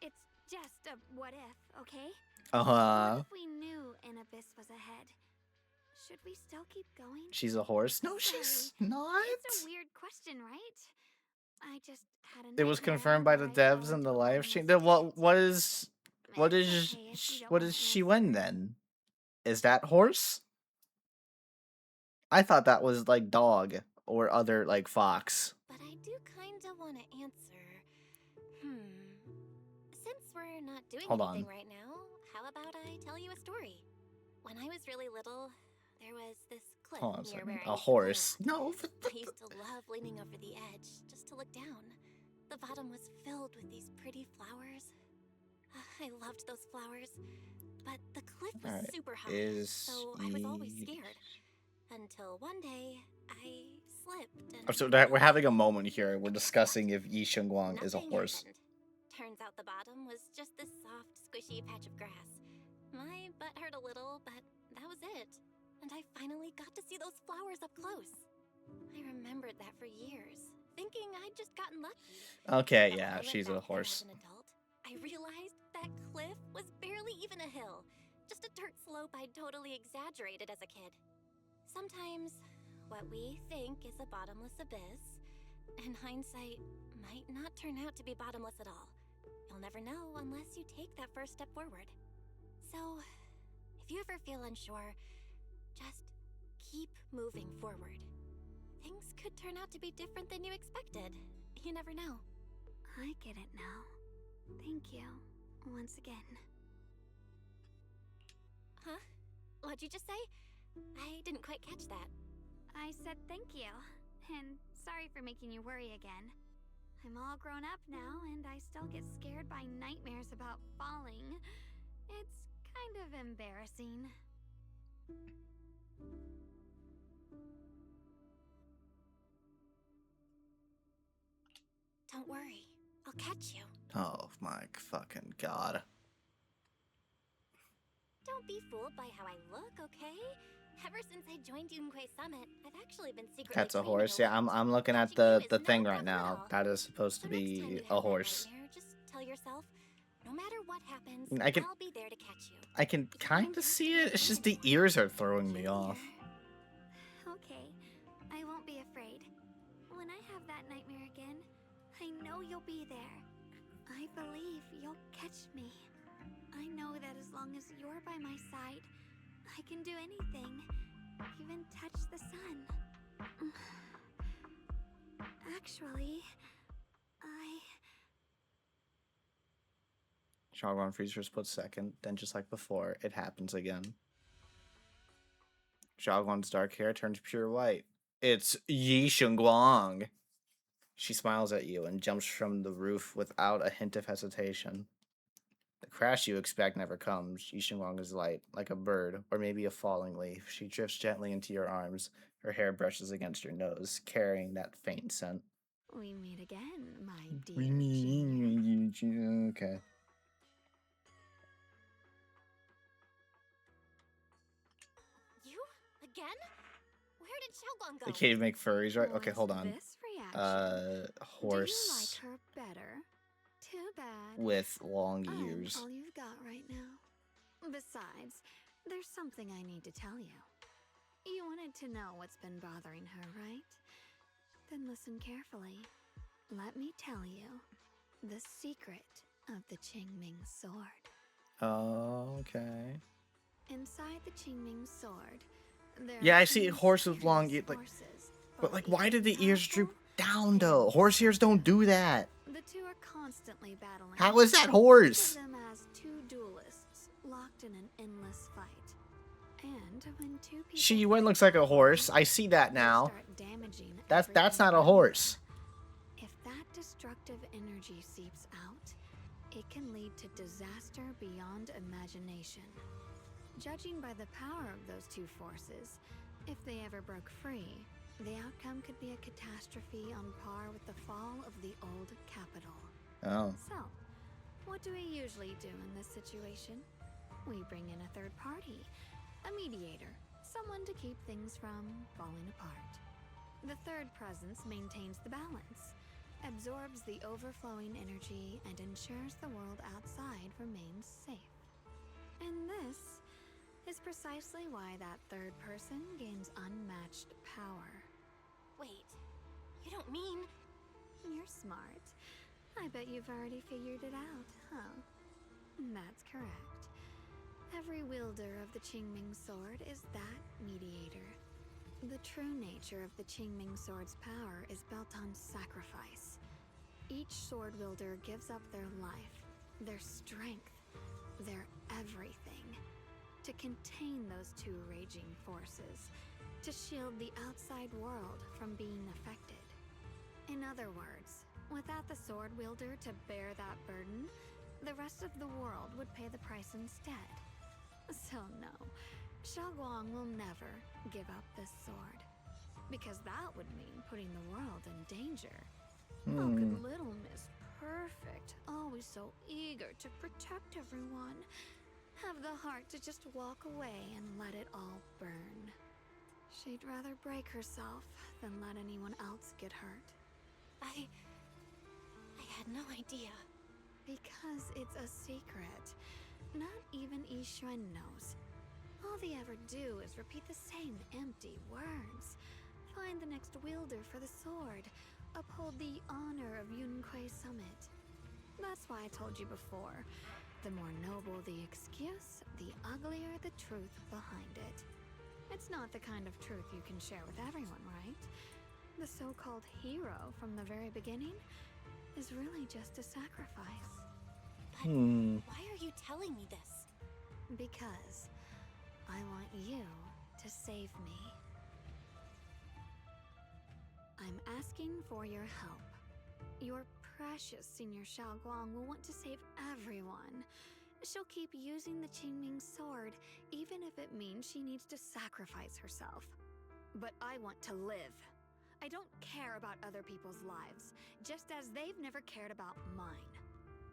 it's just a what if, okay? Uh-huh. What if we knew an abyss was ahead? Should we still keep going? She's a horse? No, she's not. It's a weird question, right? I just had a It was confirmed by the devs in the live stream. Then what is she win then? Is that horse? I thought that was like dog or other like fox. But I do kinda wanna answer. Since we're not doing anything right now, how about I tell you a story? When I was really little, there was this cliff near where I a horse. No. I used to love leaning over the edge just to look down. The bottom was filled with these pretty flowers. I loved those flowers, but the cliff was super high, so I was always scared. Until one day, I slipped and... So we're having a moment here. We're discussing if Yi Shengguang is a horse. Happened. Turns out the bottom was just this soft, squishy patch of grass. My butt hurt a little, but that was it. And I finally got to see those flowers up close. I remembered that for years, thinking I'd just gotten lucky. Okay, yeah, she's a horse. As an adult, I realized that cliff was barely even a hill. Just a dirt slope I'd totally exaggerated as a kid. Sometimes, what we think is a bottomless abyss, in hindsight, might not turn out to be bottomless at all. You'll never know unless you take that first step forward. So, if you ever feel unsure, just keep moving forward. Things could turn out to be different than you expected. You never know. I get it now. Thank you, once again. Huh? What'd you just say? I didn't quite catch that. I said thank you, and sorry for making you worry again. I'm all grown up now, and I still get scared by nightmares about falling. It's kind of embarrassing. Don't worry, I'll catch you. Oh my fucking god. Don't be fooled by how I look, okay? Ever since I joined Yunquei Summit, I've actually been secretly That's a horse. Yeah, I'm looking at the thing right now. That is supposed to be a horse. Just tell yourself, no matter what happens, I'll be there to catch you. I can kind of see it. It's just the ears are throwing me off. Okay, I won't be afraid. When I have that nightmare again, I know you'll be there. I believe you'll catch me. I know that as long as you're by my side, I can do anything, even touch the sun. Actually, Xiaoguang freezes for a split second, then just like before, it happens again. Xiaoguang's dark hair turns pure white. It's Yi Shengguang. She smiles at you and jumps from the roof without a hint of hesitation. The crash you expect never comes. Yi Shengguang is light, like a bird, or maybe a falling leaf. She drifts gently into your arms. Her hair brushes against your nose, carrying that faint scent. We meet again, my dear. Okay. You? Again? Where did Xiaoguang go? The cave make furries, right? Okay, hold on. This reaction? Horse. Do you like her better? Too bad. With long ears. All you've got right now. Besides, there's something I need to tell you. You wanted to know what's been bothering her, right? Then listen carefully. Let me tell you the secret of the Qingming sword. Oh, okay. Inside the Qingming sword, there yeah, are I see a horse with long ears. But like, why did the ears droop down though? Horse ears don't do that. The two are constantly battling. How is that horse? Think of them as two duelists locked in an endless fight. And happened when two people Shi Yuan looks like a horse. I see that now. start damaging That's everything not a around horse. them. If that destructive energy seeps out, it can lead to disaster beyond imagination. Judging by the power of those two forces, if they ever broke free, the outcome could be a catastrophe on par with the fall of the old capital. Oh. So, what do we usually do in this situation? We bring in a third party, a mediator, someone to keep things from falling apart. The third presence maintains the balance, absorbs the overflowing energy, and ensures the world outside remains safe. And this is precisely why that third person gains unmatched power. Wait, you don't mean... You're smart. I bet you've already figured it out, huh? That's correct. Every wielder of the Qingming sword is that mediator. The true nature of the Qingming sword's power is built on sacrifice. Each sword wielder gives up their life, their strength, their everything, to contain those two raging forces, to shield the outside world from being affected. In other words, without the sword wielder to bear that burden, the rest of the world would pay the price instead. So no, Xiaoguang will never give up this sword, because that would mean putting the world in danger. How could little Miss Perfect, always so eager to protect everyone, have the heart to just walk away and let it all burn? She'd rather break herself than let anyone else get hurt. I had no idea. Because it's a secret. Not even Yixuan knows. All they ever do is repeat the same empty words. Find the next wielder for the sword. Uphold the honor of Yunquei Summit. That's why I told you before. The more noble the excuse, the uglier the truth behind it. It's not the kind of truth you can share with everyone, right? The so-called hero from the very beginning is really just a sacrifice. But why are you telling me this? Because I want you to save me. I'm asking for your help. Your precious Senior Xiaoguang will want to save everyone. She'll keep using the Qingming sword, even if it means she needs to sacrifice herself. But I want to live. I don't care about other people's lives, just as they've never cared about mine.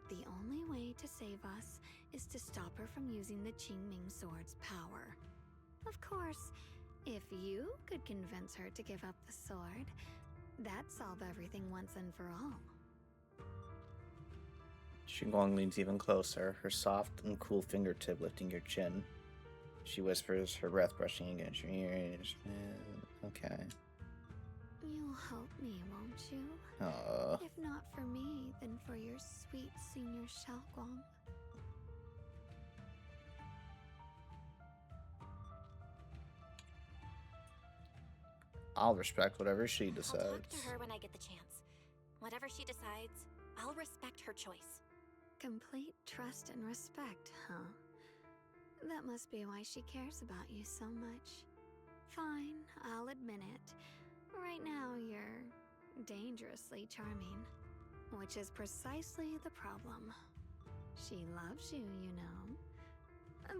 The only way to save us is to stop her from using the Qingming sword's power. Of course, if you could convince her to give up the sword, that'd solve everything once and for all. Xinguang leans even closer, her soft and cool fingertip lifting your chin. She whispers, her breath brushing against your ears. Okay. You'll help me, won't you? If not for me, then for your sweet Senior Xiaoguang. I'll respect whatever she I'll decides. talk to her when I get the chance. Whatever she decides, I'll respect her choice. Complete trust and respect, huh? That must be why she cares about you so much. Fine, I'll admit it. Right now, you're dangerously charming. Which is precisely the problem. She loves you, you know.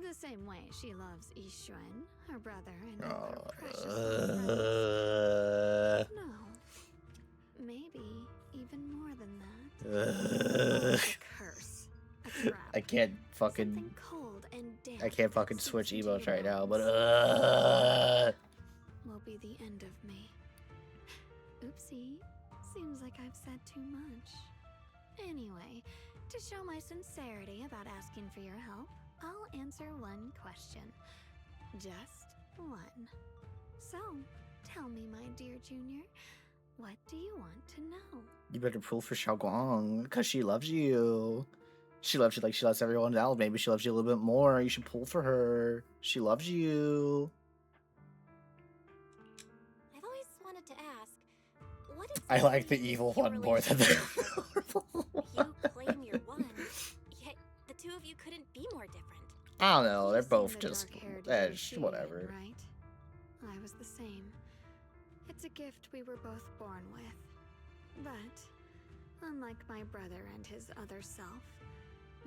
The same way she loves Yixuan, her brother, and all her precious little friends. No. Maybe even more than that. A curse. A trap. I can't fucking... Something cold and damp I can't fucking that switch seeps into emotes your right now, bones. but Will be the end of me. Oopsie. Seems like I've said too much. Anyway, to show my sincerity about asking for your help, I'll answer one question. Just one. So, tell me, my dear Junior, what do you want to know? You better pull for Xiaoguang, because she loves you. She loves you like she loves everyone else. Maybe she loves you a little bit more. You should pull for her. She loves you. I've always wanted to ask, what is I like the evil one more than the You claim you're one, yet the two of you couldn't be more different. I don't know. They're You've seen both the just dark-haired Whatever. Right? I was the same. It's a gift we were both born with. But, unlike my brother and his other self,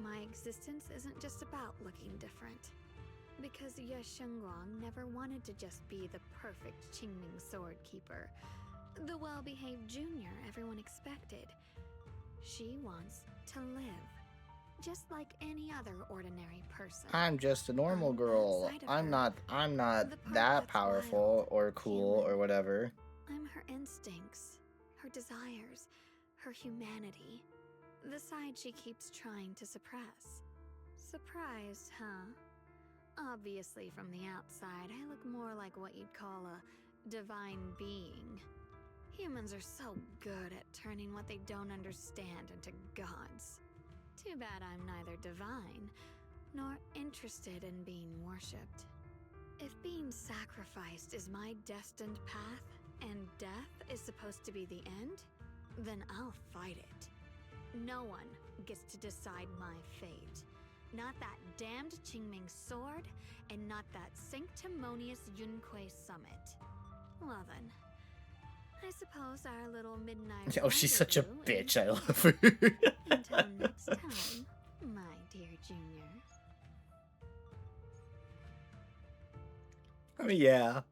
my existence isn't just about looking different. Because Ye Shengguang never wanted to just be the perfect Qingming sword keeper, the well-behaved junior everyone expected. She wants to live, just like any other ordinary person. I'm just a normal girl. I'm not that powerful or cool or whatever. I'm her instincts, her desires, her humanity. The side she keeps trying to suppress. Surprised, huh? Obviously, from the outside, I look more like what you'd call a divine being. Humans are so good at turning what they don't understand into gods. Too bad I'm neither divine, nor interested in being worshipped. If being sacrificed is my destined path, and death is supposed to be the end, then I'll fight it. No one gets to decide my fate. Not that damned Qingming sword, and not that sanctimonious Yunquei summit. Well then, I suppose our little midnight Oh, she's such a bitch. I love her. Until next time, my dear junior. I mean, yeah.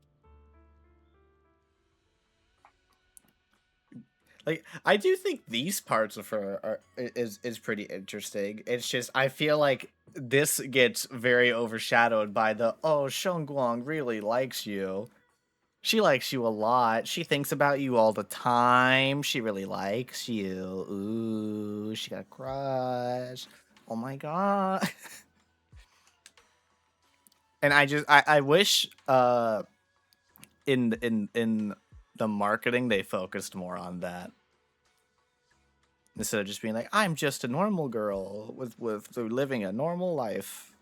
Like, I do think these parts of her is pretty interesting. It's just, I feel like this gets very overshadowed by the, oh, Shengguang really likes you. She likes you a lot. She thinks about you all the time. She really likes you. Ooh, she got a crush. Oh my god. And I wish in the marketing they focused more on that. Instead of just being like, I'm just a normal girl with living a normal life.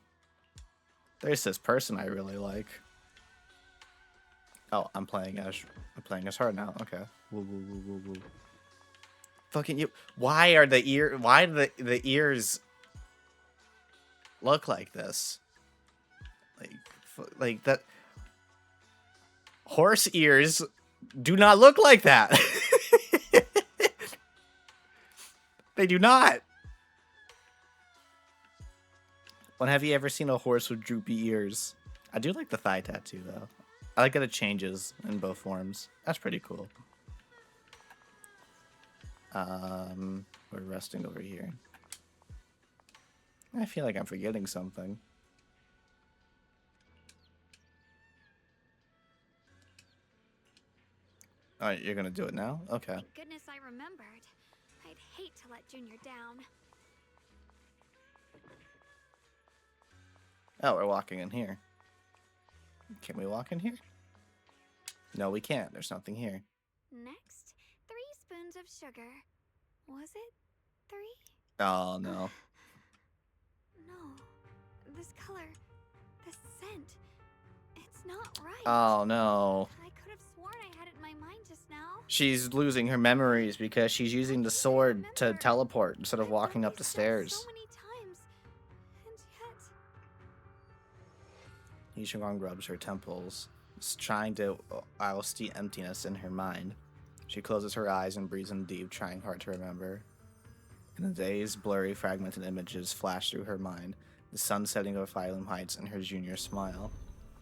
There's this person I really like. Oh, I'm playing as her now. Okay. Woo, woo, woo, woo, woo. Fucking you. Why do the ears look like this? Like that. Horse ears do not look like that. They do not. When have you ever seen a horse with droopy ears? I do like the thigh tattoo though. I like that it changes in both forms. That's pretty cool. We're resting over here. I feel like I'm forgetting something. All right, you're gonna do it now? Okay. Thank goodness I remembered. I'd hate to let Junior down. Oh, we're walking in here. Can we walk in here? No, we can't. There's nothing here. Next, 3 spoons of sugar. Was it 3? Oh, no. No. This color, this scent, it's not right. Oh, no. I could have sworn I had it in my mind just now. She's losing her memories because she's using the sword to teleport instead of walking up the stairs. So many times, and yet... Ye Shengguang rubs her temples, trying to oust the emptiness in her mind. She closes her eyes and breathes in deep, trying hard to remember. In the days, blurry, fragmented images flash through her mind, the sun setting over Phylum Heights and her junior smile.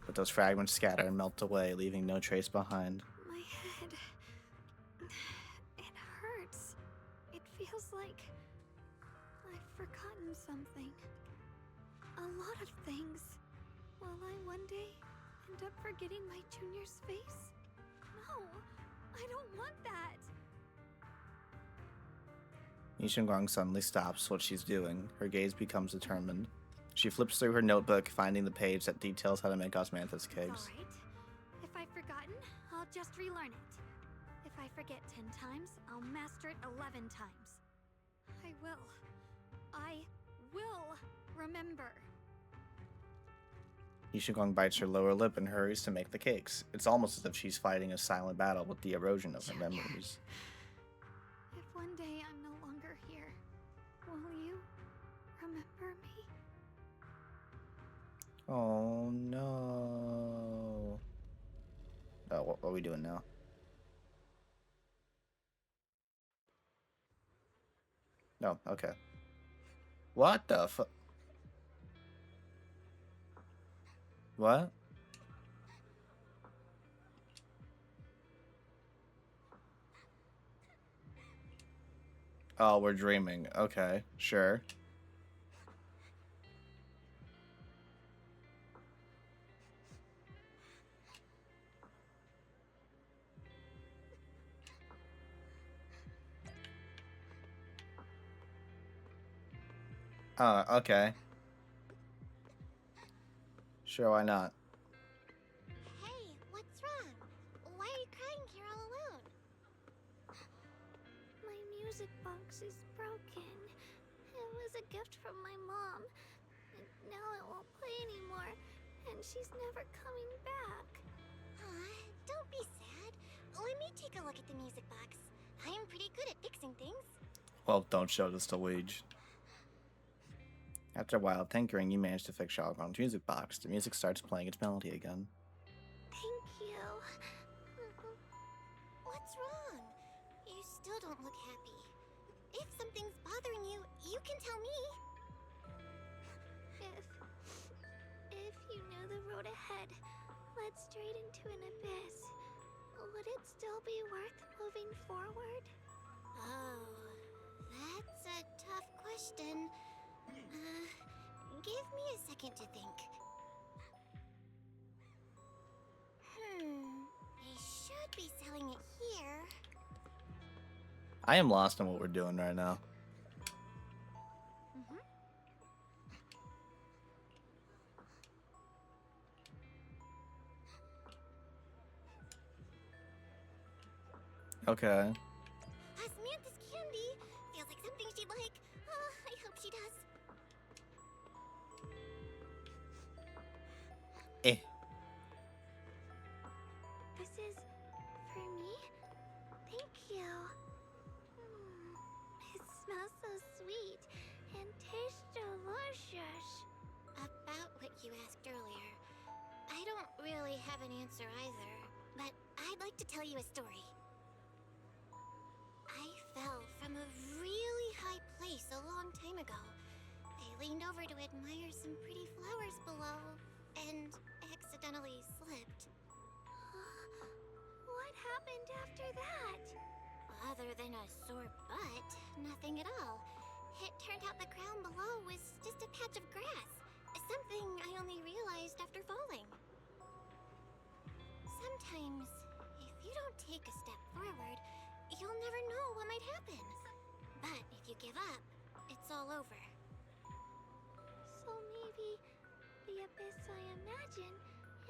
But those fragments scatter and melt away, leaving no trace behind. My head... it hurts. It feels like... I've forgotten something. A lot of things. Will I one day end up forgetting my junior's face? No, I don't want that. Ye Shengguang suddenly stops what she's doing. Her gaze becomes determined. She flips through her notebook, finding the page that details how to make osmanthus cakes. Alright. If I've forgotten, I'll just relearn it. If I forget 10 times, I'll master it 11 times. I will remember. Ye Shengguang bites her lower lip and hurries to make the cakes. It's almost as if she's fighting a silent battle with the erosion of her memories. If one day I'm no longer here, will you remember me? Oh no. Oh, what are we doing now? No, okay. What the fu- What? Oh, we're dreaming. Okay, sure. Okay. Sure, why not? Hey, what's wrong? Why are you crying here all alone? My music box is broken. It was a gift from my mom. And now it won't play anymore. And she's never coming back. Aw, don't be sad. Let me take a look at the music box. I'm pretty good at fixing things. Well, don't show this to Weege. After a while of tinkering, you manage to fix Xiaoguang's music box. The music starts playing its melody again. Thank you. What's wrong? You still don't look happy. If something's bothering you, you can tell me. If you knew the road ahead led straight into an abyss, would it still be worth moving forward? Oh, that's a tough question. Give me a second to think. They should be selling it here. I am lost in what we're doing right now. Okay. Osmanthus candy! Feels like something she'd like. Oh, I hope she does. This is for me? Thank you. It smells so sweet and tastes delicious. About what you asked earlier, I don't really have an answer either, but I'd like to tell you a story. I fell from a really high place a long time ago. I leaned over to admire some pretty flowers below, and accidentally slipped. What happened after that? Other than a sore butt, nothing at all. It turned out the ground below was just a patch of grass. Something I only realized after falling. Sometimes, if you don't take a step forward, you'll never know what might happen. But if you give up, it's all over. So maybe the abyss I imagine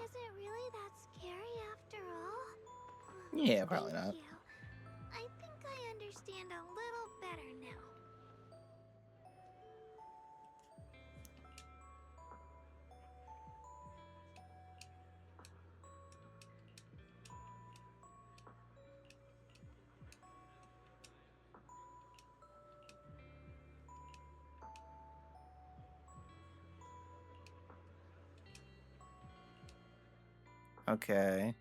isn't really that scary after all? Yeah, probably not. Thank you. I think I understand a little better now. Okay.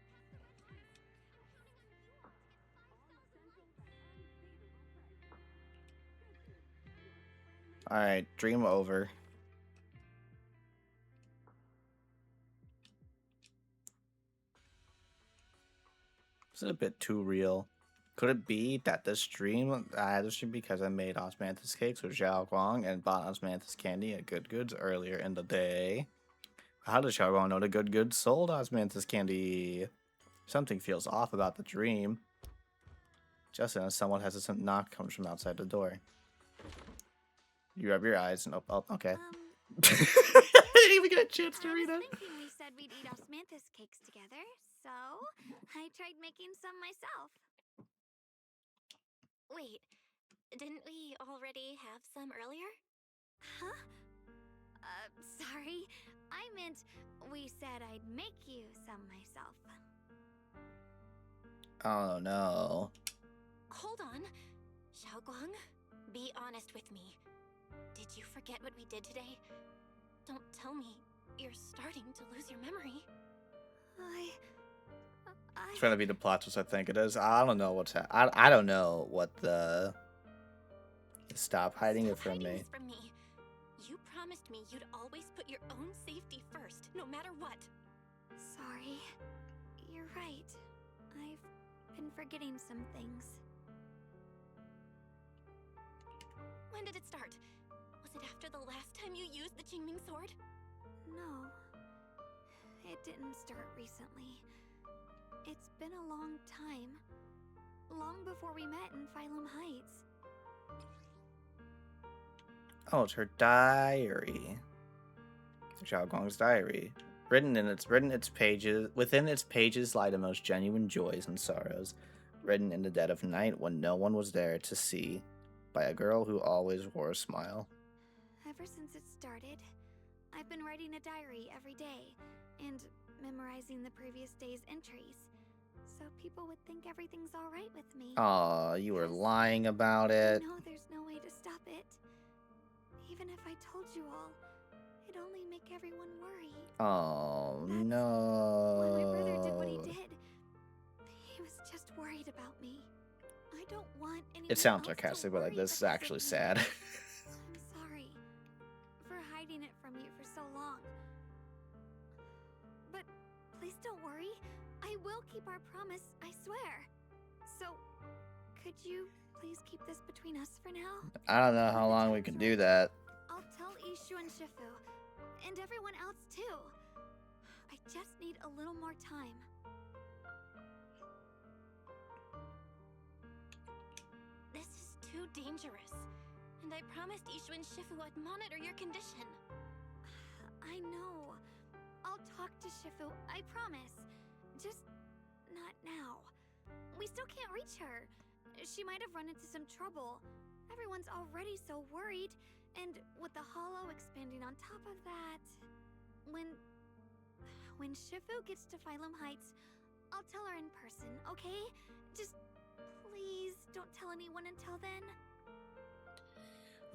Alright, dream over. This is a bit too real. Could it be that this dream I had this dream because I made osmanthus cakes with Xiao Guang and bought osmanthus candy at Good Goods earlier in the day? How does Xiao Guang know the Good Goods sold osmanthus candy? Something feels off about the dream. Just as someone has a knock comes from outside the door. You rub your eyes and oh, okay. I didn't even get a chance to read it. I was thinking we said we'd eat osmanthus cakes together, so I tried making some myself. Wait, didn't we already have some earlier? Huh? Sorry. I meant we said I'd make you some myself. Oh no. Hold on. Xiaoguang, be honest with me. Did you forget what we did today? Don't tell me, you're starting to lose your memory. It's trying to be the plot twist, I think it is. I don't know what's I don't know what the... Stop hiding it from me. From me. You promised me you'd always put your own safety first, no matter what. Sorry. You're right. I've been forgetting some things. When did it start? Was it after the last time you used the Qingming sword? No. It didn't start recently. It's been a long time. Long before we met in Phylum Heights. Oh, it's her diary. Xiao Guang's diary. Within its pages lie the most genuine joys and sorrows. Written in the dead of night when no one was there to see, by a girl who always wore a smile. Ever since it started, I've been writing a diary every day and memorizing the previous day's entries, so people would think everything's all right with me. Aw, you were lying about it. I know there's no way to stop it. Even if I told you all, it'd only make everyone worry. Oh, That's no. When my brother did what he did, he was just worried about me. I don't want anyone It sounds else to sarcastic, but like, worry this is because of actually me. sad. I'm sorry for hiding it from you for so long. But please don't worry. I will keep our promise, I swear. So, could you please keep this between us for now? I don't know how long we can do that. I'll tell Ishu and Shifu, and everyone else too. I just need a little more time. This is too dangerous. And I promised Ishu and Shifu I'd monitor your condition. I know. I'll talk to Shifu, I promise. Just not now. We still can't reach her. She might have run into some trouble. Everyone's already so worried. And with the hollow expanding on top of that... When Shifu gets to Phylum Heights, I'll tell her in person, okay? Just please don't tell anyone until then.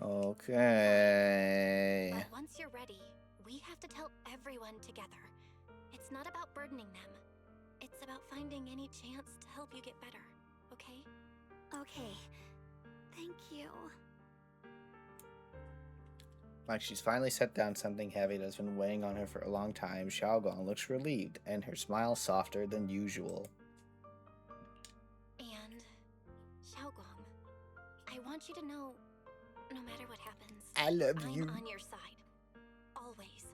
Okay. But once you're ready, we have to tell everyone together. It's not about burdening them. It's about finding any chance to help you get better, okay? Okay. Thank you. Like she's finally set down something heavy that's been weighing on her for a long time, Xiaogong looks relieved, and her smile softer than usual. And, Xiaogong, I want you to know, no matter what happens, I love you. I'm on your side. Always.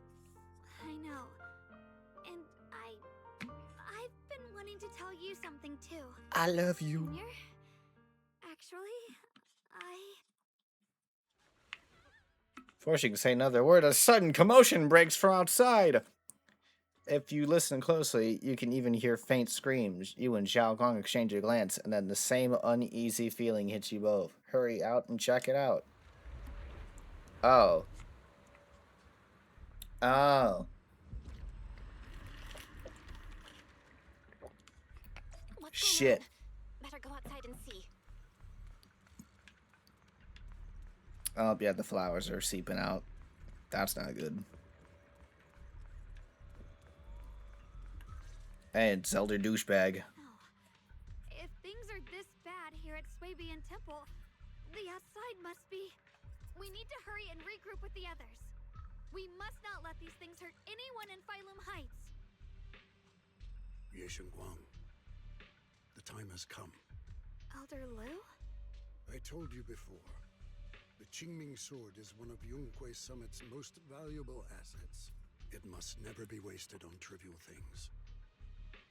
I know. And I've been wanting to tell you something too. I love you. Junior? Actually, Before she can say another word, a sudden commotion breaks from outside. If you listen closely, you can even hear faint screams. You and Xiaogong exchange a glance, and then the same uneasy feeling hits you both. Hurry out and check it out. Oh. Oh. What's Shit. Better go outside and see. Oh, yeah, the flowers are seeping out. That's not good. Hey, it's Elder Douchebag. if things are this bad here at Swabian Temple, the outside must be... We need to hurry and regroup with the others. We must not let these things hurt anyone in Phylum Heights. Ye Guang, the time has come. Elder Liu? I told you before. The Qingming sword is one of Yunque Summit's most valuable assets. It must never be wasted on trivial things.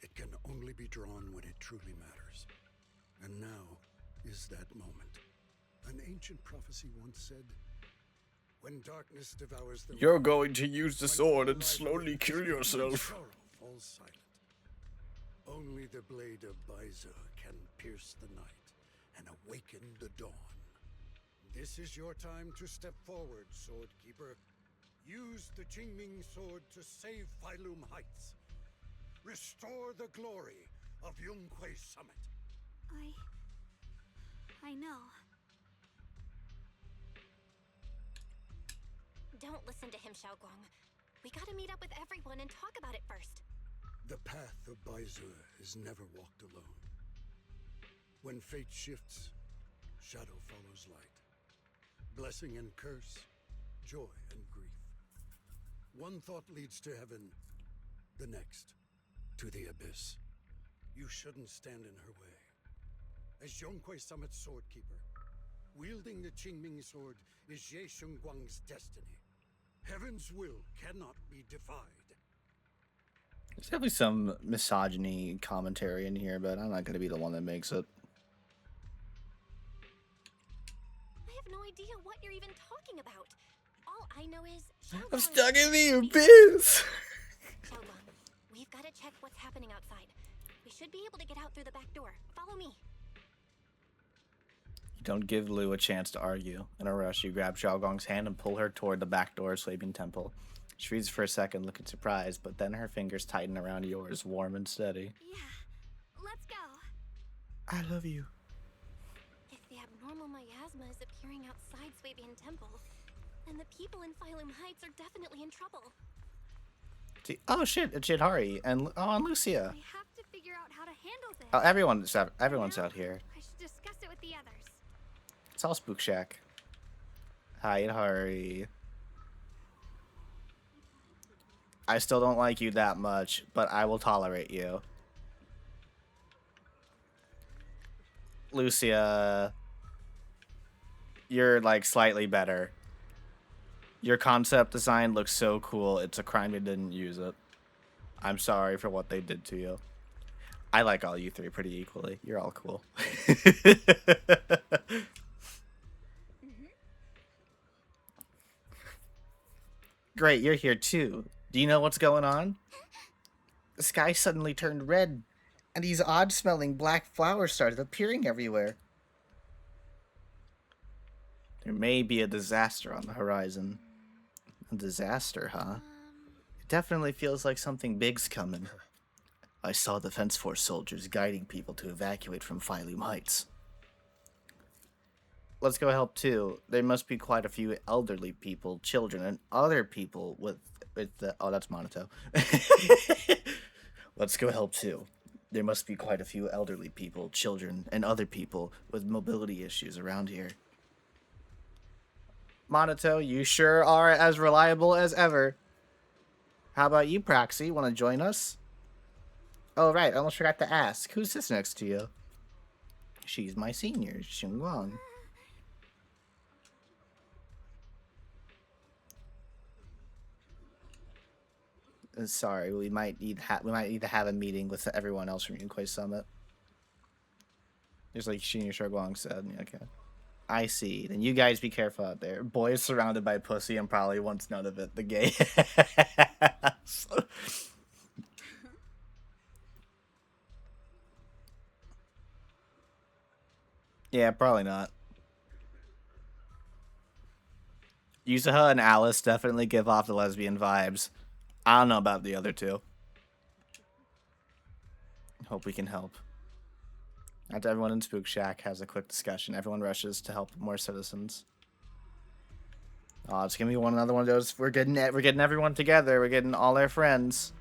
It can only be drawn when it truly matters. And now is that moment. An ancient prophecy once said, when darkness devours the You're light, going to use the when sword all and life slowly withers, kill when yourself. sorrow falls silent. Only the blade of Baiza can pierce the night and awaken the dawn. This is your time to step forward, Swordkeeper. Use the Qingming sword to save Phylum Heights. Restore the glory of Yunque Summit. I know. Don't listen to him, Xiaogong. We gotta meet up with everyone and talk about it first. The path of Baizur is never walked alone. When fate shifts, shadow follows light. Blessing and curse, joy and grief. One thought leads to heaven, the next to the abyss. You shouldn't stand in her way. As Yonghui Summit's sword keeper, wielding the Qingming sword is Ye Shengguang's destiny. Heaven's will cannot be defied. There's definitely some misogyny commentary in here, but I'm not going to be the one that makes it. I have no idea what you're even talking about. All I know is I'm stuck in the abyss. Xiaoguang, we've got to check what's happening outside. We should be able to get out through the back door. Follow me. You don't give Lu a chance to argue. In a rush, you grab Xiaoguang's hand and pull her toward the back door of Sleeping Temple. She freezes for a second, looking surprised, but then her fingers tighten around yours, warm and steady. Yeah, let's go. I love you. If the abnormal miasma is appearing outside Swabian Temple, then the people in Phylum Heights are definitely in trouble. Oh shit, it's Jidhari and Lucia. We have to figure out how to handle this. Oh, everyone's out here. I should discuss it with the others. It's all Spook Shack. Hi, Jidhari. I still don't like you that much, but I will tolerate you. Lucia, you're like slightly better. Your concept design looks so cool. It's a crime you didn't use it. I'm sorry for what they did to you. I like all you three pretty equally. You're all cool. Great, you're here too. Do you know what's going on? The sky suddenly turned red, and these odd-smelling black flowers started appearing everywhere. There may be a disaster on the horizon. A disaster, huh? It definitely feels like something big's coming. I saw Defense Force soldiers guiding people to evacuate from Phylum Heights. Let's go help too. There must be quite a few elderly people, children, and other people with the... Oh, that's Monato. Let's go help too. There must be quite a few elderly people, children, and other people with mobility issues around here. Monato, you sure are as reliable as ever. How about you, Proxy? Want to join us? Oh, right. I almost forgot to ask. Who's this next to you? She's my senior, Xinguang. Sorry, we might need to have a meeting with everyone else from Yunquay Summit. Just like Senior Sharguang said. Okay. I see. Then you guys be careful out there. Boys surrounded by pussy and probably wants none of it. The gay ass. Yeah, probably not. Yusaha and Alice definitely give off the lesbian vibes. I don't know about the other two. Hope we can help. After everyone in Spook Shack has a quick discussion, everyone rushes to help more citizens. Oh, it's gonna be another one of those. We're getting everyone together. We're getting all our friends.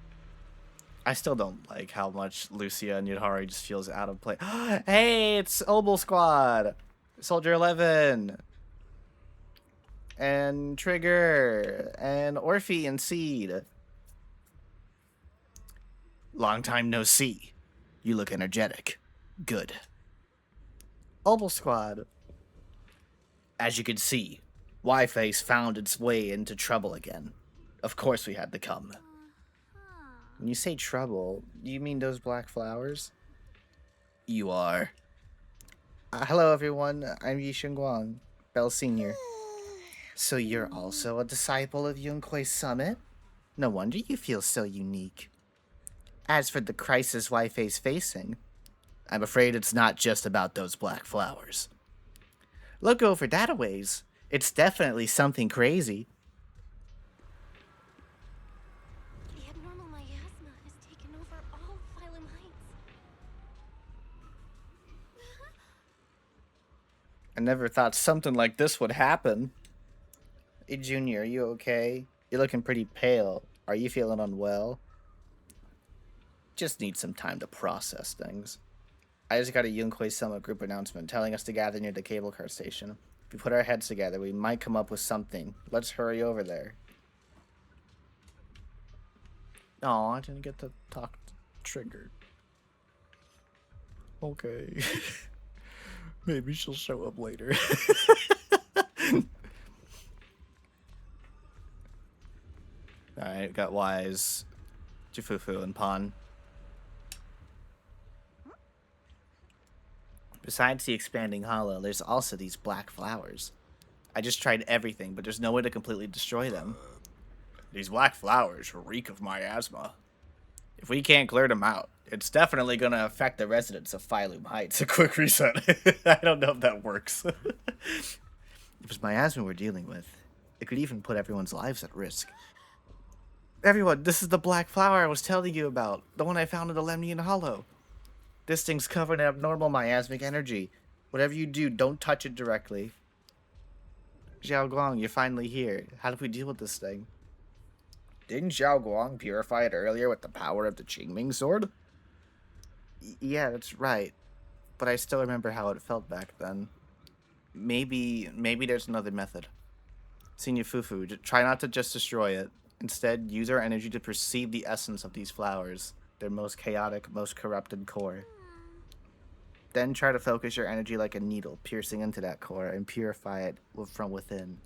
I still don't like how much Lucia and Yudhari just feels out of place. Hey, it's Obel Squad, Soldier 11, and Trigger, and Orphe and Seed. Long time no see. You look energetic. Good. Obel Squad. As you can see, Y-Face found its way into trouble again. Of course we had to come. When you say trouble, do you mean those black flowers? You are. Hello everyone, I'm Yi Shengguang, Bell Senior. So you're also a disciple of Yunquay Summit? No wonder you feel so unique. As for the crisis Y-Face facing, I'm afraid it's not just about those black flowers. Look over that a ways. It's definitely something crazy. The abnormal miasma has taken over all Phylum Heights. I never thought something like this would happen. Hey, Junior, are you okay? You're looking pretty pale. Are you feeling unwell? Just need some time to process things. I just got a Yunquei Summit group announcement telling us to gather near the cable car station. If we put our heads together, we might come up with something. Let's hurry over there. Oh, I didn't get to talk to Trigger. Okay. Maybe she'll show up later. Alright, got Wise, Jifufu, and Pon. Besides the expanding hollow, there's also these black flowers. I just tried everything, but there's no way to completely destroy them. These black flowers reek of miasma. If we can't clear them out, it's definitely going to affect the residents of Phylum Heights. A quick reset. I don't know if that works. If it's miasma we're dealing with, it could even put everyone's lives at risk. Everyone, this is the black flower I was telling you about. The one I found in the Lemnian Hollow. This thing's covered in abnormal miasmic energy. Whatever you do, don't touch it directly. Xiao Guang, you're finally here. How do we deal with this thing? Didn't Xiao Guang purify it earlier with the power of the Qingming sword? Yeah, that's right. But I still remember how it felt back then. Maybe there's another method. Senior Fufu, try not to just destroy it. Instead, use our energy to perceive the essence of these flowers, their most chaotic, most corrupted core. Then try to focus your energy like a needle, piercing into that core, and purify it from within.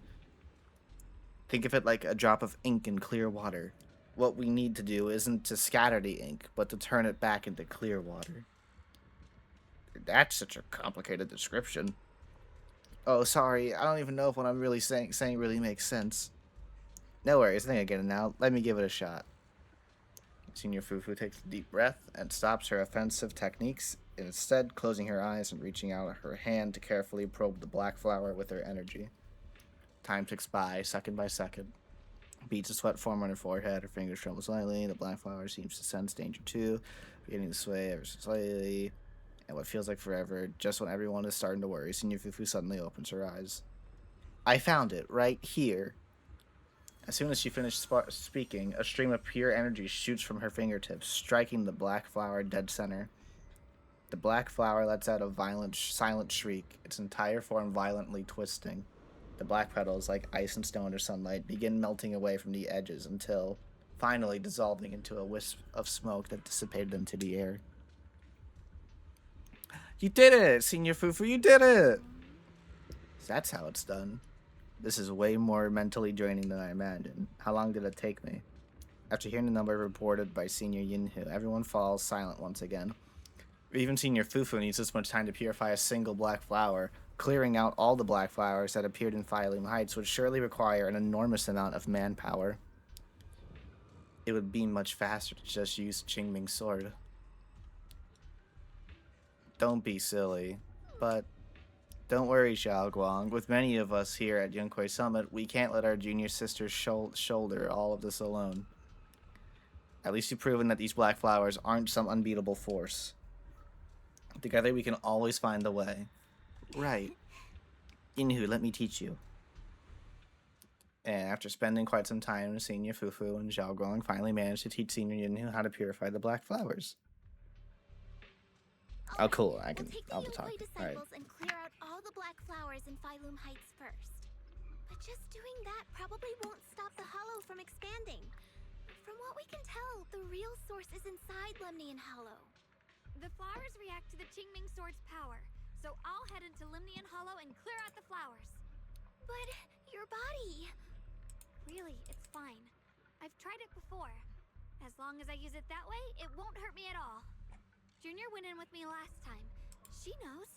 Think of it like a drop of ink in clear water. What we need to do isn't to scatter the ink, but to turn it back into clear water. That's such a complicated description. Oh, sorry, I don't even know if what I'm really saying really makes sense. No worries, I think I get it now. Let me give it a shot. Senior Fufu takes a deep breath and stops her offensive techniques, instead closing her eyes and reaching out her hand to carefully probe the black flower with her energy. Time ticks by, second by second. Beads of sweat form on her forehead, her fingers tremble slightly, the black flower seems to sense danger too, beginning to sway ever so slightly, and what feels like forever, just when everyone is starting to worry, Senior Fufu suddenly opens her eyes. I found it, right here. As soon as she finished speaking, a stream of pure energy shoots from her fingertips, striking the black flower dead center. The black flower lets out a violent, silent shriek, its entire form violently twisting. The black petals, like ice and snow under sunlight, begin melting away from the edges until, finally dissolving into a wisp of smoke that dissipated into the air. You did it, Senior Fufu, you did it! That's how it's done. This is way more mentally draining than I imagined. How long did it take me? After hearing the number reported by Senior Yinhu, everyone falls silent once again. Even Senior Fufu needs this much time to purify a single black flower. Clearing out all the black flowers that appeared in Phylum Heights would surely require an enormous amount of manpower. It would be much faster to just use Qingming's sword. Don't be silly, but don't worry, Xiao Guang. With many of us here at Yunquei Summit, we can't let our junior sisters shoulder all of this alone. At least you've proven that these black flowers aren't some unbeatable force. Together we can always find the way. Right. Yinhu, let me teach you. And after spending quite some time, Senior Fufu and Xiao Guang finally managed to teach Senior Yinhu how to purify the black flowers. Oh, cool. I'll talk. All right. And clear out all the black flowers in Phylum Heights first. But just doing that probably won't stop the hollow from expanding. From what we can tell, the real source is inside Lemnian Hollow. The flowers react to the Qingming sword's power, so I'll head into Lemnian Hollow and clear out the flowers. But your body... Really, it's fine. I've tried it before. As long as I use it that way, it won't hurt me at all. Junior went in with me last time. She knows.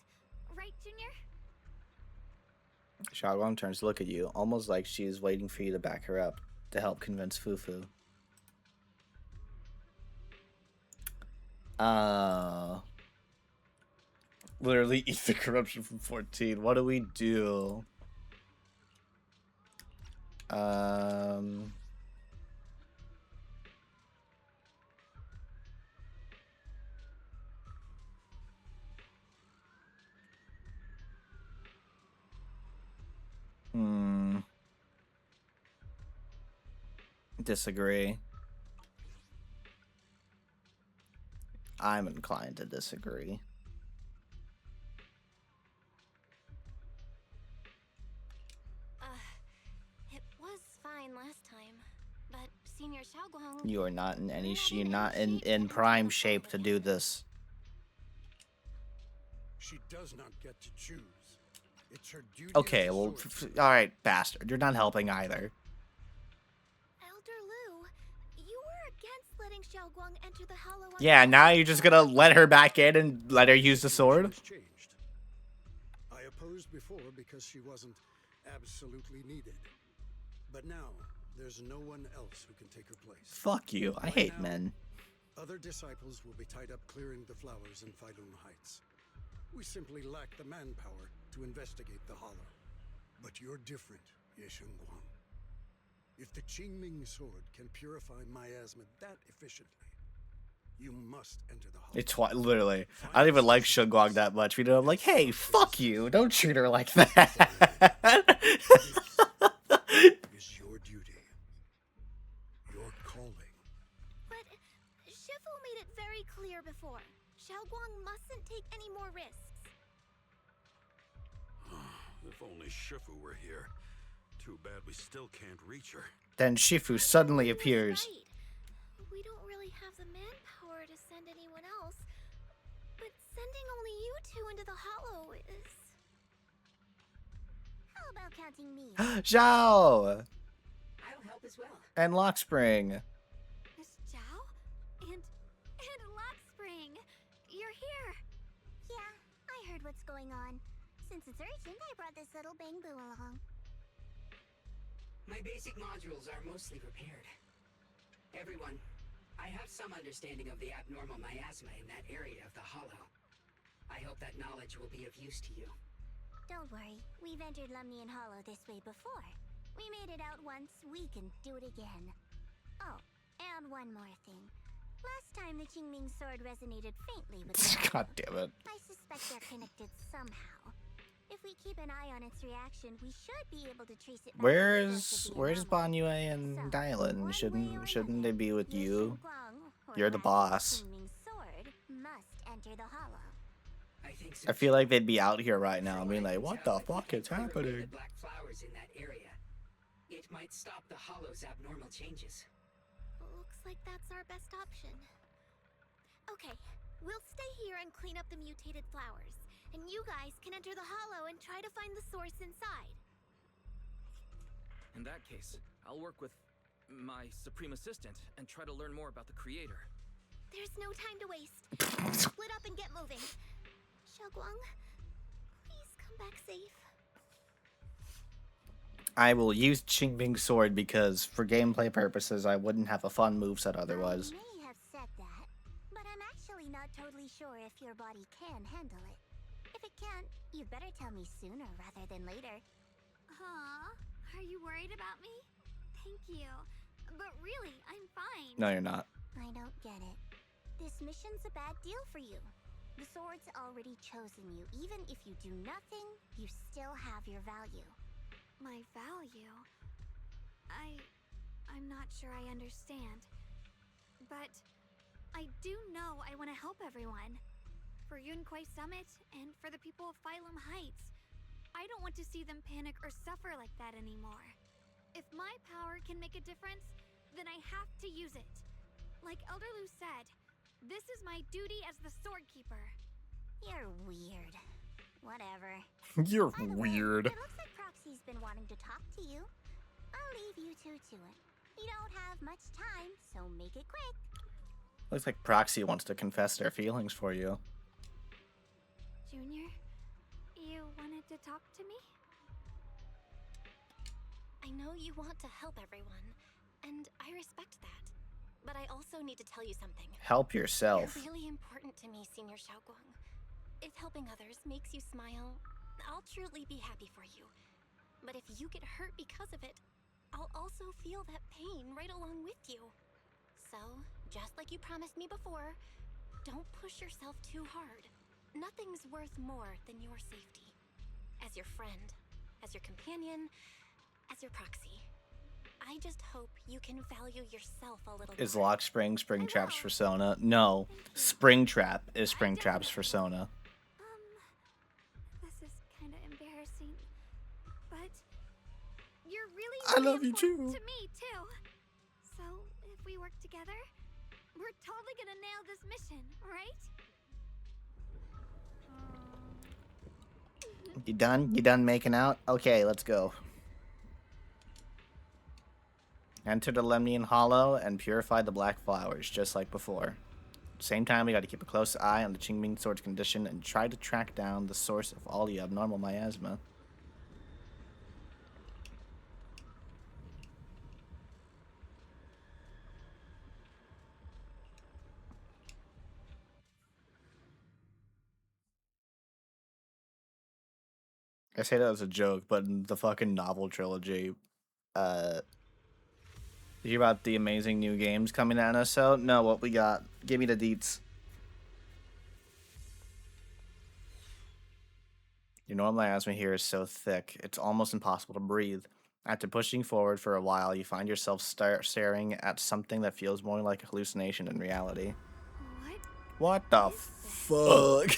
Right, Junior? Xiao Guang turns to look at you, almost like she is waiting for you to back her up, to help convince Fufu. Literally eat the corruption from 14. What do we do? Disagree. I'm inclined to disagree. It was fine last time, but Senior Xiaoguang... You are not in any You're not in prime shape to do this. She does not get to choose. It's her duty. Okay, well, all right, bastard. You're not helping either. Elder Lu, you were against letting Xiaoguang enter the hollow. Yeah, now you're just gonna let her back in and let her use the sword? Changed. I opposed before because she wasn't absolutely needed. But now, there's no one else who can take her place. Fuck you. I hate men. Other disciples will be tied up clearing the flowers in Failun Heights. We simply lack the manpower to investigate the hollow. But you're different, Ye Shengguang. If the Qingming sword can purify miasma that efficiently, you must enter the hollow. It's literally. I don't even like Shengguang that much. You know, I'm like, hey, fuck you. Don't treat her like that. Is your duty. Your calling. But Shifu made it very clear before. Xiaoguang mustn't take any more risks. If only Shifu were here. Too bad we still can't reach her. Then Shifu suddenly appears. Right. We don't really have the manpower to send anyone else. But sending only you two into the hollow is... How about counting me? Zhao! I'll help as well. And Lockspring. Miss Zhao? And Lockspring! You're here! Yeah, I heard what's going on. Since it's urgent, I brought this little bamboo along. My basic modules are mostly prepared. Everyone, I have some understanding of the abnormal miasma in that area of the hollow. I hope that knowledge will be of use to you. Don't worry, we've entered Lumnian Hollow this way before. We made it out once, we can do it again. Oh, and one more thing. Last time the Qingming sword resonated faintly with the God damn it. I suspect they're connected somehow. If we keep an eye on its reaction, we should be able to trace it back. Where's Bon Yue and Dylan? Shouldn't they be with you? You're the boss. Sword must enter the hollow. I think so. I feel like they'd be out here right now being like, what the fuck is The happening? black flowers in that area. It might stop the hollow's abnormal changes. Looks like that's our best option. Okay, we'll stay here and clean up the mutated flowers. And you guys can enter the hollow and try to find the source inside. In that case, I'll work with my Supreme Assistant and try to learn more about the creator. There's no time to waste. Split up and get moving. Xiaoguang, please come back safe. I will use Qingming sword because for gameplay purposes I wouldn't have a fun moveset otherwise. I may have said that, but I'm actually not totally sure if your body can handle it. If it can't, you'd better tell me sooner rather than later. Aw, are you worried about me? Thank you. But really, I'm fine. No, you're not. I don't get it. This mission's a bad deal for you. The sword's already chosen you. Even if you do nothing, you still have your value. My value? I'm not sure I understand. But I do know I want to help everyone. For Yunquay Summit, and for the people of Failun Heights. I don't want to see them panic or suffer like that anymore. If my power can make a difference, then I have to use it. Like Elder Lu said, this is my duty as the Sword Keeper. You're weird. Whatever. You're By the weird. Way, it looks like Proxy's been wanting to talk to you. I'll leave you two to it. You don't have much time, so make it quick. Looks like Proxy wants to confess their feelings for you. Junior, you wanted to talk to me? I know you want to help everyone, and I respect that. But I also need to tell you something. Help yourself. You're really important to me, Senior Xiaoguang. If helping others makes you smile, I'll truly be happy for you. But if you get hurt because of it, I'll also feel that pain right along with you. So, just like you promised me before, don't push yourself too hard. Nothing's worth more than your safety. As your friend, as your companion, as your proxy. I just hope you can value yourself a little Is more. Lock Springtrap's persona? No. Springtrap is Springtrap's persona. This is kind of embarrassing, but you're really, I love you important too. to me too. So if we work together, we're totally gonna nail this mission, right? You done? You done making out? Okay, let's go. Enter the Lemnian Hollow and purify the black flowers, just like before. Same time, we gotta keep a close eye on the Qingming Sword's condition and try to track down the source of all the abnormal miasma. I say that as a joke, but in the fucking novel trilogy, did you hear about the amazing new games coming to NSO? No, what we got? Give me the deets. Your normal miasma here is so thick, it's almost impossible to breathe. After pushing forward for a while, you find yourself staring at something that feels more like a hallucination than reality. What the fuck? I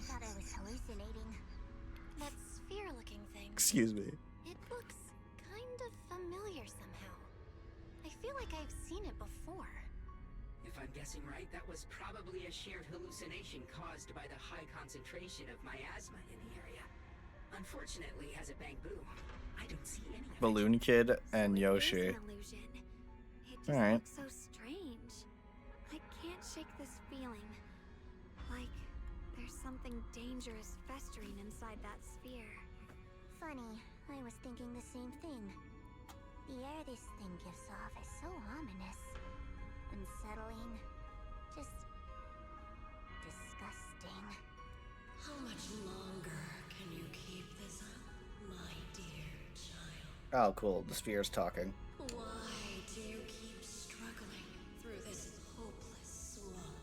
thought I was hallucinating. That sphere-looking thing. Excuse me. It looks kind of familiar somehow. I feel like I've seen it before. If I'm guessing right, that was probably a shared hallucination caused by the high concentration of miasma in the area. Unfortunately, as a Bangbu, I don't see any of it. Balloon Kid and Yoshi. Alright. So strange. I can't shake this feeling. Like there's something dangerous festering inside that sphere. Funny, I was thinking the same thing. The air this thing gives off is so ominous. Unsettling. Just disgusting. How much longer can you keep this up, my dear child? Oh, cool. The sphere's talking. Why do you keep struggling through this hopeless swamp?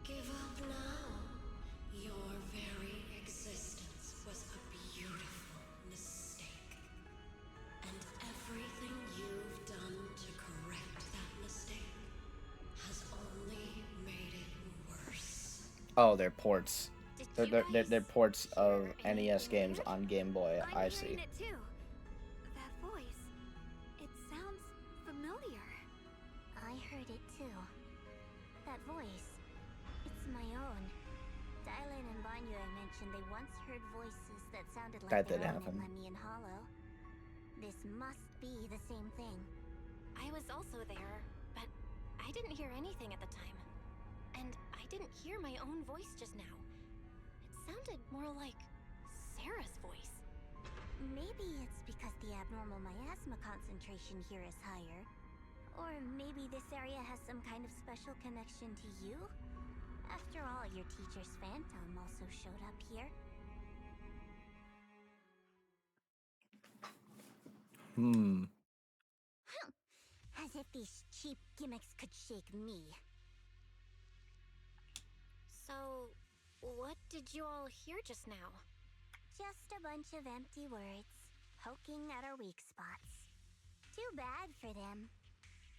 Give up now. Your very existence was a beautiful mistake. And everything you've done to correct that mistake has only made it worse. Oh, they're ports. They're ports of NES games on Game Boy. I see. It too. That voice. It sounds familiar. I heard it too. That voice. It's my own. Dylan and Banyu mentioned they once heard voices that sounded like That their did own happen. in Lemnian Hollow. This must be the same thing. I was also there, but I didn't hear anything at the time. And I didn't hear my own voice just now. It sounded more like Sarah's voice. Maybe it's because the abnormal miasma concentration here is higher. Or maybe this area has some kind of special connection to you? After all, your teacher's phantom also showed up here. As if these cheap gimmicks could shake me. So, what did you all hear just now? Just a bunch of empty words, poking at our weak spots. Too bad for them.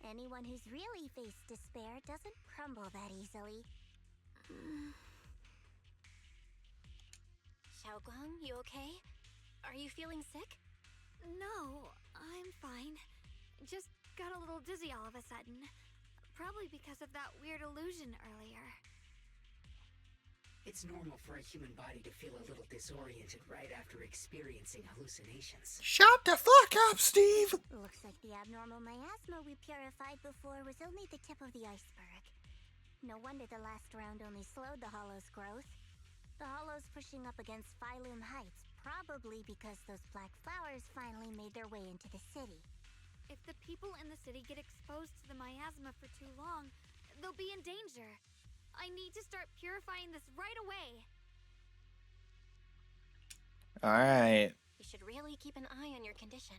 Anyone who's really faced despair doesn't crumble that easily. Xiaoguang, you okay? Are you feeling sick? No, I'm fine. Just got a little dizzy all of a sudden. Probably because of that weird illusion earlier. It's normal for a human body to feel a little disoriented right after experiencing hallucinations. Shut the fuck up, Steve! Looks like the abnormal miasma we purified before was only the tip of the iceberg. No wonder the last round only slowed the Hollow's growth. The Hollow's pushing up against Phylum Heights, probably because those black flowers finally made their way into the city. If the people in the city get exposed to the miasma for too long, they'll be in danger. I need to start purifying this right away. Alright. You should really keep an eye on your condition.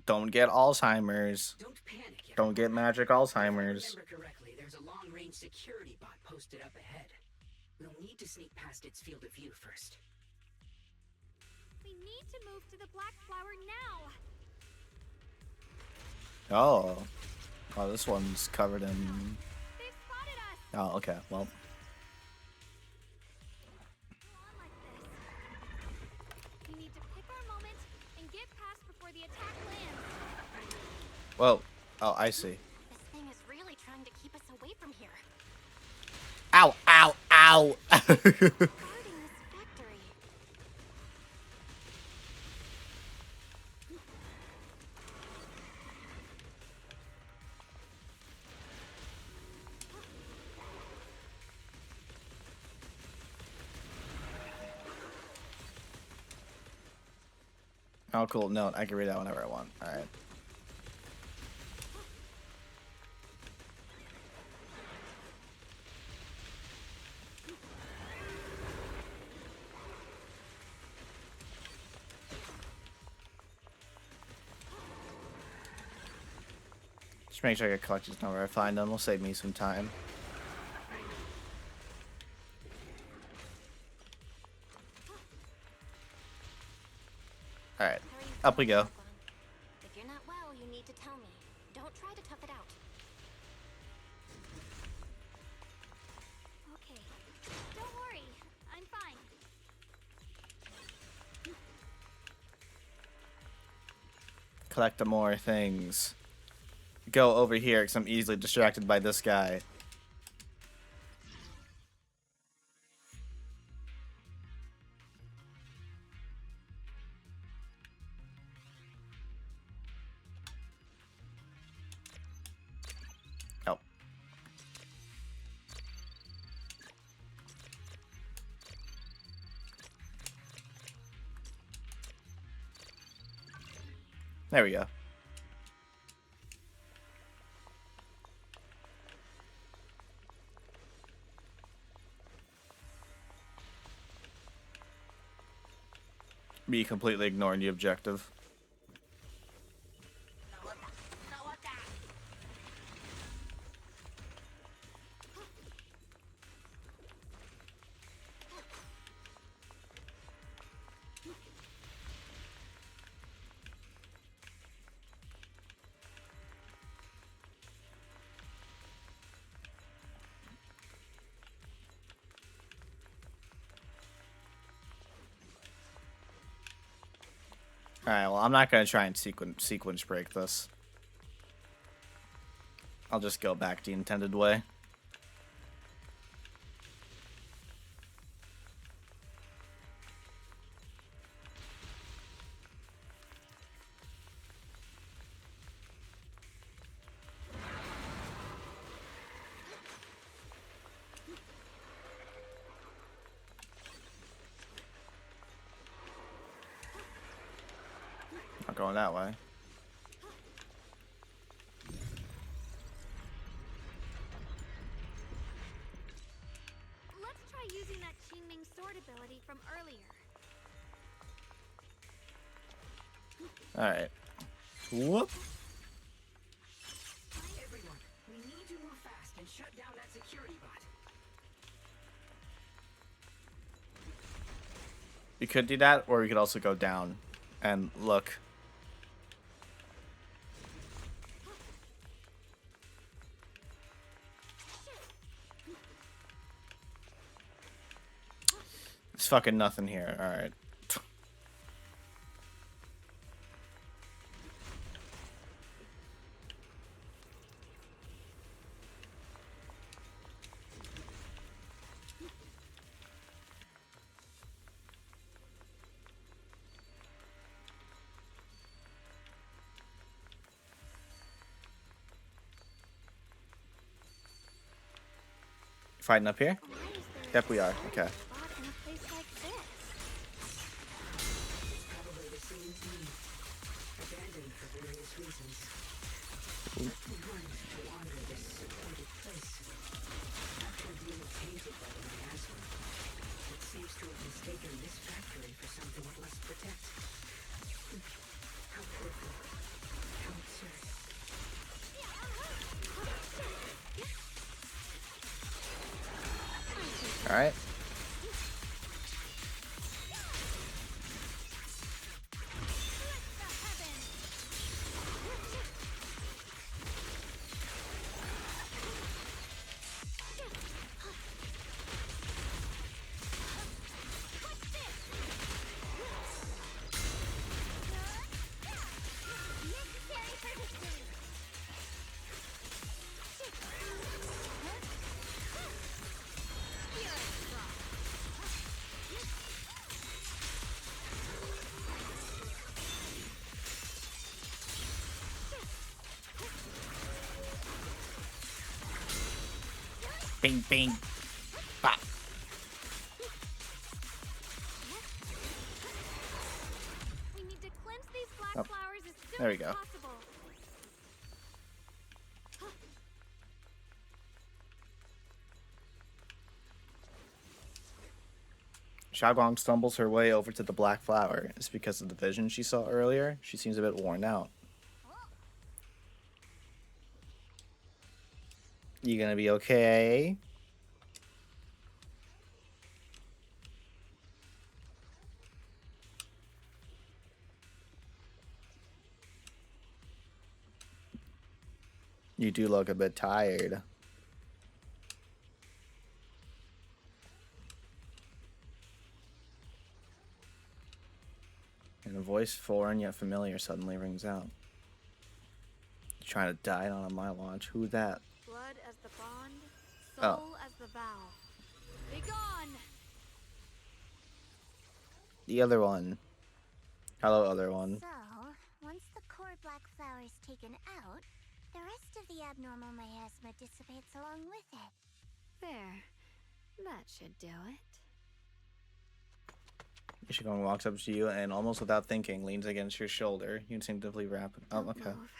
Don't get Alzheimer's. Don't panic. Don't get magic Alzheimer's. If I remember correctly, there's a long-range security bot posted up ahead. We'll need to sneak past its field of view first. We need to move to the Black Flower now. Oh. Oh, this one's covered in... They've spotted us. Oh, okay. Well. Go on like this. We need to pick our moment and get past before the attack lands. Whoa. Oh, I see. This thing is really trying to keep us away from here. Ow, ow, ow! Guarding this factory. Oh, cool. No, I can read that whenever I want. Alright. Just make sure I get collector's number. I find them. Will save me some time. Alright. Up we go. If you're not well, you need to tell me. Don't try to tough it out. Okay. Don't worry. I'm fine. Collect more things. Go over here because I'm easily distracted by this guy. Oh. There we go. Me completely ignoring the objective. Alright, well, I'm not going to try and sequence break this. I'll just go back the intended way. Not going that way. Let's try using that Qingming sword ability from earlier. Alright. Whoop. Everyone, we need to move fast and shut down that security bot. We could do that, or we could also go down and look. There's fucking nothing here. Alright. Fighting up here? Yep, we are. Okay. Bot in a place like this. Probably the same team. Abandoned for various reasons. We wanted to wander this secluded place. After being tainted by the miasma, it seems to have mistaken this factory for something it must protect. How pitiful. How absurd. Alright. Bing, bing. Bop. We need to cleanse these black Oh, flowers as soon there we as go. possible. Xiaoguang stumbles her way over to the black flower. It's because of the vision she saw earlier. She seems a bit worn out. You gonna be okay? You do look a bit tired. And a voice foreign yet familiar suddenly rings out. You trying to die on my watch? Who that? Blood as the bond, Oh. soul as the vow. Be gone! The other one. Hello, other one. So, once the core black flower is taken out, the rest of the abnormal miasma dissipates along with it. There. That should do it. Ishigong walks up to you and, almost without thinking, leans against your shoulder. You instinctively wrap. Oh, Don't okay. move.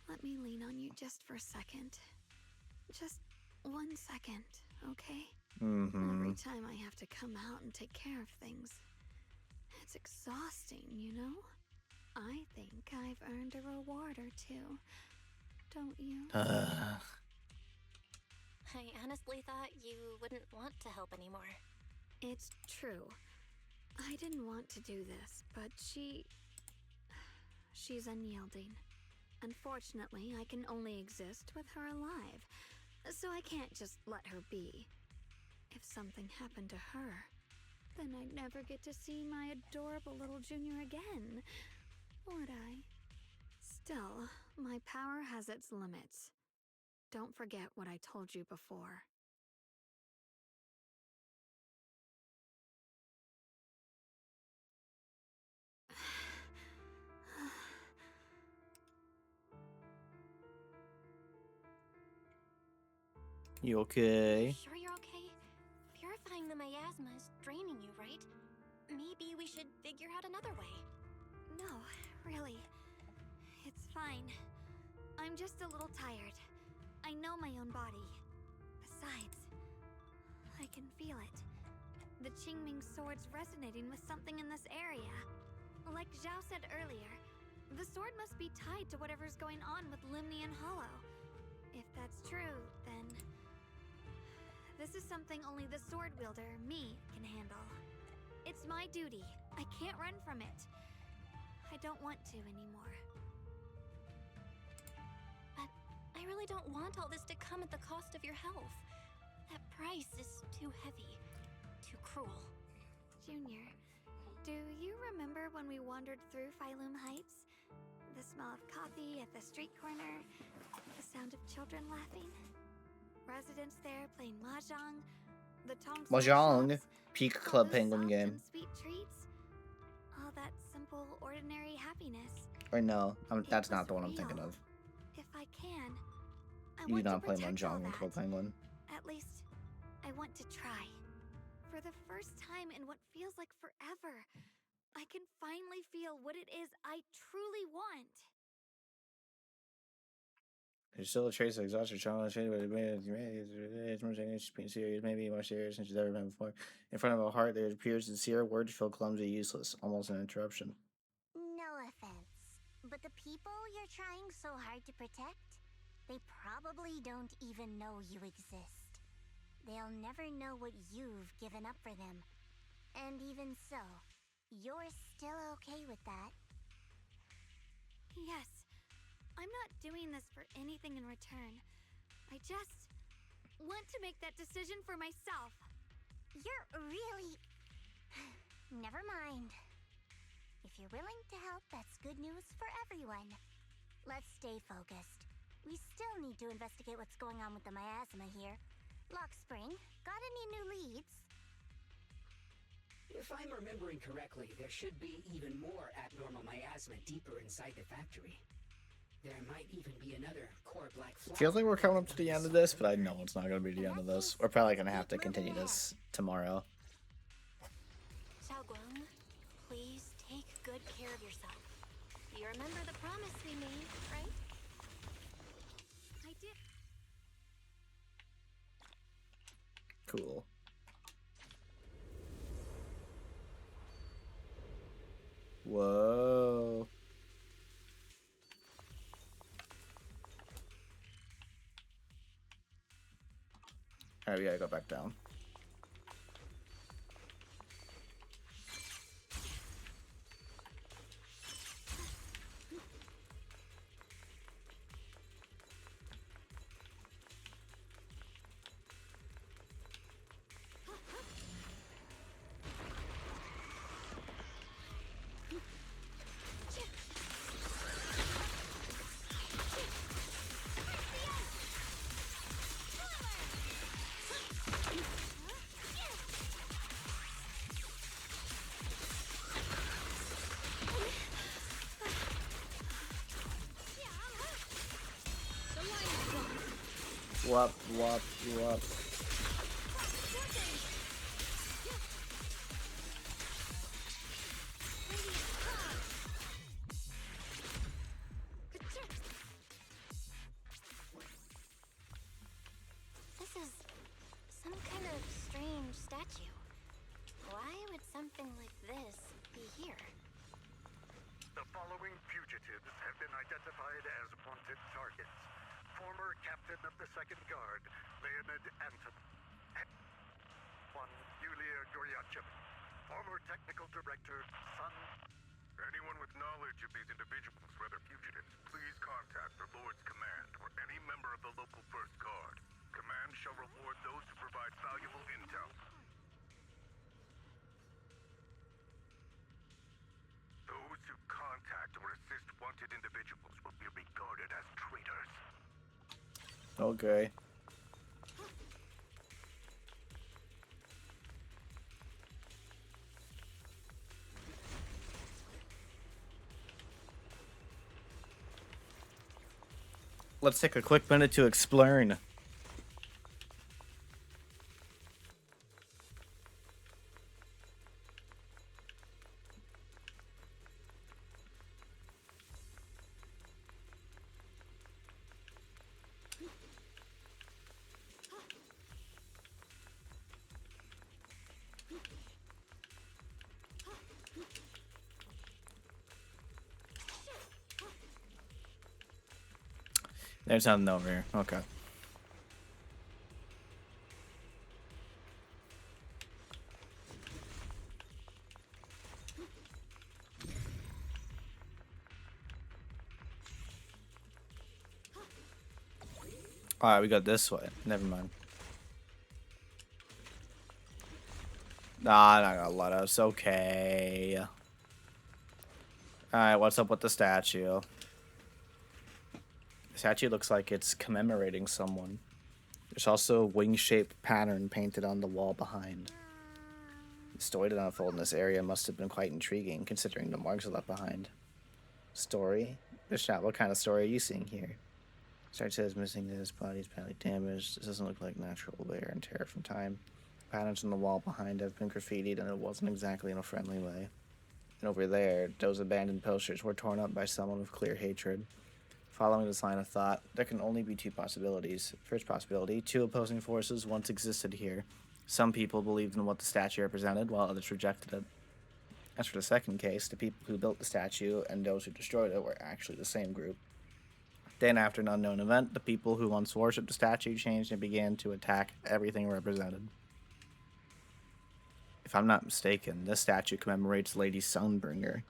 Let me lean on you just for a second. Just 1 second, okay? Every time I have to come out and take care of things. It's exhausting, you know? I think I've earned a reward or two. Don't you? I honestly thought you wouldn't want to help anymore. It's true. I didn't want to do this, but she's unyielding. Unfortunately, I can only exist with her alive, so I can't just let her be. If something happened to her, then I'd never get to see my adorable little junior again, would I? Still, my power has its limits. Don't forget what I told you before. You okay? Sure you're okay? Purifying the miasma is draining you, right? Maybe we should figure out another way. No, really. It's fine. I'm just a little tired. I know my own body. Besides, I can feel it. The Qingming sword's resonating with something in this area. Like Zhao said earlier, the sword must be tied to whatever's going on with Limnian Hollow. If that's true, then this is something only the sword wielder, me, can handle. It's my duty. I can't run from it. I don't want to anymore. But I really don't want all this to come at the cost of your health. That price is too heavy. Too cruel. Junior, do you remember when we wandered through Phylum Heights? The smell of coffee at the street corner, the sound of children laughing, residents there playing mahjong, the Tong Mahjong. shops, Peak all Club those Penguin soft game. and sweet treats, all that simple, ordinary happiness. Or no, that's It not was the one I'm thinking real. of. If I can, I You want do to not play protect all Mahjong in that. Club Penguin. At least, I want to try. For the first time in what feels like forever, I can finally feel what it is I truly want. There's still a trace of exhaustion, trauma, shade, but it's more serious, maybe more serious than she's ever been before. In front of her heart, there appears sincere, words feel clumsy, useless, almost an interruption. No offense, but the people you're trying so hard to protect, they probably don't even know you exist. They'll never know what you've given up for them. And even so, you're still okay with that. Yes, I'm not doing this for anything in return. I just want to make that decision for myself. You're really... Never mind. If you're willing to help, that's good news for everyone. Let's stay focused. We still need to investigate what's going on with the miasma here. Lockspring, got any new leads? If I'm remembering correctly, there should be even more abnormal miasma deeper inside the factory. There might even be another core black flag. Feels like we're coming up to the end of this, but I know it's not going to be the end of this. We're probably going to have to continue this tomorrow. Xiaoguang, please take good care of yourself. You remember the promise we made, right? I did. Cool. Whoa. Alright, we gotta go back down. Whoop, whoop, whoop. This is some kind of strange statue. Why would something like this be here? The following fugitives have been identified as wanted targets. Former captain of the Second Guard, Leonid Anton. One, Yulia Goryachev. Former technical director, Sun. Anyone with knowledge of these individuals, whether fugitives, please contact the Lord's Command or any member of the local First Guard. Command shall reward those who provide valuable intel. Those who contact or assist wanted individuals will be regarded as traitors. Okay. Let's take a quick minute to explain. There's nothing over here. Okay. Alright, we got this way. Never mind. Nah, not gonna let us. Okay. Alright, what's up with the statue? The statue looks like it's commemorating someone. There's also a wing-shaped pattern painted on the wall behind. The story to unfold in this area must have been quite intriguing, considering the marks left behind. Story? Bishop, what kind of story are you seeing here? Start says missing his body is badly damaged. This doesn't look like natural wear and tear from time. Patterns on the wall behind have been graffitied, and it wasn't exactly in a friendly way. And over there, those abandoned posters were torn up by someone with clear hatred. Following this line of thought, there can only be two possibilities. First possibility, two opposing forces once existed here. Some people believed in what the statue represented, while others rejected it. As for the second case, the people who built the statue and those who destroyed it were actually the same group. Then, after an unknown event, the people who once worshipped the statue changed and began to attack everything represented. If I'm not mistaken, this statue commemorates Lady Sunbringer.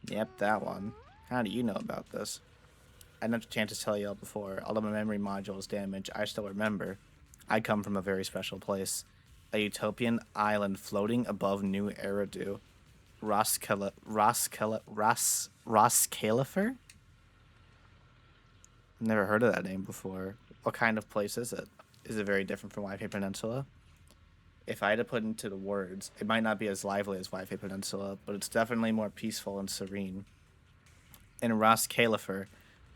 Yep, that one. How do you know about this? I didn't have a chance to tell y'all before. Although my memory module is damaged, I still remember. I come from a very special place. A utopian island floating above New Eridu. Roskalifer? Never heard of that name before. What kind of place is it? Is it very different from Wi-Fi Peninsula? If I had to put into the words, it might not be as lively as Wi-Fi Peninsula, but it's definitely more peaceful and serene. In Ras Khalifer,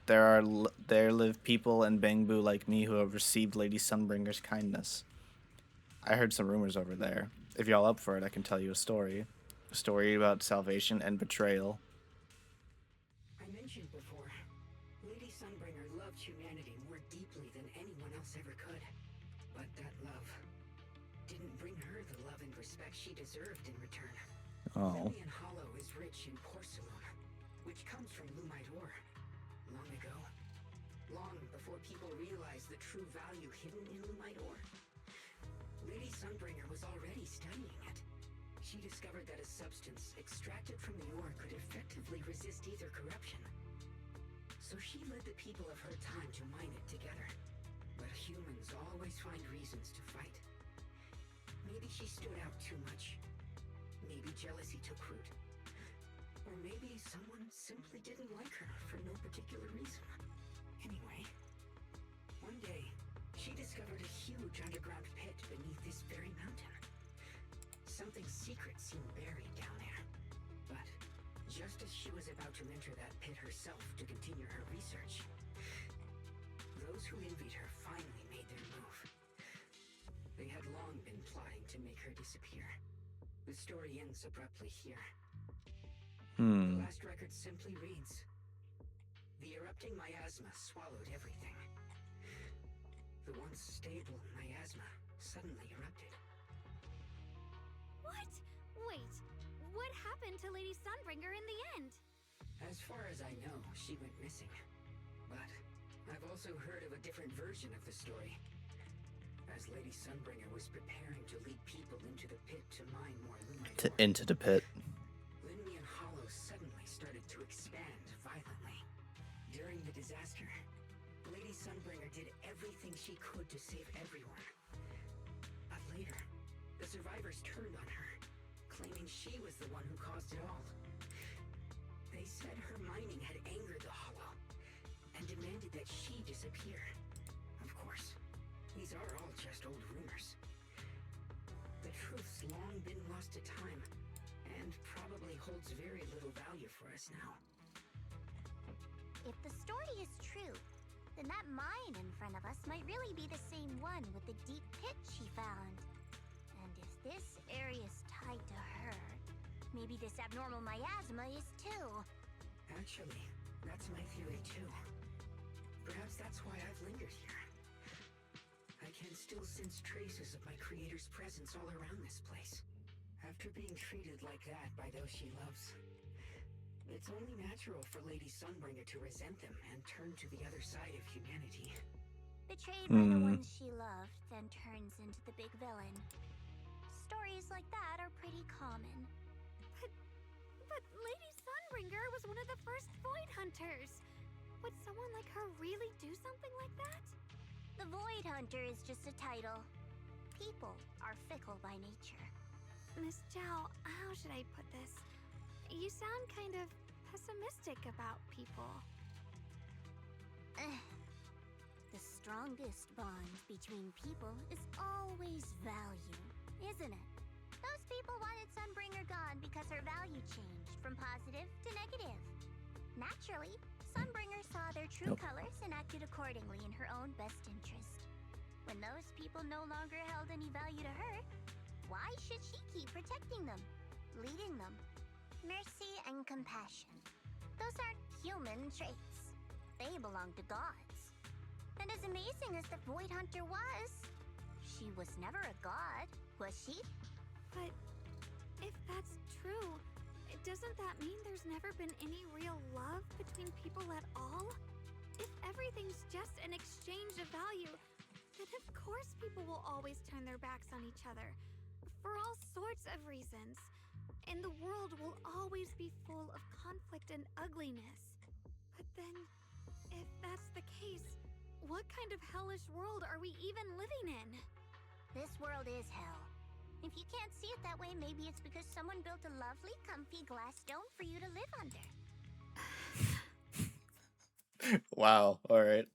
there live people in Bangbu like me who have received Lady Sunbringer's kindness. I heard some rumors over there. If y'all up for it, I can tell you a story. A story about salvation and betrayal. I mentioned before, Lady Sunbringer loved humanity more deeply than anyone else ever could. But that love didn't bring her the love and respect she deserved in return. Oh. Lillian Hollow is rich in porcelain, which comes from Lumite ore. Long ago, long before people realized the true value hidden in Lumite ore, Lady Sunbringer was already studying it. She discovered that a substance extracted from the ore could effectively resist ether corruption. So she led the people of her time to mine it together. But humans always find reasons to fight. Maybe she stood out too much. Maybe jealousy took root. Or maybe someone simply didn't like her for no particular reason. Anyway, one day, she discovered a huge underground pit beneath this very mountain. Something secret seemed buried down there. But just as she was about to enter that pit herself to continue her research, those who envied her finally made their move. They had long been plotting to make her disappear. The story ends abruptly here. The last record simply reads, "The erupting miasma swallowed everything. The once stable miasma suddenly erupted." What? Wait, what happened to Lady Sunbringer in the end? As far as I know, she went missing. But I've also heard of a different version of the story. As Lady Sunbringer was preparing to lead people into the pit to mine more Lumite ore, Into the pit. Linmian Hollow suddenly started to expand violently. During the disaster, Lady Sunbringer did everything she could to save everyone. But later, the survivors turned on her, claiming she was the one who caused it all. They said her mining had angered the Hollow, and demanded that she disappear. Of course, these are all just old rumors. The truth's long been lost to time, and probably holds very little value for us now. If the story is true, then that mine in front of us might really be the same one with the deep pit she found. And if this area is tied to her, maybe this abnormal miasma is too. Actually, that's my theory too. Perhaps that's why I've lingered here. I can still sense traces of my creator's presence all around this place. After being treated like that by those she loves, it's only natural for Lady Sunbringer to resent them and turn to the other side of humanity. Betrayed by the ones she loved, then turns into the big villain. Stories like that are pretty common. But Lady Sunbringer was one of the first Void Hunters. Would someone like her really do something like that? The Void Hunter is just a title. People are fickle by nature. Miss Zhao, how should I put this? You sound kind of pessimistic about people. The strongest bond between people is always value, isn't it? Those people wanted Sunbringer gone because her value changed from positive to negative. Naturally, Sunbringer saw their true colors and acted accordingly in her own best interest. When those people no longer held any value to her, why should she keep protecting them, leading them? Mercy and compassion. Those aren't human traits. They belong to gods. And as amazing as the Void Hunter was, she was never a god, was she? But if that's true, doesn't that mean there's never been any real love between people at all? If everything's just an exchange of value, then of course people will always turn their backs on each other, for all sorts of reasons. And the world will always be full of conflict and ugliness. But then, if that's the case, what kind of hellish world are we even living in? This world is hell. If you can't see it that way, maybe it's because someone built a lovely, comfy glass dome for you to live under. Wow, alright.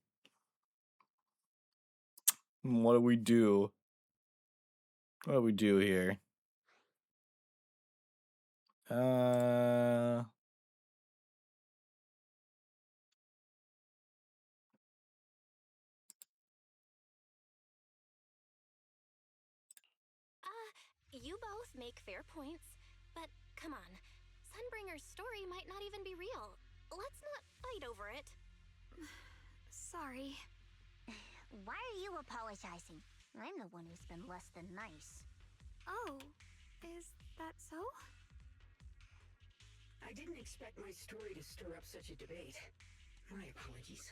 What do we do? What do we do here? You both make fair points, but come on. Sunbringer's story might not even be real. Let's not fight over it. Sorry. Why are you apologizing? I'm the one who's been less than nice. Oh, is that so? I didn't expect my story to stir up such a debate. My apologies.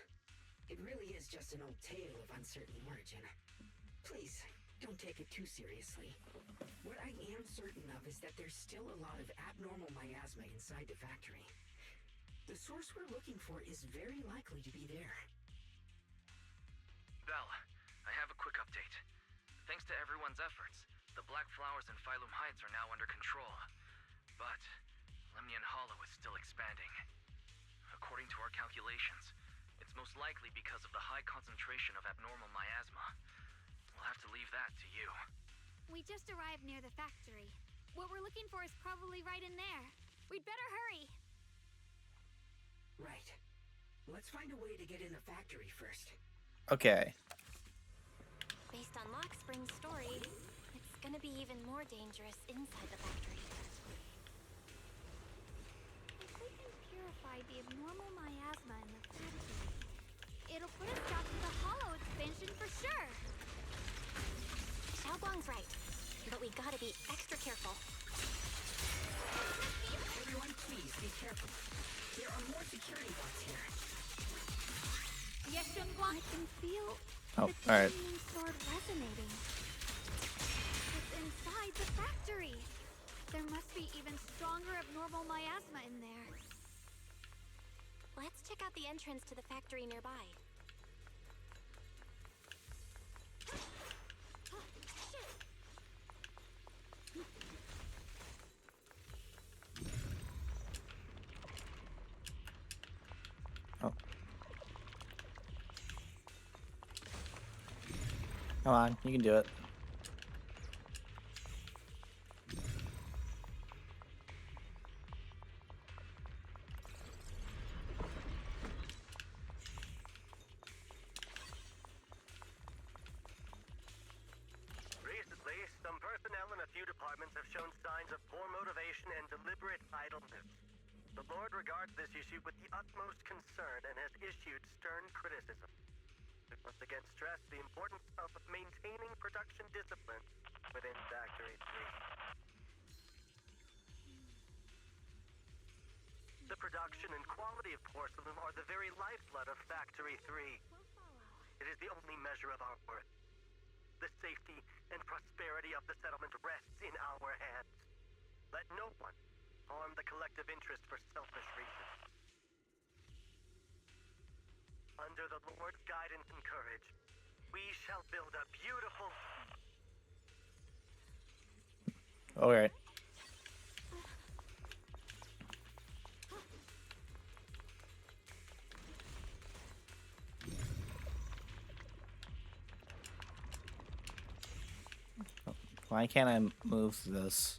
It really is just an old tale of uncertain origin. Please, don't take it too seriously. What I am certain of is that there's still a lot of abnormal miasma inside the factory. The source we're looking for is very likely to be there. Belle, I have a quick update. Thanks to everyone's efforts, the Black Flowers and Phylum Heights are now under control. But Lemnian Hollow is still expanding. According to our calculations, it's most likely because of the high concentration of abnormal miasma. We'll have to leave that to you. We just arrived near the factory. What we're looking for is probably right in there. We'd better hurry. Right. Let's find a way to get in the factory first. Okay. Based on Lock Spring's story, it's gonna be even more dangerous inside the factory. If we can purify the abnormal miasma in the factory, it'll put a stop to the hollow expansion for sure. Xiaoguang's right, but we gotta be extra careful. Everyone, please be careful. There are more security guards here. Yes, Shunguang, I can feel Oh, the alright. chimney sword resonating. It's inside the factory. There must be even stronger abnormal miasma in there. Let's check out the entrance to the factory nearby. Oh. Come on, you can do it. Recently, some personnel in a few departments have shown signs of poor motivation and deliberate idleness. The Lord regards this issue with the utmost concern and has issued stern criticism. We once again stress the importance of maintaining production discipline within Factory 3. The production and quality of porcelain are the very lifeblood of Factory 3. It is the only measure of our worth. The safety and prosperity of the settlement rests in our hands. Let no one harm the collective interest for selfish reasons. Under the Lord's guidance and courage, we shall build a beautiful... Alright. Why can't I move this?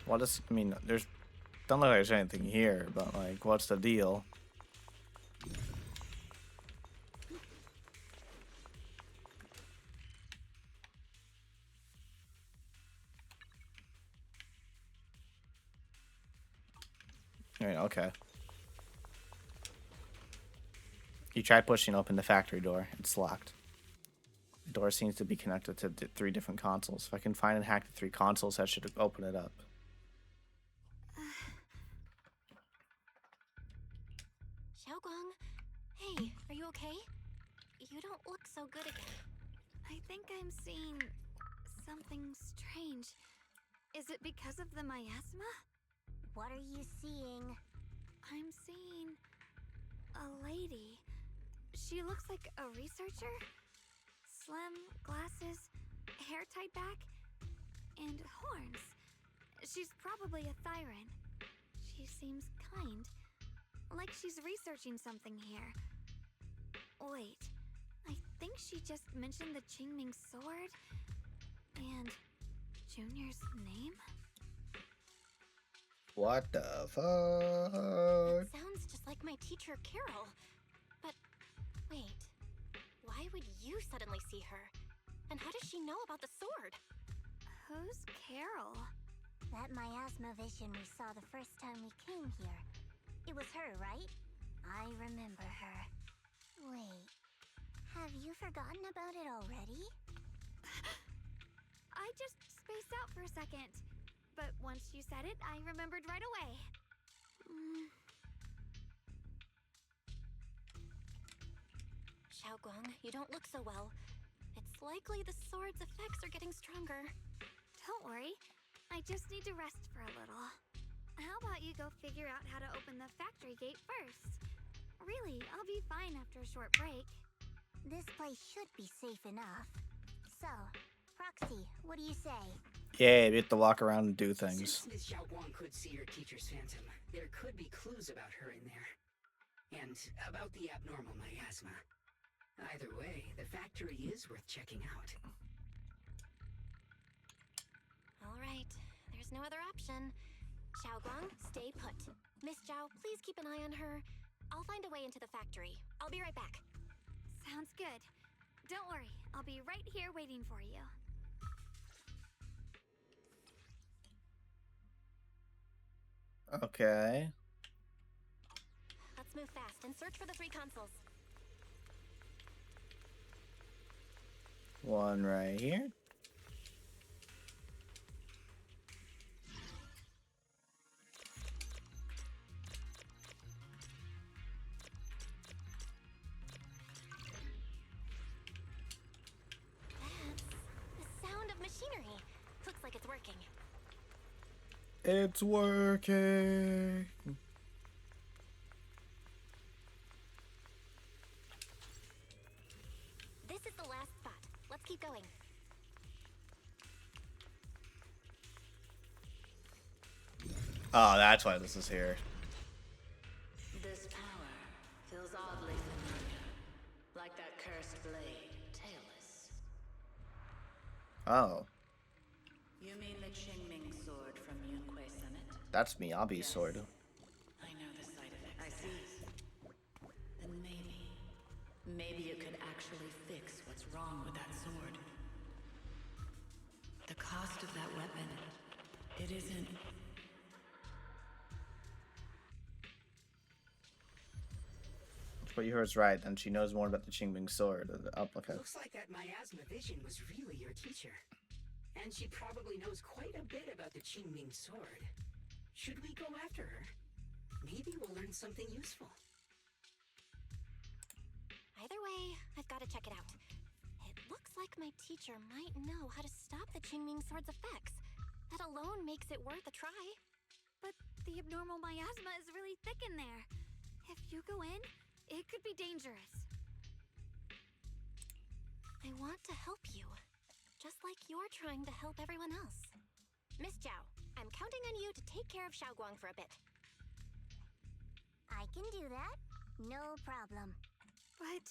What is, I mean, there's, don't look like there's anything here, but like, what's the deal? Alright, okay. You try pushing open the factory door. It's locked. The door seems to be connected to 3 different consoles. If I can find and hack the 3 consoles, that should open it up. Xiaoguang, hey, are you okay? You don't look so good again. I think I'm seeing something strange. Is it because of the miasma? What are you seeing? I'm seeing a lady. She looks like a researcher. Slim, glasses, hair tied back, and horns. She's probably a Thyran. She seems kind, like she's researching something here. Wait, I think she just mentioned the Qingming sword and Junior's name? What the fuck? That sounds just like my teacher, Carol. But wait, why would you suddenly see her? And how does she know about the sword? Who's Carol? That miasma vision we saw the first time we came here. It was her, right? I remember her. Wait, have you forgotten about it already? I just spaced out for a second. But once you said it, I remembered right away. Xiaoguang, you don't look so well. It's likely the sword's effects are getting stronger. Don't worry. I just need to rest for a little. How about you go figure out how to open the factory gate first? Really, I'll be fine after a short break. This place should be safe enough. So, Proxy, what do you say? Yeah, you have to walk around and do things. Since Miss Xiaoguang could see her teacher's phantom, there could be clues about her in there. And about the abnormal miasma. Either way, the factory is worth checking out. All right, there's no other option. Xiaoguang, stay put. Miss Zhao, please keep an eye on her. I'll find a way into the factory. I'll be right back. Sounds good. Don't worry, I'll be right here waiting for you. Okay. Let's move fast and search for the 3 consoles. One right here. The sound of machinery. Looks like it's working. It's working. This is the last spot. Let's keep going. Oh, that's why this is here. This power feels oddly familiar. Like that cursed blade, tailless. Oh, You mean the Qingming sword from Yunquei Summit? that's Miyabi's sword. I know the side effects. I see. Then maybe it could actually fix what's wrong with that sword. The cost of that weapon, it isn't... What you heard is right, and she knows more about the Qingming sword. Oh, okay. Looks like that miasma vision was really your teacher. And she probably knows quite a bit about the Qingming sword. Should we go after her? Maybe we'll learn something useful. Either way, I've got to check it out. It looks like my teacher might know how to stop the Qingming sword's effects. That alone makes it worth a try. But the abnormal miasma is really thick in there. If you go in, it could be dangerous. I want to help you. Just like you're trying to help everyone else. Miss Zhao, I'm counting on you to take care of Xiaoguang for a bit. I can do that. No problem. But...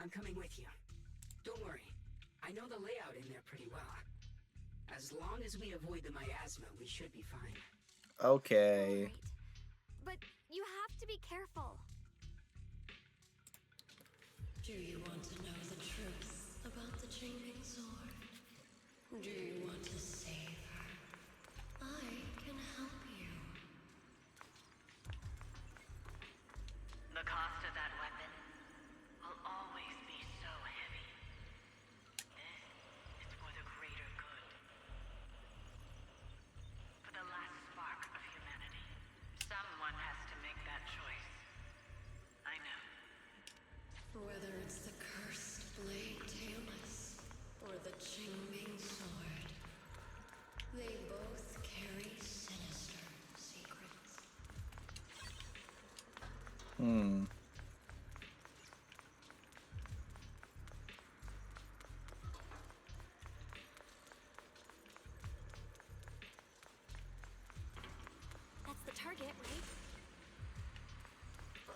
I'm coming with you. Don't worry. I know the layout in there pretty well. As long as we avoid the miasma, we should be fine. Okay. Right. But you have to be careful. Do you want to know the truth about the Qingming sword? Do you want to save her? I can help you. The cost of that weapon will always be so heavy. This is for the greater good. For the last spark of humanity. Someone has to make that choice. I know. Whether it's the cursed blade tailless or the Qingming sword, they both carry sinister secrets. That's the target, right?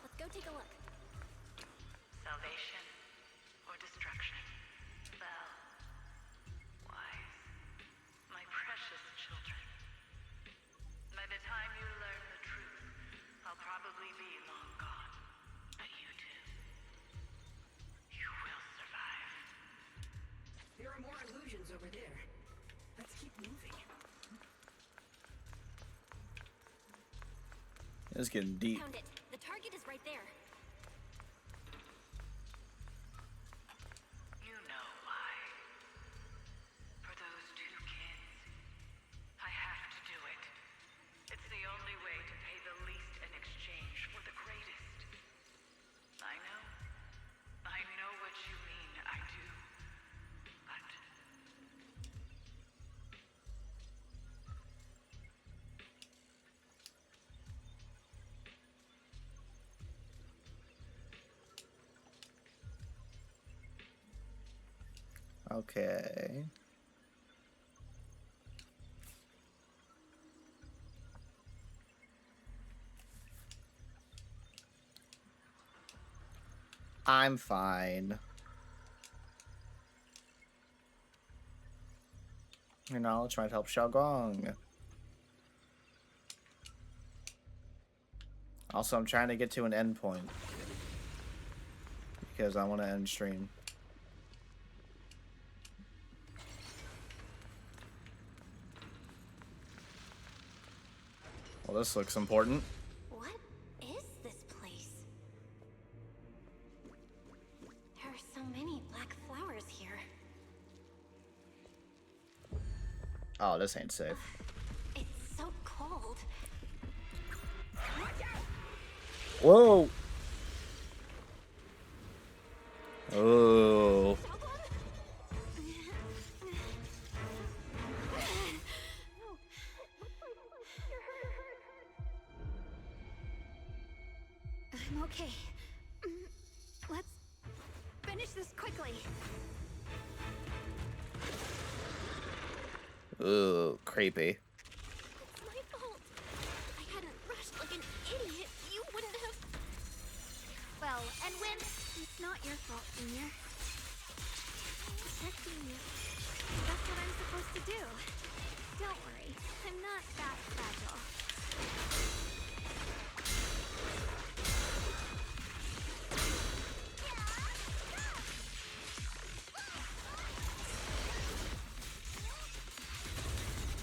Let's go take a look. Salvation or destruction? Well, wise, my precious children. By the time you learn the truth, I'll probably be long gone. But you two, you will survive. There are more illusions over there. Let's keep moving. It's getting deep. Found it. The target is right there. You know why. For those two kids, I have to do it. It's the only way to pay the least in exchange for the greatest. I know what you mean, I do. But Okay. I'm fine. Your knowledge might help Xiaogong. Also, I'm trying to get to an end point. Because I want to end stream. Well, this looks important. What is this place? There are so many black flowers here. Oh, this ain't safe. It's so cold. Whoa! Oh. I'm okay. Let's finish this quickly. Ooh, creepy. It's my fault. If I hadn't rushed like an idiot, you wouldn't have. Well, and when it's not your fault, Junior. Protecting you. That's what I'm supposed to do. Don't worry, I'm not that fragile.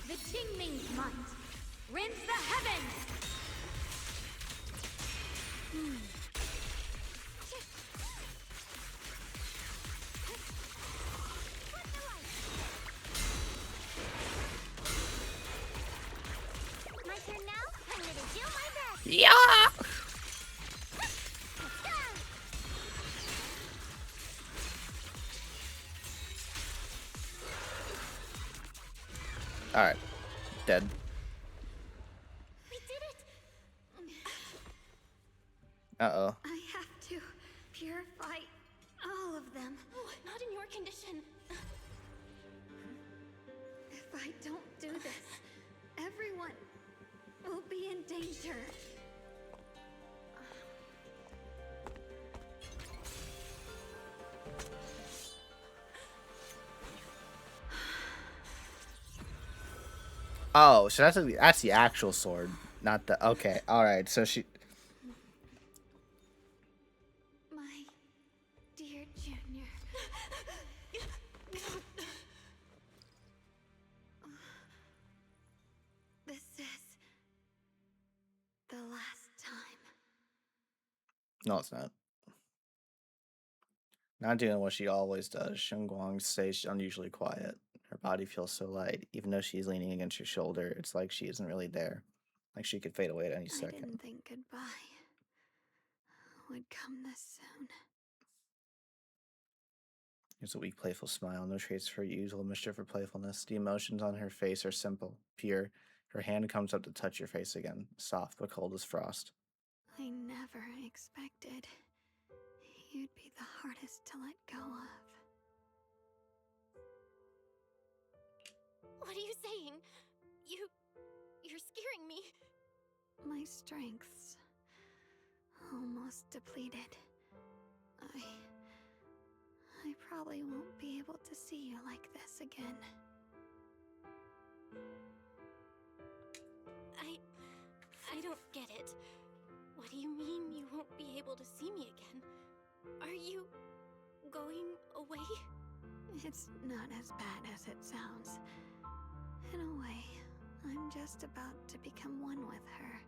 The Qingming's might. Rinse the heavens! My turn now? I'm gonna do my best. Yeah! Let's go! Alright. Dead. We did it! Uh-oh. I have to purify all of them. Oh, not in your condition. If I don't do this, everyone will be in danger. Oh, so that's the actual sword, not the... Okay, alright, so she... My dear Junior. This is the last time. No, it's not. Not doing what she always does. Shengguang stays unusually quiet. Her body feels so light. Even though she's leaning against your shoulder, it's like she isn't really there. Like she could fade away at any I second. didn't think goodbye would come this soon. There's a weak, playful smile. No trace of her usual mischief or playfulness. The emotions on her face are simple, pure. Her hand comes up to touch your face again, soft but cold as frost. I never expected you'd be the hardest to let go of. What are you saying? You're scaring me. My strength's almost depleted. I probably won't be able to see you like this again. I don't get it. What do you mean you won't be able to see me again? Are you going away? It's not as bad as it sounds. In a way, I'm just about to become one with her.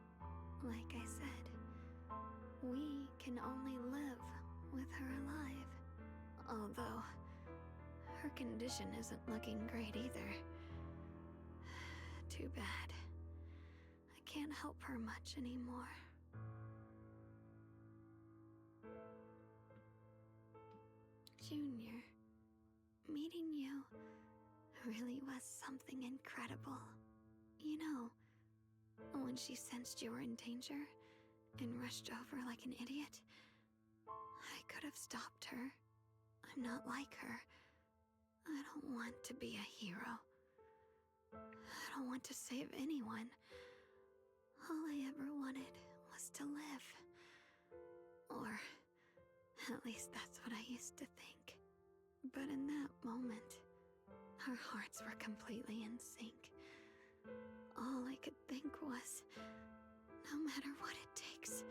Like I said, we can only live with her alive. Although, her condition isn't looking great either. Too bad. I can't help her much anymore. Junior, meeting you really was something incredible. You know, when she sensed you were in danger and rushed over like an idiot, I could have stopped her. I'm not like her. I don't want to be a hero. I don't want to save anyone. All I ever wanted was to live. Or, at least that's what I used to think. But in that moment, our hearts were completely in sync. All I could think was, no matter what it takes,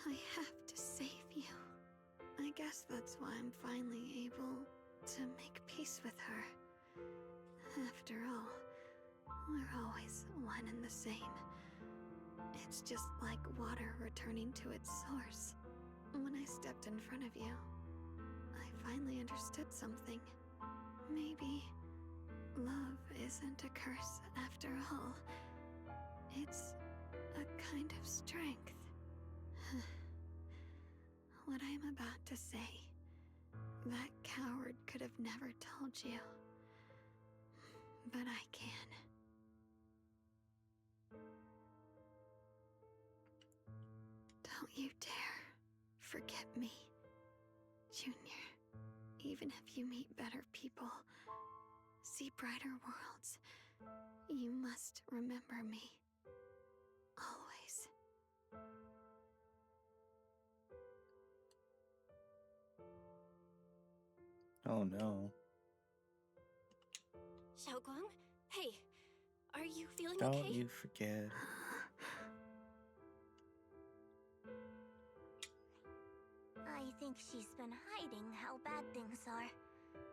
I have to save you. I guess that's why I'm finally able to make peace with her. After all, we're always one and the same. It's just like water returning to its source. When I stepped in front of you, I finally understood something. Maybe love isn't a curse after all. It's a kind of strength. What I'm about to say, that coward could have never told you. But I can. Don't you dare forget me, Junior. Even if you meet better people, see brighter worlds, you must remember me. Always. Oh no. Xiaoguang? Hey, are you feeling Don't okay? you forget. I think she's been hiding how bad things are.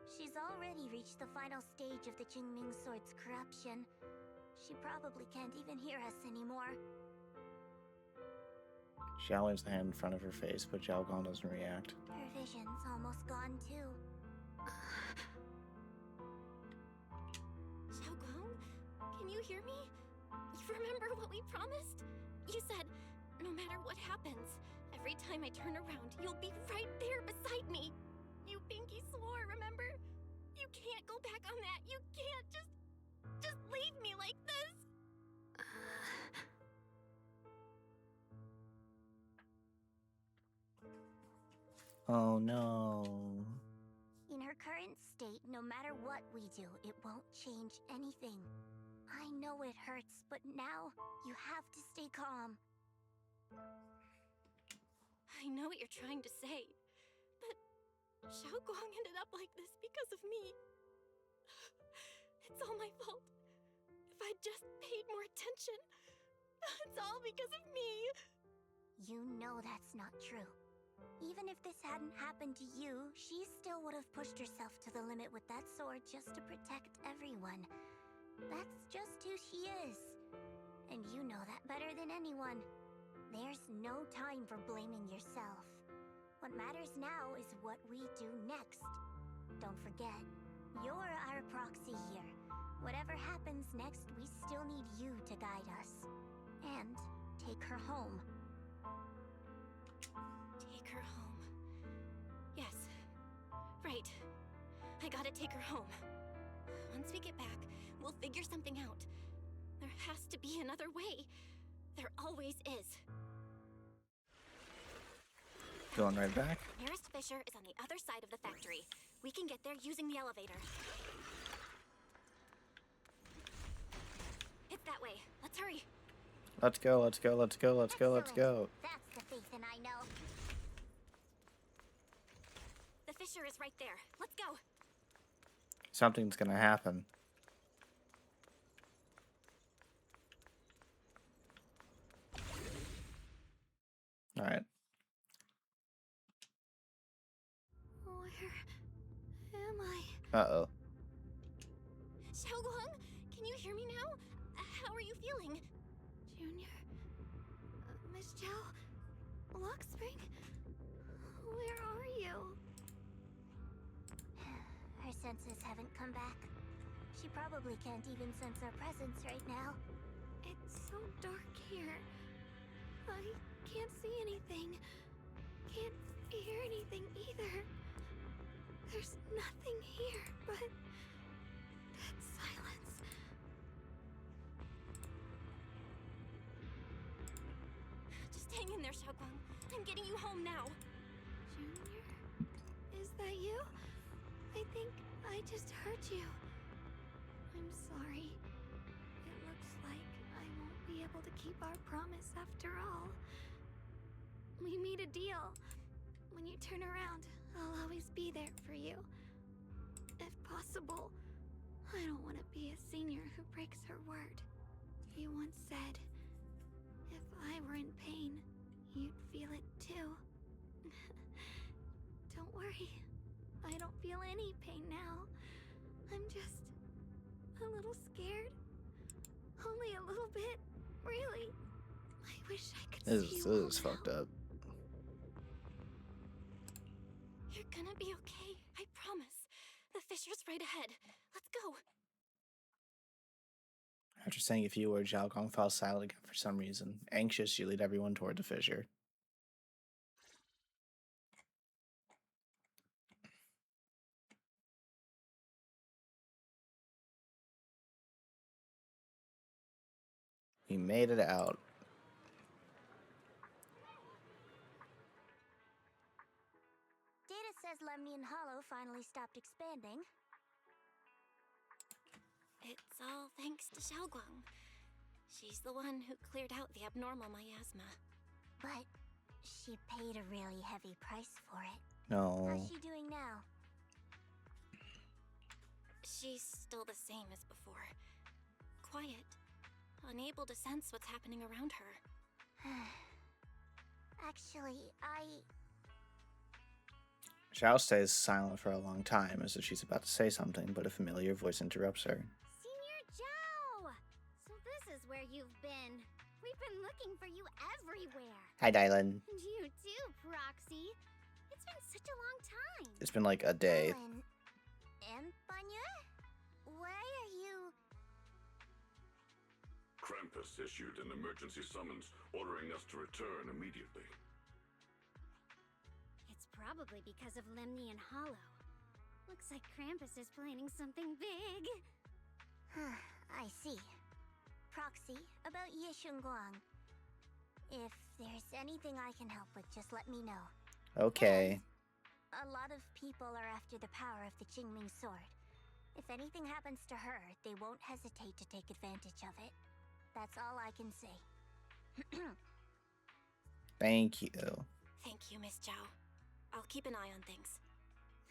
She's already reached the final stage of the Jingming Sword's corruption. She probably can't even hear us anymore. Xiao leaves the hand in front of her face, but Zhao Gong doesn't react. Her vision's almost gone too. Xiaoguang? Can you hear me? You remember what we promised? You said, no matter what happens, every time I turn around, you'll be right there beside me. You pinky swore, remember? You can't go back on that. You can't just leave me like this. Oh no. In her current state, no matter what we do, it won't change anything. I know it hurts, but now you have to stay calm. I know what you're trying to say, but Xiaoguang ended up like this because of me. It's all my fault. If I just paid more attention, it's all because of me. You know that's not true. Even if this hadn't happened to you, she still would have pushed herself to the limit with that sword just to protect everyone. That's just who she is. And you know that better than anyone. There's no time for blaming yourself. What matters now is what we do next. Don't forget, you're our proxy here. Whatever happens next, we still need you to guide us. And take her home. Take her home. Yes. Right. I gotta take her home. Once we get back, we'll figure something out. There has to be another way. There always is. Going right back. Nearest fissure is on the other side of the factory. We can get there using the elevator. It's that way. Let's hurry. Let's go, let's go, let's go, let's go, let's go. That's the Phaethon I know. The fissure is right there. Let's go. Something's gonna happen. Alright. Where am I? Uh-oh. Xiaoguang, can you hear me now? How are you feeling? Junior? Miss Chow? Lockspring? Where are you? Her senses haven't come back. She probably can't even sense our presence right now. It's so dark here. I can't see anything. Can't hear anything either. There's nothing here but dead silence. Just hang in there, Xiaoguang. I'm getting you home now. Junior? Is that you? I think I just hurt you. I'm sorry. It looks like I won't be able to keep our promise after all. We made a deal. When you turn around, I'll always be there for you. If possible, I don't want to be a senior who breaks her word. You once said, if I were in pain, you'd feel it too. Don't worry. I don't feel any pain now. I'm just a little scared. Only a little bit, really. I wish I could see you This is all fucked now. up. You're gonna be okay, I promise. The fissure's right ahead. Let's go. After saying a few words, Zhao Gong fell silent again for some reason. Anxious, she led everyone toward the fissure. We made it out. Data says Lemnian Hollow finally stopped expanding. It's all thanks to Xiaoguang. She's the one who cleared out the abnormal miasma. But she paid a really heavy price for it. No. How's she doing now? She's still the same as before. Quiet, unable to sense what's happening around her. Actually, Zhao stays silent for a long time, as if she's about to say something, but a familiar voice interrupts her. Senior Zhao! So this is where you've been. We've been looking for you everywhere. Hi, Dylan. And you too, Proxy. It's been such a long time. It's been like a day. Dylan, and Banya? Why are you... Krampus issued an emergency summons ordering us to return immediately. It's probably because of Lemnian Hollow. Looks like Krampus is planning something big. I see. Proxy, about Yishunguang. If there's anything I can help with, just let me know. Okay. A lot of people are after the power of the Qingming sword. If anything happens to her, they won't hesitate to take advantage of it. That's all I can say. Thank you. Thank you, Miss Zhao. I'll keep an eye on things.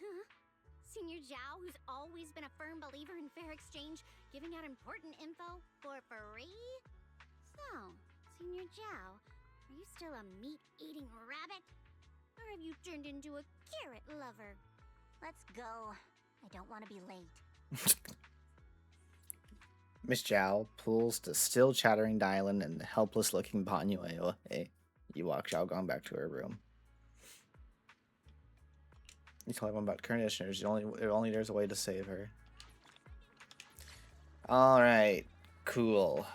Huh? Senior Zhao, who's always been a firm believer in fair exchange, giving out important info for free? So, Senior Zhao, are you still a meat-eating rabbit? Or have you turned into a carrot lover? Let's go. I don't want to be late. Miss Zhao pulls the still chattering Dylan and helpless-looking Banyue away. You walk Zhao Gong back to her room. You tell everyone about conditioners. Only there's a way to save her. All right, cool.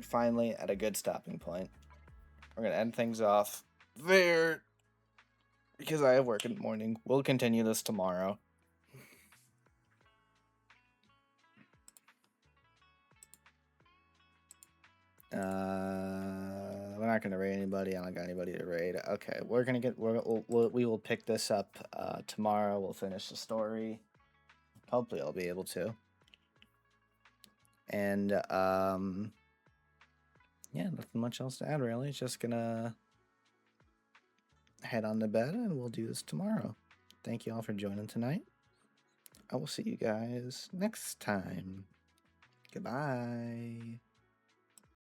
Finally, at a good stopping point. We're gonna end things off there because I have work in the morning. We'll continue this tomorrow. We're not gonna raid anybody. I don't got anybody to raid. Okay, we will pick this up tomorrow. We'll finish the story. Hopefully, I'll be able to. And yeah, nothing much else to add really. Just gonna head on to bed, and we'll do this tomorrow. Thank you all for joining tonight. I will see you guys next time. Goodbye.